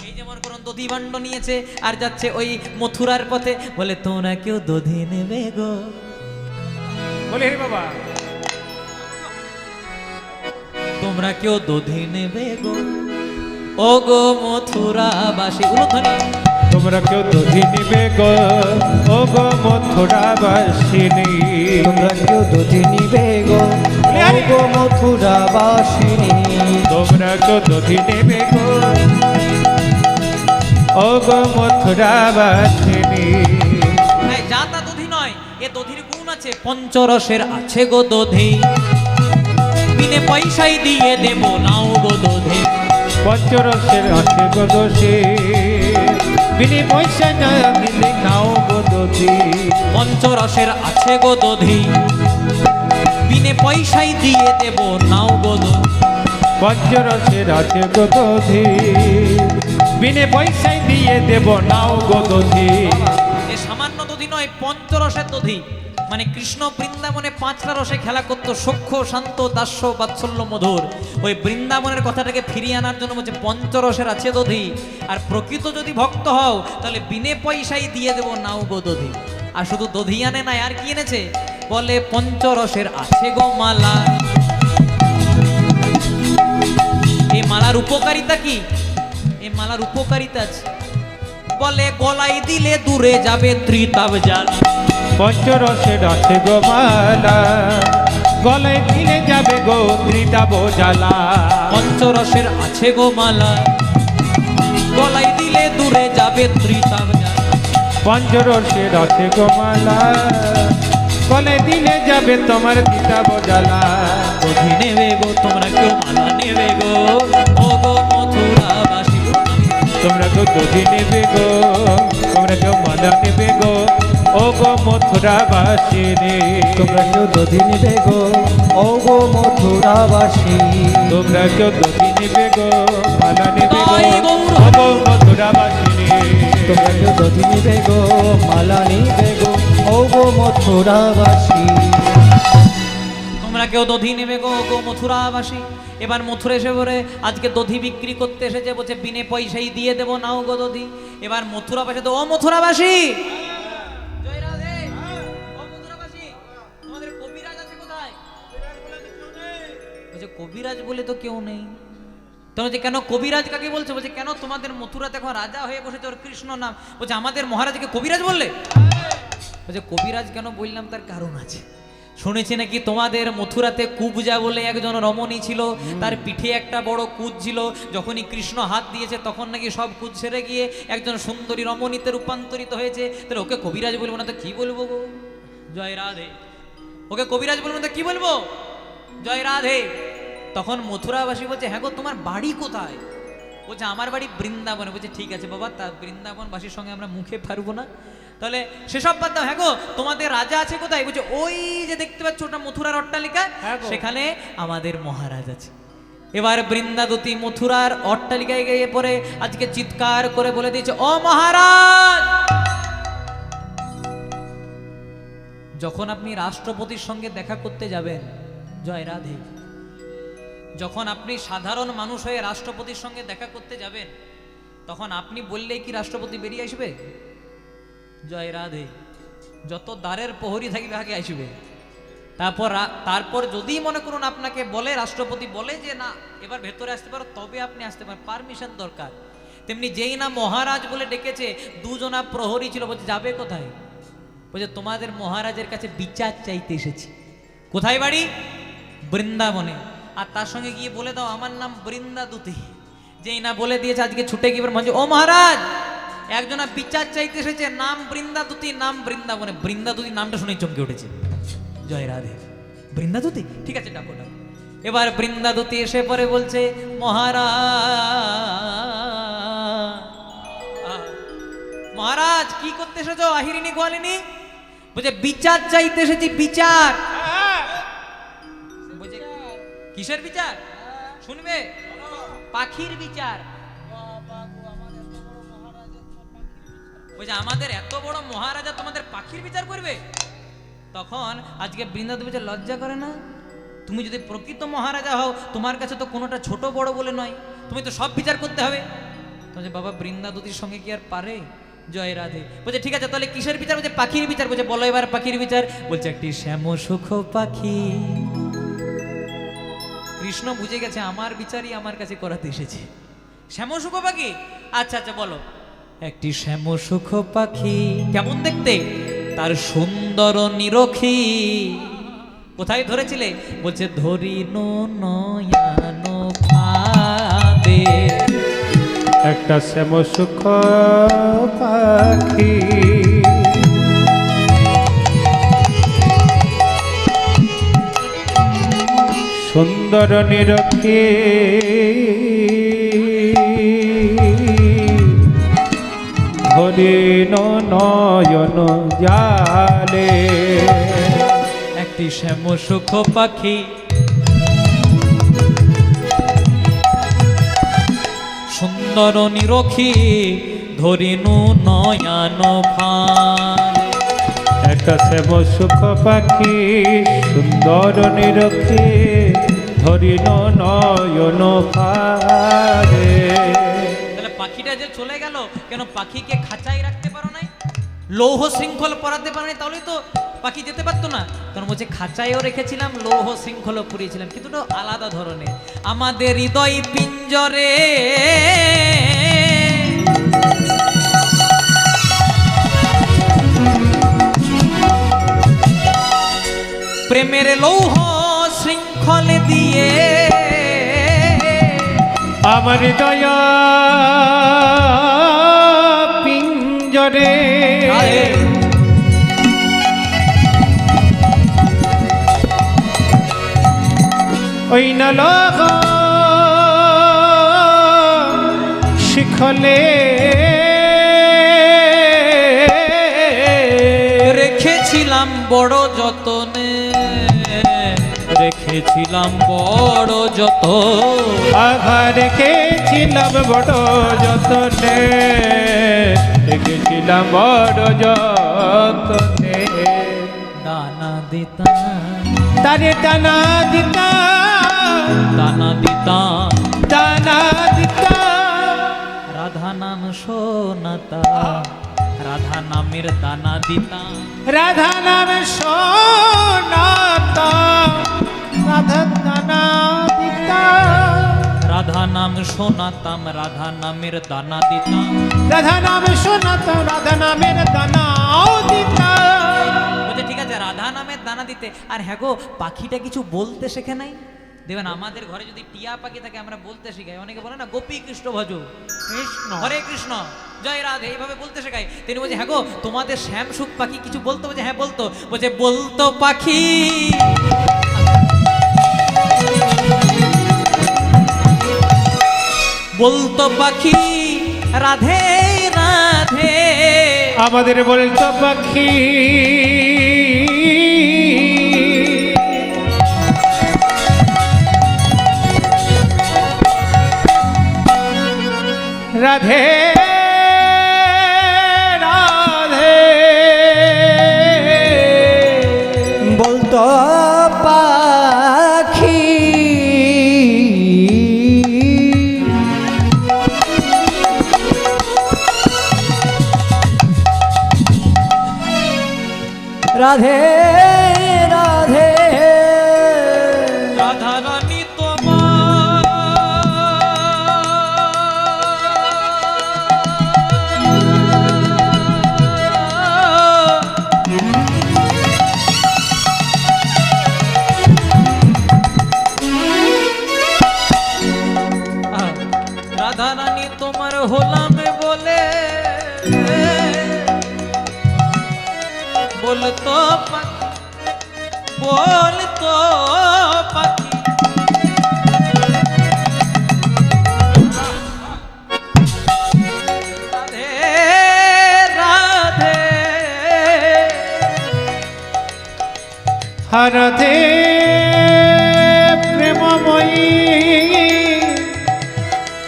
এই যেমন কোন দধি ভাণ্ড নিয়েছে আর যাচ্ছে ওই মথুরার পথে। বলে, তোমরা কেউ দধি নেবে গো? বলে হে বাবা, তোমরা কেউ দধি নেবে গো? ও গো মথুরাবাসী উলুধ্বনি তোমরা কেউ দধি নিবে গো ও গো মথুরাবাসিনী তোমরা কেউ দধি নিবে গো ও গো মথুরাবাসিনী তোমরা কেউ দধি নেবে গো ও গো মথুরাবাসিনী এই যা তা দধি নয়, এ দধির গুণ আছে, পঞ্চরসের আছে গো দধি, বিনে পয়সাই দিয়ে দেব নাও গো দধি। পঞ্চরসের আছে গো দোষী বিনি পয়সা না দিলে নাও গো দধি পঞ্চরসের আছে গো দধি, বিনে পয়সাই দিয়ে দেব নাও গো দধি। পঞ্চরসের আছে গো দধি বিনে পয়সায় দিয়ে দেব নাও গো দধি এ সামান্য দধি নয়, পঞ্চরসের দধি, মানে কৃষ্ণ বৃন্দাবনে পাঁচটা রসে খেলা করতো, সখ্য শান্ত দাস্য বাৎসল্য মধুর। ওই বৃন্দাবনের কথাটাকে ফিরিয়ে আনার জন্য বলছে পঞ্চরসের আছে দধি, আর প্রকৃত যদি ভক্ত হও তাহলে বিনে পয়সাই দিয়ে দেবো নাও গো দধি। আর শুধু দধি আনে নাই, আর কি এনেছে বলে পঞ্চরসের আছে গো মালা। এই মালার উপকারিতা কি? এই মালার উপকারিতা আছে, বলে গলায় দিলে দূরে যাবে ত্রিতাব জাল। পঞ্চরসের আছে গো মালা গলায় দিলে যাবে গো ত্রিতাব জ্বালা পঞ্চরসের আছে গো মালা, গলায় দিলে দূরে যাবে ত্রিতাব জাল। পঞ্চরসের আছে গো মালা গলায় দিলে যাবে তোমার ত্রিতাব জ্বালা দধি নেবে গো তোমরা কেউ মালা নেবে গো ও গো মথুরাবাসী। তোমরা কেউ দধি নেবে গো তোমরা কেউ মালা নেবে গো ও গো মথুরাবাসিনী তোমরা কেউ দধি নিবে গো ও গো মথুরাবাসী তোমরা কেউ দধি নেবে গো মালা নেবে গো জয় গৌর ও গো মথুরাবাসিনী তোমরা কেউ দধি নিবে গো মালা নিবে গো ও গো মথুরাবাসী তোমরা কেউ দধি নেবে গো গো মথুরাবাসী। এবার মথুরা এসে বলে আজকে দধি বিক্রি করতে এসেছে, বলছে বিনে পয়সাই দিয়ে দেবো নাও গো দধি। এবার মথুরাবাসী তো ও মথুরাবাসী, জয় রাধে, ও মথুরাবাসী, তোমাদের কবিরাজ আছে কোথায়? বলছে কবিরাজ বলে তো কেউ নেই। তো বলছে কেন কবিরাজ কাকে বলছে? বলছে কেন তোমাদের মথুরাতে এখন রাজা হয়ে বসেছে, ওর কৃষ্ণ নাম। বলছে আমাদের মহারাজকে কবিরাজ বললে? বলছে কবিরাজ কেন বললাম তার কারণ আছে। শুনেছি নাকি তোমাদের মথুরাতে কুবজা বলে একজন রমণী ছিল, তার পিঠে একটা বড় কুচ ছিল, যখনই কৃষ্ণ হাত দিয়েছে তখন নাকি সব কুচ ছেড়ে গিয়ে একজন সুন্দরী রমণীতে রূপান্তরিত হয়েছে। তাহলে ওকে কবিরাজ বলবো না তো কি বলবো গো? জয় রাধে। ওকে কবিরাজ বলবো না তো কি বলবো? জয় রাধে। তখন মথুরাবাসী বলছে হ্যাঁ গো তোমার বাড়ি কোথায়? বলছে আমার বাড়ি বৃন্দাবনে। বলছে ঠিক আছে বাবা, তা বৃন্দাবনবাসীর সঙ্গে আমরা মুখে পারবো না, তাহলে সেসব বাদ দাও। হ্যাঁ গো তোমাদের রাজা আছে কোথায়? বলছে ওই যে দেখতে পাচ্ছ ওটা মথুরার অট্টালিকা, সেখানে আমাদের মহারাজ আছে। এবার বৃন্দাদতী মথুরার অট্টালিকায় গিয়ে পরে আজকে চিৎকার করে বলে দিয়েছে ও মহারাজ, যখন আপনি রাষ্ট্রপতির সঙ্গে দেখা করতে যাবেন, জয় রাধে, যখন আপনি সাধারণ মানুষ হয়ে রাষ্ট্রপতির সঙ্গে দেখা করতে যাবেন, তখন আপনি বললেই কি রাষ্ট্রপতি বেরিয়ে আসবে? জয় রাধে। যত দ্বারের প্রহরী থাকবে আগে আসবে। তারপর যদি মনে করুন আপনাকে বলে রাষ্ট্রপতি বলে যে না এবার ভেতরে আসতে পারো, তবে আপনি আসতে পারেন, পারমিশন দরকার। তেমনি যেই না মহারাজ বলে ডেকেছে, দুজনা প্রহরী ছিল, বলছে যাবে কোথায়? বলছে তোমাদের মহারাজের কাছে বিচার চাইতে এসেছি। কোথায় বাড়ি? বৃন্দাবনে। আর তার সঙ্গে গিয়ে বলে দাও আমার নাম বৃন্দাদূতি। যেই না বলে দিয়েছে আজকে ছুটে গিয়ে বলছে ও মহারাজ, একজনা বিচার চাইতে এসেছে, নাম বৃন্দাদূতি, নাম বৃন্দাবনে। বৃন্দাদূতি নামটা শুনে চমকে উঠেছে। জয় রাধে। বৃন্দাদূতি, ঠিক আছে ডাকো ডাকো। এবার বৃন্দাদূতি এসে পরে বলছে মহারাজ কি করতে এসেছো আহিরিনী গোয়ালিনী? বলছে বিচার চাইতে এসেছি, বিচার। বলছে কিসের বিচার? শুনবে, পাখির বিচার। বলছে আমাদের এত বড় মহারাজা তোমাদের পাখির বিচার করবে? তখন আজকে বৃন্দাবতী বলছে লজ্জা করে না? তুমি যদি প্রকৃত মহারাজা হও তোমার কাছে তো কোনোটা ছোট বড় বলে নয়, তুমি তো সব বিচার করতে হবে। বলছে বাবা বৃন্দাবতীর সঙ্গে কি আর পারে? জয় রাধে। বলছে ঠিক আছে তাহলে কিসের বিচার? বলছে পাখির বিচার। বলছে বলো এবার পাখির বিচার। বলছে একটি শ্যাম সুখ পাখি। কৃষ্ণ বুঝে গেছে আমার বিচারই আমার কাছে করাতে এসেছে। শ্যামসুখ পাখি? আচ্ছা আচ্ছা বলো। একটি শ্যামসুখ পাখি কেমন দেখতে? তার সুন্দর নিরখী। কোথায় ধরেছিলে? বলছে ধরিনু নয়ন ফাঁদে। একটা শ্যামসুখ পাখি সুন্দর নিরখী হরিণ নয়ন জালে। একটি শ্যামসুখ পাখি সুন্দর নিরখী ধরিনু নয়ন ফাঁদে। একটা শ্যামসুখ পাখি সুন্দর নিরখী হরিণ নয়ন ফারে। তাহলে পাখিটা যে চলে গেল, কেন পাখিকে খাঁচাই রাখতে পারো নাই? লৌহ শৃঙ্খল পরাতে পারো নাই, তাহলেই তো পাখি যেতে পারতো না। কারণ বলছে খাঁচাইও রেখেছিলাম, লৌহ শৃঙ্খলও পুড়িয়েছিলাম, কিন্তু ওটা আলাদা ধরনের। আমাদের হৃদয় পিঞ্জরে প্রেমের লৌহ শৃঙ্খল দিয়ে আমার দয়া পিঞ্জরে ওই নলক শিখলে রেখেছিলাম বড় যতনে, রেখেছিলাম বড় যত। আঘা রেখেছিলাম বড় যতনে, রেখেছিলাম বড় যতনে। দানা দিতাম তারে টানা দিতা, দানা দিতাম টানা দিতা। রাধা নাম শোনাতা, রাধা নামের দানা দিতাম। রাধা নাম সোনাতা, রাধা দানা দিতা। রাধা নাম শোনাতাম, রাধা নামের দানা দিতাম। রাধা নাম সোনাতা, রাধা নামের দানাও দিতা। বলছে ঠিক আছে রাধা নামের দানা দিতে। আর হ্যাঁ গো, পাখিটা কিছু বলতে শেখে নাই? দেখবেন আমাদের ঘরে যদি টিয়া পাখি থাকে আমরা বলতে শিখাই। অনেকে বলে না গোপী কৃষ্ণ ভজো, কৃষ্ণ হরে কৃষ্ণ জয় রাধে, এইভাবে বলতে শেখাই। তিনি বলছে হ্যাঁ গো, তোমাদের শ্যামসুখ পাখি কিছু বলতো? বলছে হ্যাঁ বলতো। বলছে বলতো পাখি বলতো পাখি রাধে রাধে। আমাদের বলতো পাখি রাধে রাধে। বলতো পাখি রাধে রাধে। রাধা রানী তোমার রাধা রানী তোমার হলাম বলে বলতো পাখি, বলতো পাখি রাধে রাধে। রাধে প্রেমময়ী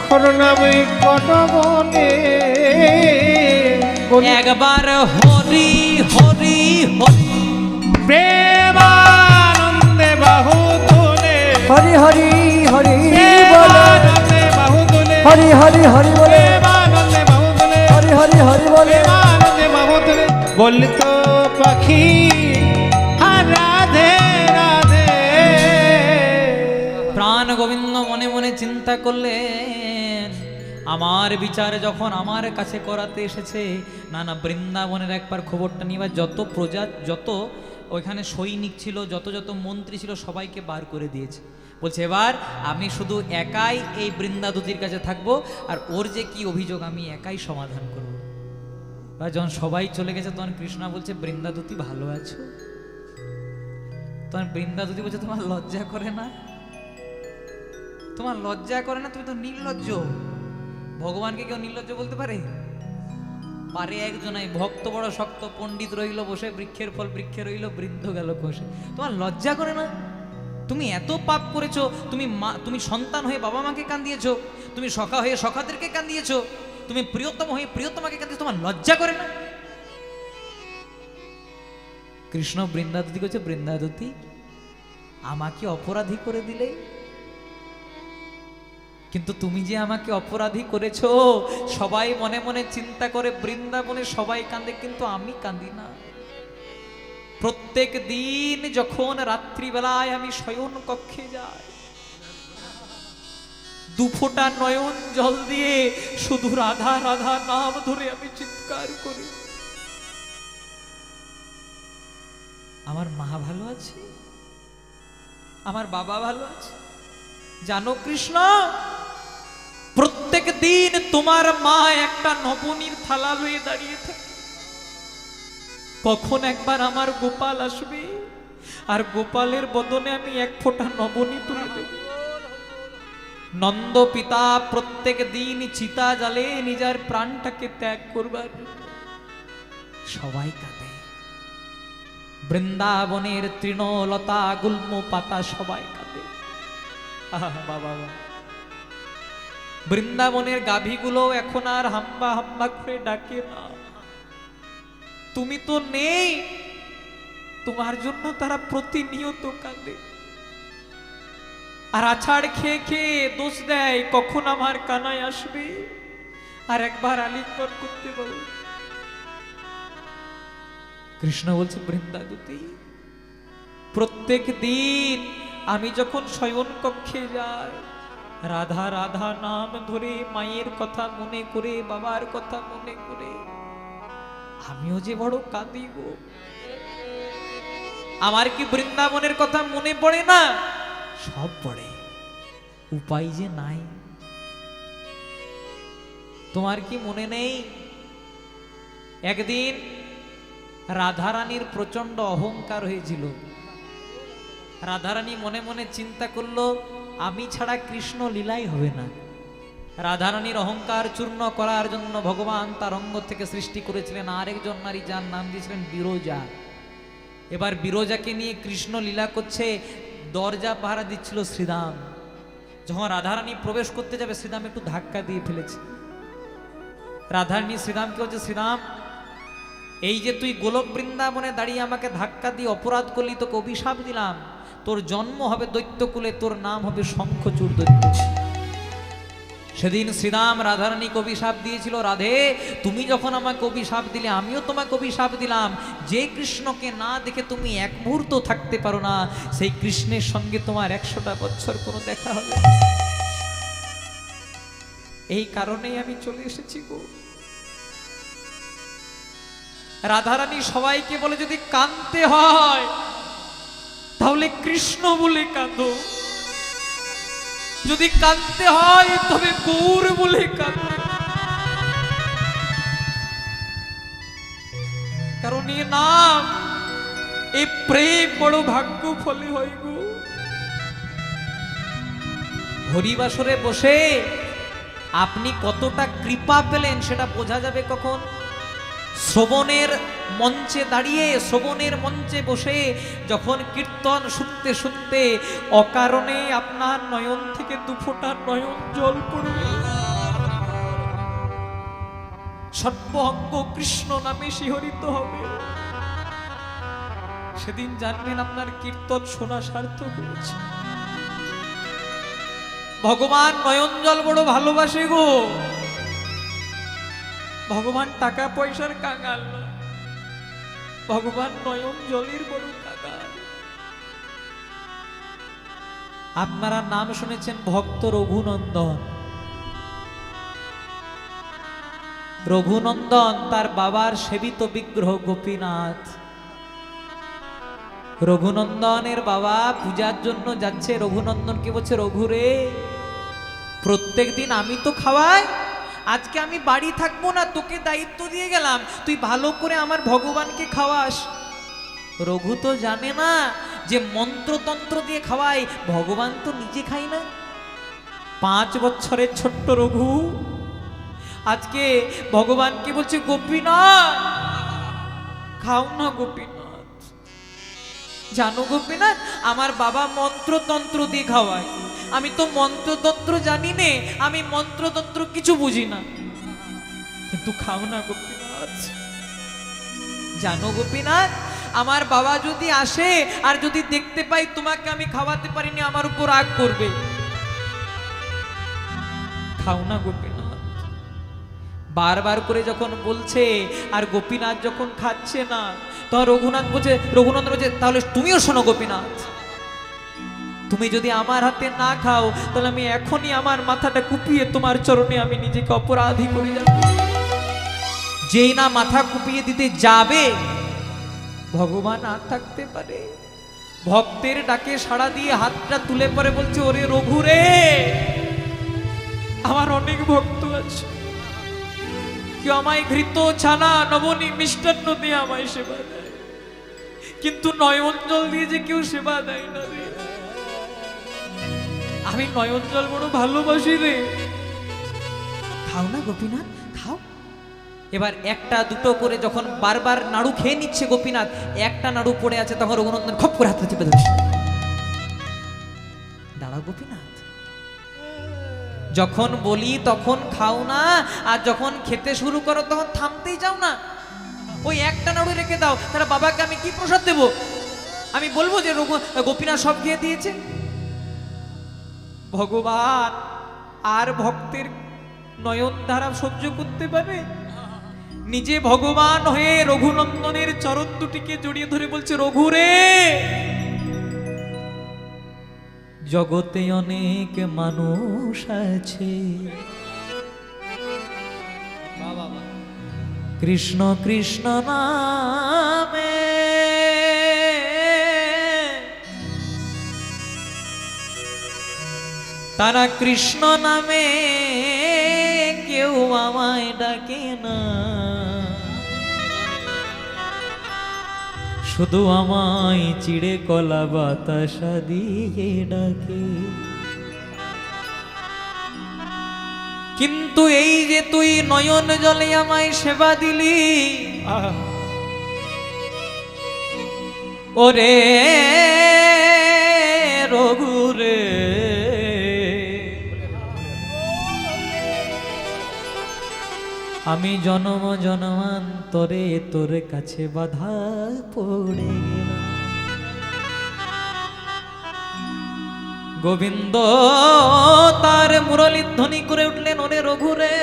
করুণাময়ী কত বলে। একবার হরি হরি হরি প্রেমানন্দে বাহু তুলে, হরি হরি হরি বলে, প্রেমানন্দে বাহু তুলে, হরি হরি হরি বলে, প্রেমানন্দে বাহু তুলে, হরি হরি হরি বলে। প্রেমানন্দে বাহু তুলে। বলতো পাখি রাধে রাধে। প্রাণ গোবিন্দ মনে মনে চিন্তা করলেন, আমার বিচারে যখন আমার কাছে করাতে এসেছে, না না, বৃন্দাবনের একবার খবরটা নিয়ে, বা যত প্রজা, যত ওইখানে সৈনিক ছিল, যত যত মন্ত্রী ছিল, সবাইকে বার করে দিয়েছে। বলছে এবার আমি শুধু একাই এই বৃন্দাদতির কাছে থাকবো, আর ওর যে কি অভিযোগ আমি একাই সমাধান করব। বা যখন সবাই চলে গেছে তখন কৃষ্ণা বলছে, বৃন্দাদতি ভালো আছো? তখন বৃন্দাদতি বলছে, তোমার লজ্জা করে না? তোমার লজ্জা করে না? তুমি তো নির্লজ্জ। ভগবানকে কেউ নির্লজ্জ বলতে পারে? পারে একজনাই। ভক্ত বড় শক্ত, পণ্ডিত রইল বসে, বৃক্ষের ফল বৃক্ষে রইল, বৃদ্ধ গেল খসে। তোমার লজ্জা করে না? তুমি এত পাপ করেছো, তুমি সন্তান হয়ে বাবা মাকে কান্দিয়েছো, তুমি সখা হয়ে সখাদেরকে কান্দিয়েছো, তুমি প্রিয়তম হয়ে প্রিয়তমাকে কান্দিয়েছো, তোমার লজ্জা করে না? কৃষ্ণ বৃন্দাদতি করছে, বৃন্দাদতি আমাকে অপরাধী করে দিলে, কিন্তু তুমি যে আমাকে অপরাধী করেছো, সবাই মনে মনে চিন্তা করে বৃন্দাবনে সবাই কাঁদে, কিন্তু আমি কাঁদি না। প্রত্যেক দিন যখন রাত্রিবেলায় আমি শয়ন কক্ষে যাই, দুফোঁটা নয়ন জল দিয়ে শুধু রাধা রাধা নাম ধরে আমি চিৎকার করি, আমার মা ভালো আছে, আমার বাবা ভালো আছে। জানো কৃষ্ণ, প্রত্যেক দিন তোমার মা একটা নবনীর থালা লয়ে দাঁড়িয়ে থাকে, কখন একবার আমার গোপাল আসবে আর গোপালের বদনে আমি এক ফোঁটা নবনী তুলে দেব। নন্দ পিতা প্রত্যেক দিন চিতা জালে নিজের প্রাণটাকে ত্যাগ করবার, সবাই কাঁদে। বৃন্দাবনের তৃণলতা গুল্ম পাতা সবাই কাঁদে। বাবা, বৃন্দাবনের গাভীগুলো এখন আর হাম্বা হাম্বা করে ডাকে না। তুমি তো নেই, তোমার জন্য তারা প্রতিনিয়ত কাঁদে, আর আছাড় খেয়ে খেয়ে দোষ দেয়, কখন আমার কানায় আসবে আর একবার আলিঙ্গন করতে বলো। কৃষ্ণ বলছে, বৃন্দাদতি প্রত্যেক দিন আমি যখন শয়ন কক্ষে যাই, রাধা রাধা নাম ধরে, মায়ের কথা মনে করে, বাবার কথা মনে করে, আমিও যে বড় কাঁদি গো। আমার কি বৃন্দাবনের কথা মনে পড়ে না? সব পড়ে, উপায় যে নাই। তোমার কি মনে নেই একদিন রাধারানীর প্রচন্ড অহংকার হয়েছিল? রাধারানী মনে মনে চিন্তা করলো, আমি ছাড়া কৃষ্ণ লীলাই হবে না। রাধারানীর অহংকার চূর্ণ করার জন্য ভগবান তার অঙ্গ থেকে সৃষ্টি করেছিলেন আরেকজন নারী, যার নাম দিয়েছিলেন বিরজা। এবার বিরজাকে নিয়ে কৃষ্ণ লীলা করছে, দরজা পাহারা দিচ্ছিল শ্রীরাম। যখন রাধারানী প্রবেশ করতে যাবে, শ্রীরাম একটু ধাক্কা দিয়ে ফেলেছে। রাধারানী শ্রীরামকে বলছে, শ্রীরাম এই যে তুই গোলক বৃন্দাবনে দাঁড়িয়ে আমাকে ধাক্কা দিয়ে অপরাধ করলি, তোকে অভিশাপ দিলাম, তোর জন্ম হবে দৈত্যকুলে, তোর নাম হবে শঙ্খচূড় দৈত্য। সেদিন শ্রীরাম রাধারানীকে অভিশাপ দিয়েছিল, রাধে তুমি যখন আমাকে অভিশাপ দিলে, আমিও তোমাকে অভিশাপ দিলাম, যে কৃষ্ণকে না দেখে তুমি এক মুহূর্ত থাকতে পারো না, সেই কৃষ্ণের সঙ্গে তোমার 100টা বছর কোনো দেখা হবে। এই কারণেই আমি চলে এসেছি গো। রাধারানী সবাইকে বলে, যদি কাঁদতে হয় তাহলে কৃষ্ণ বলে কাঁদো, যদি কাঁদতে হয় তবে গৌর বলে কাঁদো, কারণ এ নাম, এ প্রেম বড় ভাগ্য ফলে হয় গো। হরিবাসরে বসে আপনি কতটা কৃপা পেলেন সেটা বোঝা যাবে কখন? শ্রবণের মঞ্চে দাঁড়িয়ে, শ্রবণের মঞ্চে বসে যখন কীর্তন শুনতে শুনতে অকারণে আপনার নয়ন থেকে দুফোঁটা নয়ন জল পড়বে, সর্বাঙ্গ কৃষ্ণ নামে শিহরিত হবে, সেদিন জানবেন আপনার কীর্তন শোনা সার্থক হয়েছে। ভগবান নয়ন জল বড় ভালোবাসে গো। ভগবান টাকা পয়সার কাঙাল না, ভগবান নয়ন জলের বড় কাঙাল। আপনারা নাম শুনেছেন ভক্ত রঘুনন্দন। রঘুনন্দন তার বাবার সেবিত বিগ্রহ গোপীনাথ। রঘুনন্দনের বাবা পূজার জন্য যাচ্ছে, রঘুনন্দনকে বলছে, রঘু রে, প্রত্যেক দিন আমি তো খাওয়াই, আজকে আমি বাড়ি থাকবো না, তোকে দায়িত্ব দিয়ে গেলাম, তুই ভালো করে আমার ভগবানকে খাওয়াস। রঘু তো জানে না যে মন্ত্রতন্ত্র দিয়ে খাওয়াই, ভগবান তো নিজে খাই না। 5 বছরের ছোট্ট রঘু আজকে ভগবানকে বলছে, গোপীনাথ খাও না গোপীনাথ। জানো গোপীনাথ, আমার বাবা মন্ত্রতন্ত্র দিয়ে খাওয়ায়, আমি তো মন্ত্রতন্ত্র জানি নে, আমি মন্ত্রতন্ত্র কিছু বুঝি না, কিন্তু খাও না গোপীনাথ। জানো গোপীনাথ, আমার বাবা যদি আসে আর যদি দেখতে পাই তোমাকে আমি খাওয়াতে পারিনি, আমার উপর রাগ করবে। খাও না গোপীনাথ। বারবার করে যখন বলছে আর গোপীনাথ যখন খাচ্ছে না, তখন রঘুনন্দন বলছে, তাহলে তুমিও শোনো গোপীনাথ, তুমি যদি আমার হাতে না খাও তাহলে আমি এখনই আমার মাথাটা কুপিয়ে তোমার চরণে আমি নিজেকে অপরাধী করে যাব। যেই না মাথা কুপিয়ে দিতে যাবে, ভগবান আর থাকতে পারে, ভক্তের ডাকে সাড়া দিয়ে হাতটা তুলে পরে বলছে, ওরে রঘু রে, আমার অনেক ভক্ত আছে, কেউ আমায় ঘৃত ছানা নবনী মিষ্টান্ন দিয়ে আমায় সেবা দেয়, কিন্তু নয়ন জল দিয়ে যে কেউ সেবা দেয় না রে। আমি নয়ন জল বড় ভালোবাসি রে, খাও না গোপীনাথ খাও। এবার একটা দুটো করে যখন বারবার নাড়ু খেয়ে নিচ্ছে গোপীনাথ, একটা নাড়ু পড়ে আছে, তখন রঘুনন্দন খপ করে হাতে চেপে ধরছে, দাঁড়াও গোপীনাথ, যখন বলি তখন খাও না, আর যখন খেতে শুরু করো তখন থামতেই যাও না। ওই একটা নাড়ু রেখে দাও, তাহলে বাবাকে আমি কি প্রসাদ দেব? আমি বলবো যে গোপীনাথ সব খেয়ে দিয়েছে? ভগবান আর ভক্তের নয়ন ধারা সহ্য করতে পারে? নিজে ভগবান হয়ে রঘুনন্দনের চরণ দুটিকে জড়িয়ে ধরে বলছে, রঘু রে, জগতে অনেক মানুষ আছে, কৃষ্ণ কৃষ্ণ নামে তারা কৃষ্ণ নামে কেউ আমায় ডাকে না, শুধু আমায় চিড়ে কলা বাতাসা দিয়ে ডাকে। কিন্তু এই যে তুই নয়ন জলে আমায় সেবা দিলি, ওরে রঘু রে, আমি জন্ম জন্মান্তরে তোর কাছে বাধা পড়ে গেলাম। গোবিন্দ তার মুরলী ধ্বনি করে উঠলেন, ওরে রঘু রে,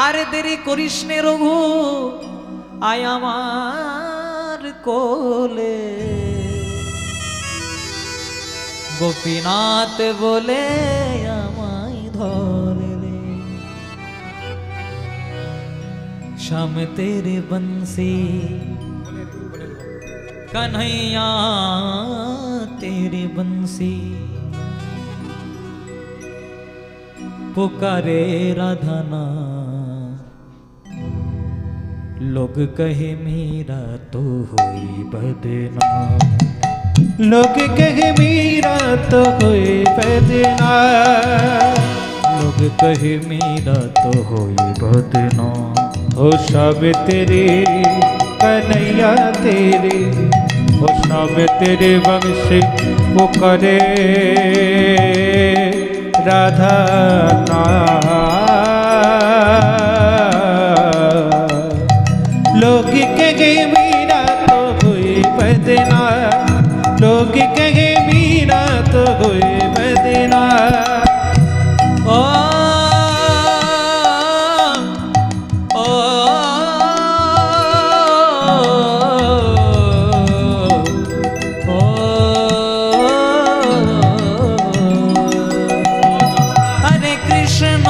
আর দেরি করিস নে রঘু, আয় আমার কোলে। গোপীনাথ বলে আমায় ধরে রে, श्याम तेरे बंसी कन्हैया तेरे बंसी पुकारे राधाना लोग कहे मेरा तो हुई बदनाम लोग कहे मेरा तो हुई बदनाम लोग कहे मेरा तो हुई बदनाम हो सब तेरे कन्हैया तेरे हो सब तेरे वंश पुकारे राधा लोग कहे मेरा तो हुई बदनाम लोग कहे मेरा तो हुई बदनाम ओ ओ ओ हरे कृष्ण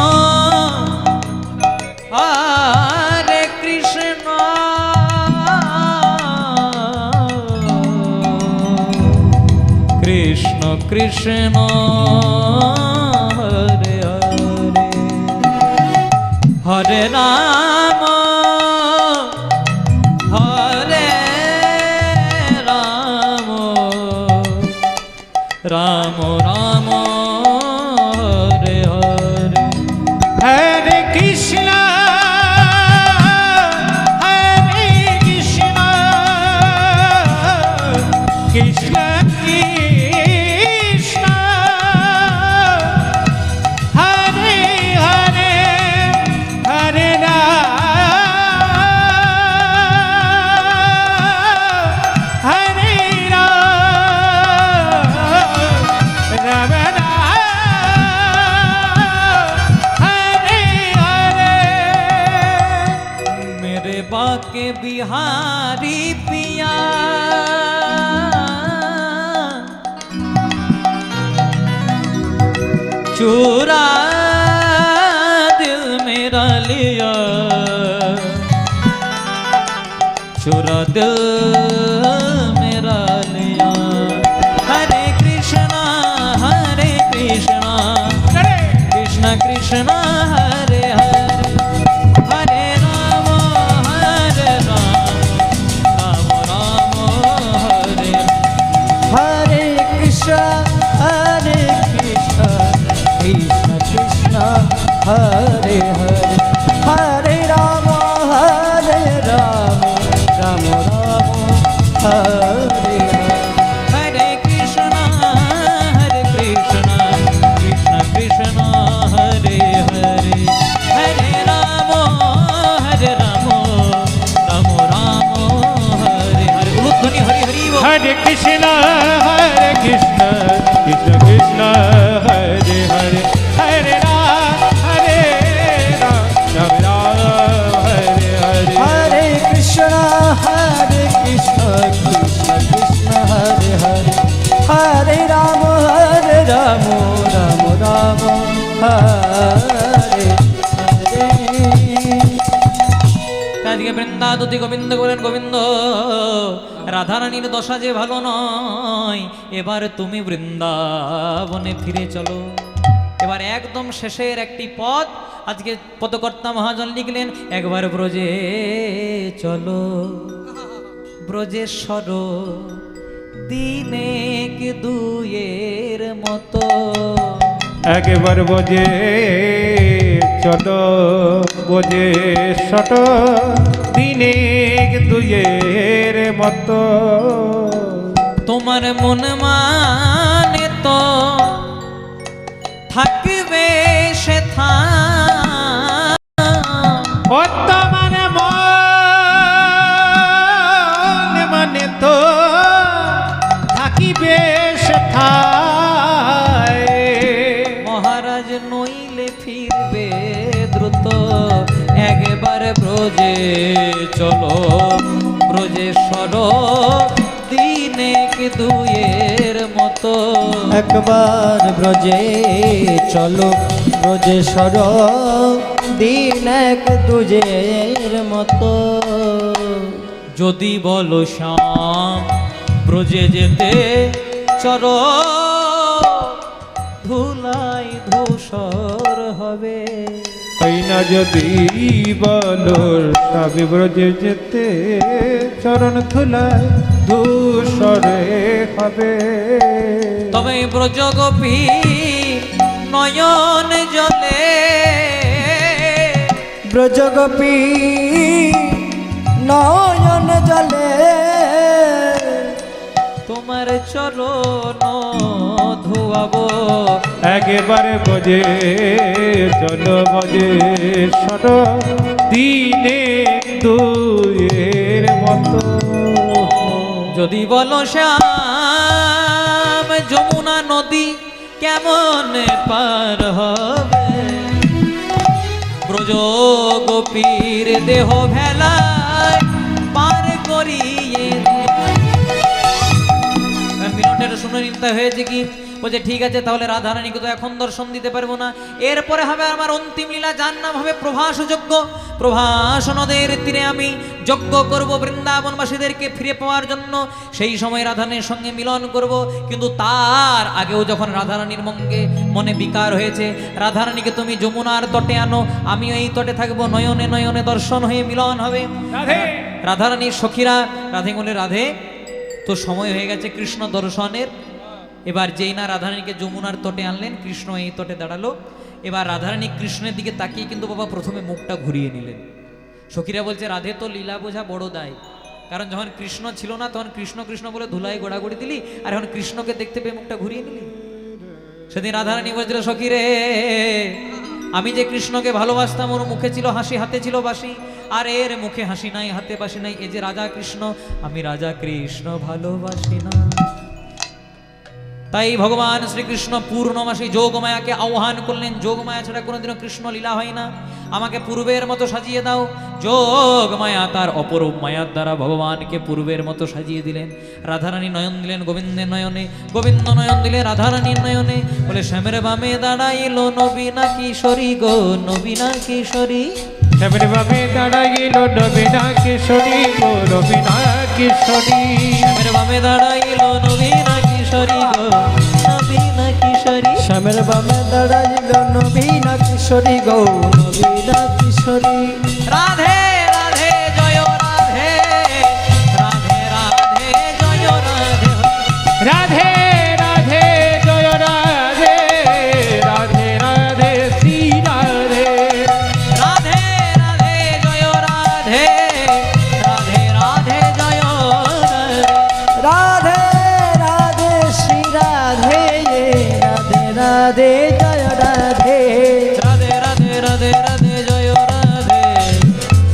কৃষ্ণ হরে হরে হরে রাম হরে রাম রাম রাম হরে হরে হরে কৃষ্ণ হরে কৃষ্ণ কৃষ্ণ কৃষ্ণ হরে হরে হরে রাম হরে রাম রাম হরে হরে मेरे बाके बिहारी पिया चूरा दिल मेरा लिया चूरा दिल मेरा लिया हरे कृष्णा कृष्ण कृष्ण हरे हरे हरे राम राम राम हरे हरे कृष्ण कृष्ण कृष्ण हरे हरे हरे राम राम राम हरे हरे हरे कृष्ण कृष्ण कृष्ण हरे हरे हरे राम राम राम हरे हरे उलूध्वनि हरि हरि बोल। हरे कृष्ण कृष्ण कृष्ण हरे हरे हरे राम राम राम हरे हरे हरे कृष्ण कृष्ण कृष्ण हरे हरे हरे राम राम राम हरे हरे আজকে বৃন্দাদতি গোবিন্দ বলেন গোবিন্দ রাধারানীর দশা যে ভালো নয়, এবার তুমি বৃন্দাবনে ফিরে চলো। এবার একদম শেষের একটি পদ আজকে পদকর্তা মহাজন লিখলেন, একবার ব্রজে চলো ব্রজেশ্বর দিনেক দুয়ের মতো। একবার বজে চলো বজে শত দিনে দুয়ের মতো। তোমার মন মানে তো থাকবে সে বর্তমান মন মানে তো থাকিবে সেথায়। মহারাজ নইলে ফিরবে দ্রুত, একবার ব্রজে চলো ব্রজেশ্বর দিনেক দুয়ের মতো। একবার ব্রজে চলো ব্রজেশ্বর দিন এক দুজের মতো। যদি বলো শ্যাম ব্রজে যেতে চলো, ধুলাই ধূসর হবে। তাই না যদি বলো সবে ব্রজে যেতে চরণ ধুলায় ধূসরে হবে। তবে ব্রজ গোপী নয়ন জলে, ব্রজগোপী নয়ন জলে তোমার চরণ ধোয়াবো। একেবারে বজে চলো বজে সর দিনে দুয়ের মতো। যদি বলো শ্যাম যমুনা নদী কেমন পার হবে, ব্রজ গোপীর দেহ ভেলায় পার করিয়ে। মিনিটের শুনে নিতে হয়েছে কি বলছে ঠিক আছে, তাহলে রাধারানীকে তো এখন দর্শন দিতে পারবো না, এরপরে হবে আমার অন্তিম লীলা, যার নাম হবে প্রভাস যজ্ঞ। প্রভাস নদের তীরে আমি যজ্ঞ করব বৃন্দাবনবাসীদেরকে ফিরে পাওয়ার জন্য, সেই সময় রাধারানীর সঙ্গে মিলন করব। কিন্তু তার আগেও যখন রাধারানীর মনে বিকার হয়েছে, রাধারানীকে তুমি যমুনার তটে আনো, আমিও এই তটে থাকবো, নয়নে নয়নে দর্শন হয়ে মিলন হবে। রাধে রাধারানীর সখীরা রাধে বলে, রাধে তো সময় হয়ে গেছে কৃষ্ণ দর্শনের। এবার যেই না রাধারানীকে যমুনার তটে আনলেন, কৃষ্ণ এই তটে দাঁড়ালো। এবার রাধারানী কৃষ্ণের দিকে তাকিয়ে কিন্তু বাবা প্রথমে মুখটা ঘুরিয়ে নিলেন। সখীরা বলছে, রাধে তো লীলা বোঝা বড় দায়, কারণ যখন কৃষ্ণ ছিল না তখন কৃষ্ণ কৃষ্ণ বলে ধুলাই গোড়াগড়ি দিলি, আর এখন কৃষ্ণকে দেখতে পেয়ে মুখটা ঘুরিয়ে নিলি। সেদিন রাধারানী বলছিল, সখী রে, আমি যে কৃষ্ণকে ভালোবাসতাম, ওর মুখে ছিল হাসি, হাতে ছিল বাঁশি, আর এর মুখে হাসি নাই, হাতে বাঁশি নাই। এই যে রাজা কৃষ্ণ, আমি রাজা কৃষ্ণ ভালোবাসি না। তাই ভগবান শ্রীকৃষ্ণ পূর্ণমাসী যোগমায়াকে আহ্বান করলেন, যোগমায়া ছাড়া কোনোদিনও কৃষ্ণ লীলা হয় না, আমাকে পূর্বের মতো সাজিয়ে দাও। যোগমায়া তার অপরূপ মায়ার দ্বারা ভগবানকে পূর্বের মতো সাজিয়ে দিলেন। রাধারানী নয়ন দিলেন গোবিন্দের নয়নে, গোবিন্দ নয়ন দিলেন রাধারানীর নয়নে। বলে, শ্যামের বামে দাঁড়াইল নবীনা কিশোরী গো, নবীনা কিশোরী। শ্যামের বামে দাঁড়াইল নবীনা কিশোরী গো, নবীনা কিশোরী। শ্যামের বামে দাঁড়াইল নবীনা কিশোরী গো, নবীনা কিশোরী। শ্যামের বামে দাঁড়াইল নবীনা কিশোরী গো, নবীনা কিশোরী। রাধে রাধে জয় রাধে, রাধে রাধে জয় রাধে। রাধে রাধে জয় রাধে, রাধে রাধে শ্রী রাধে। রাধে রাধে জয় রাধে, রাধে রাধে জয় রাধে। রাধে রাধে শ্রী রাধে, রাধে রাধে জয় রাধে। রাধে রাধে রাধে রাধে জয় রাধে,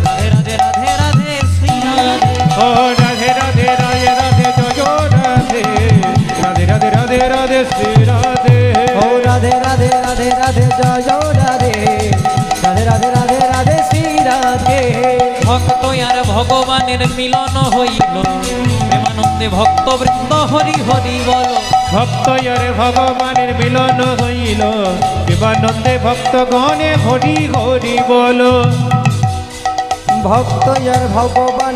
রাধে রাধে রাধে রাধে শ্রী রাধে। ও রাধে রাধে রাধে রাধে জয় রাধে, রাধে রাধে রাধে রাধে শ্রী রাধে। ও রাধে রাধে রাধে রাধে জয় রাধে, রাধে রাধে রাধে রাধে শ্রী রাধে। ভক্ত আর ভগবানের মিলন হইল, প্রেমানন্দে ভক্ত বৃন্দ হরি হরি বল। ভক্ত আর ভগবানের মিলন হইল, বিমানন্দে ভক্তগণে হরি হরি বল। ভক্ত আর ভগবান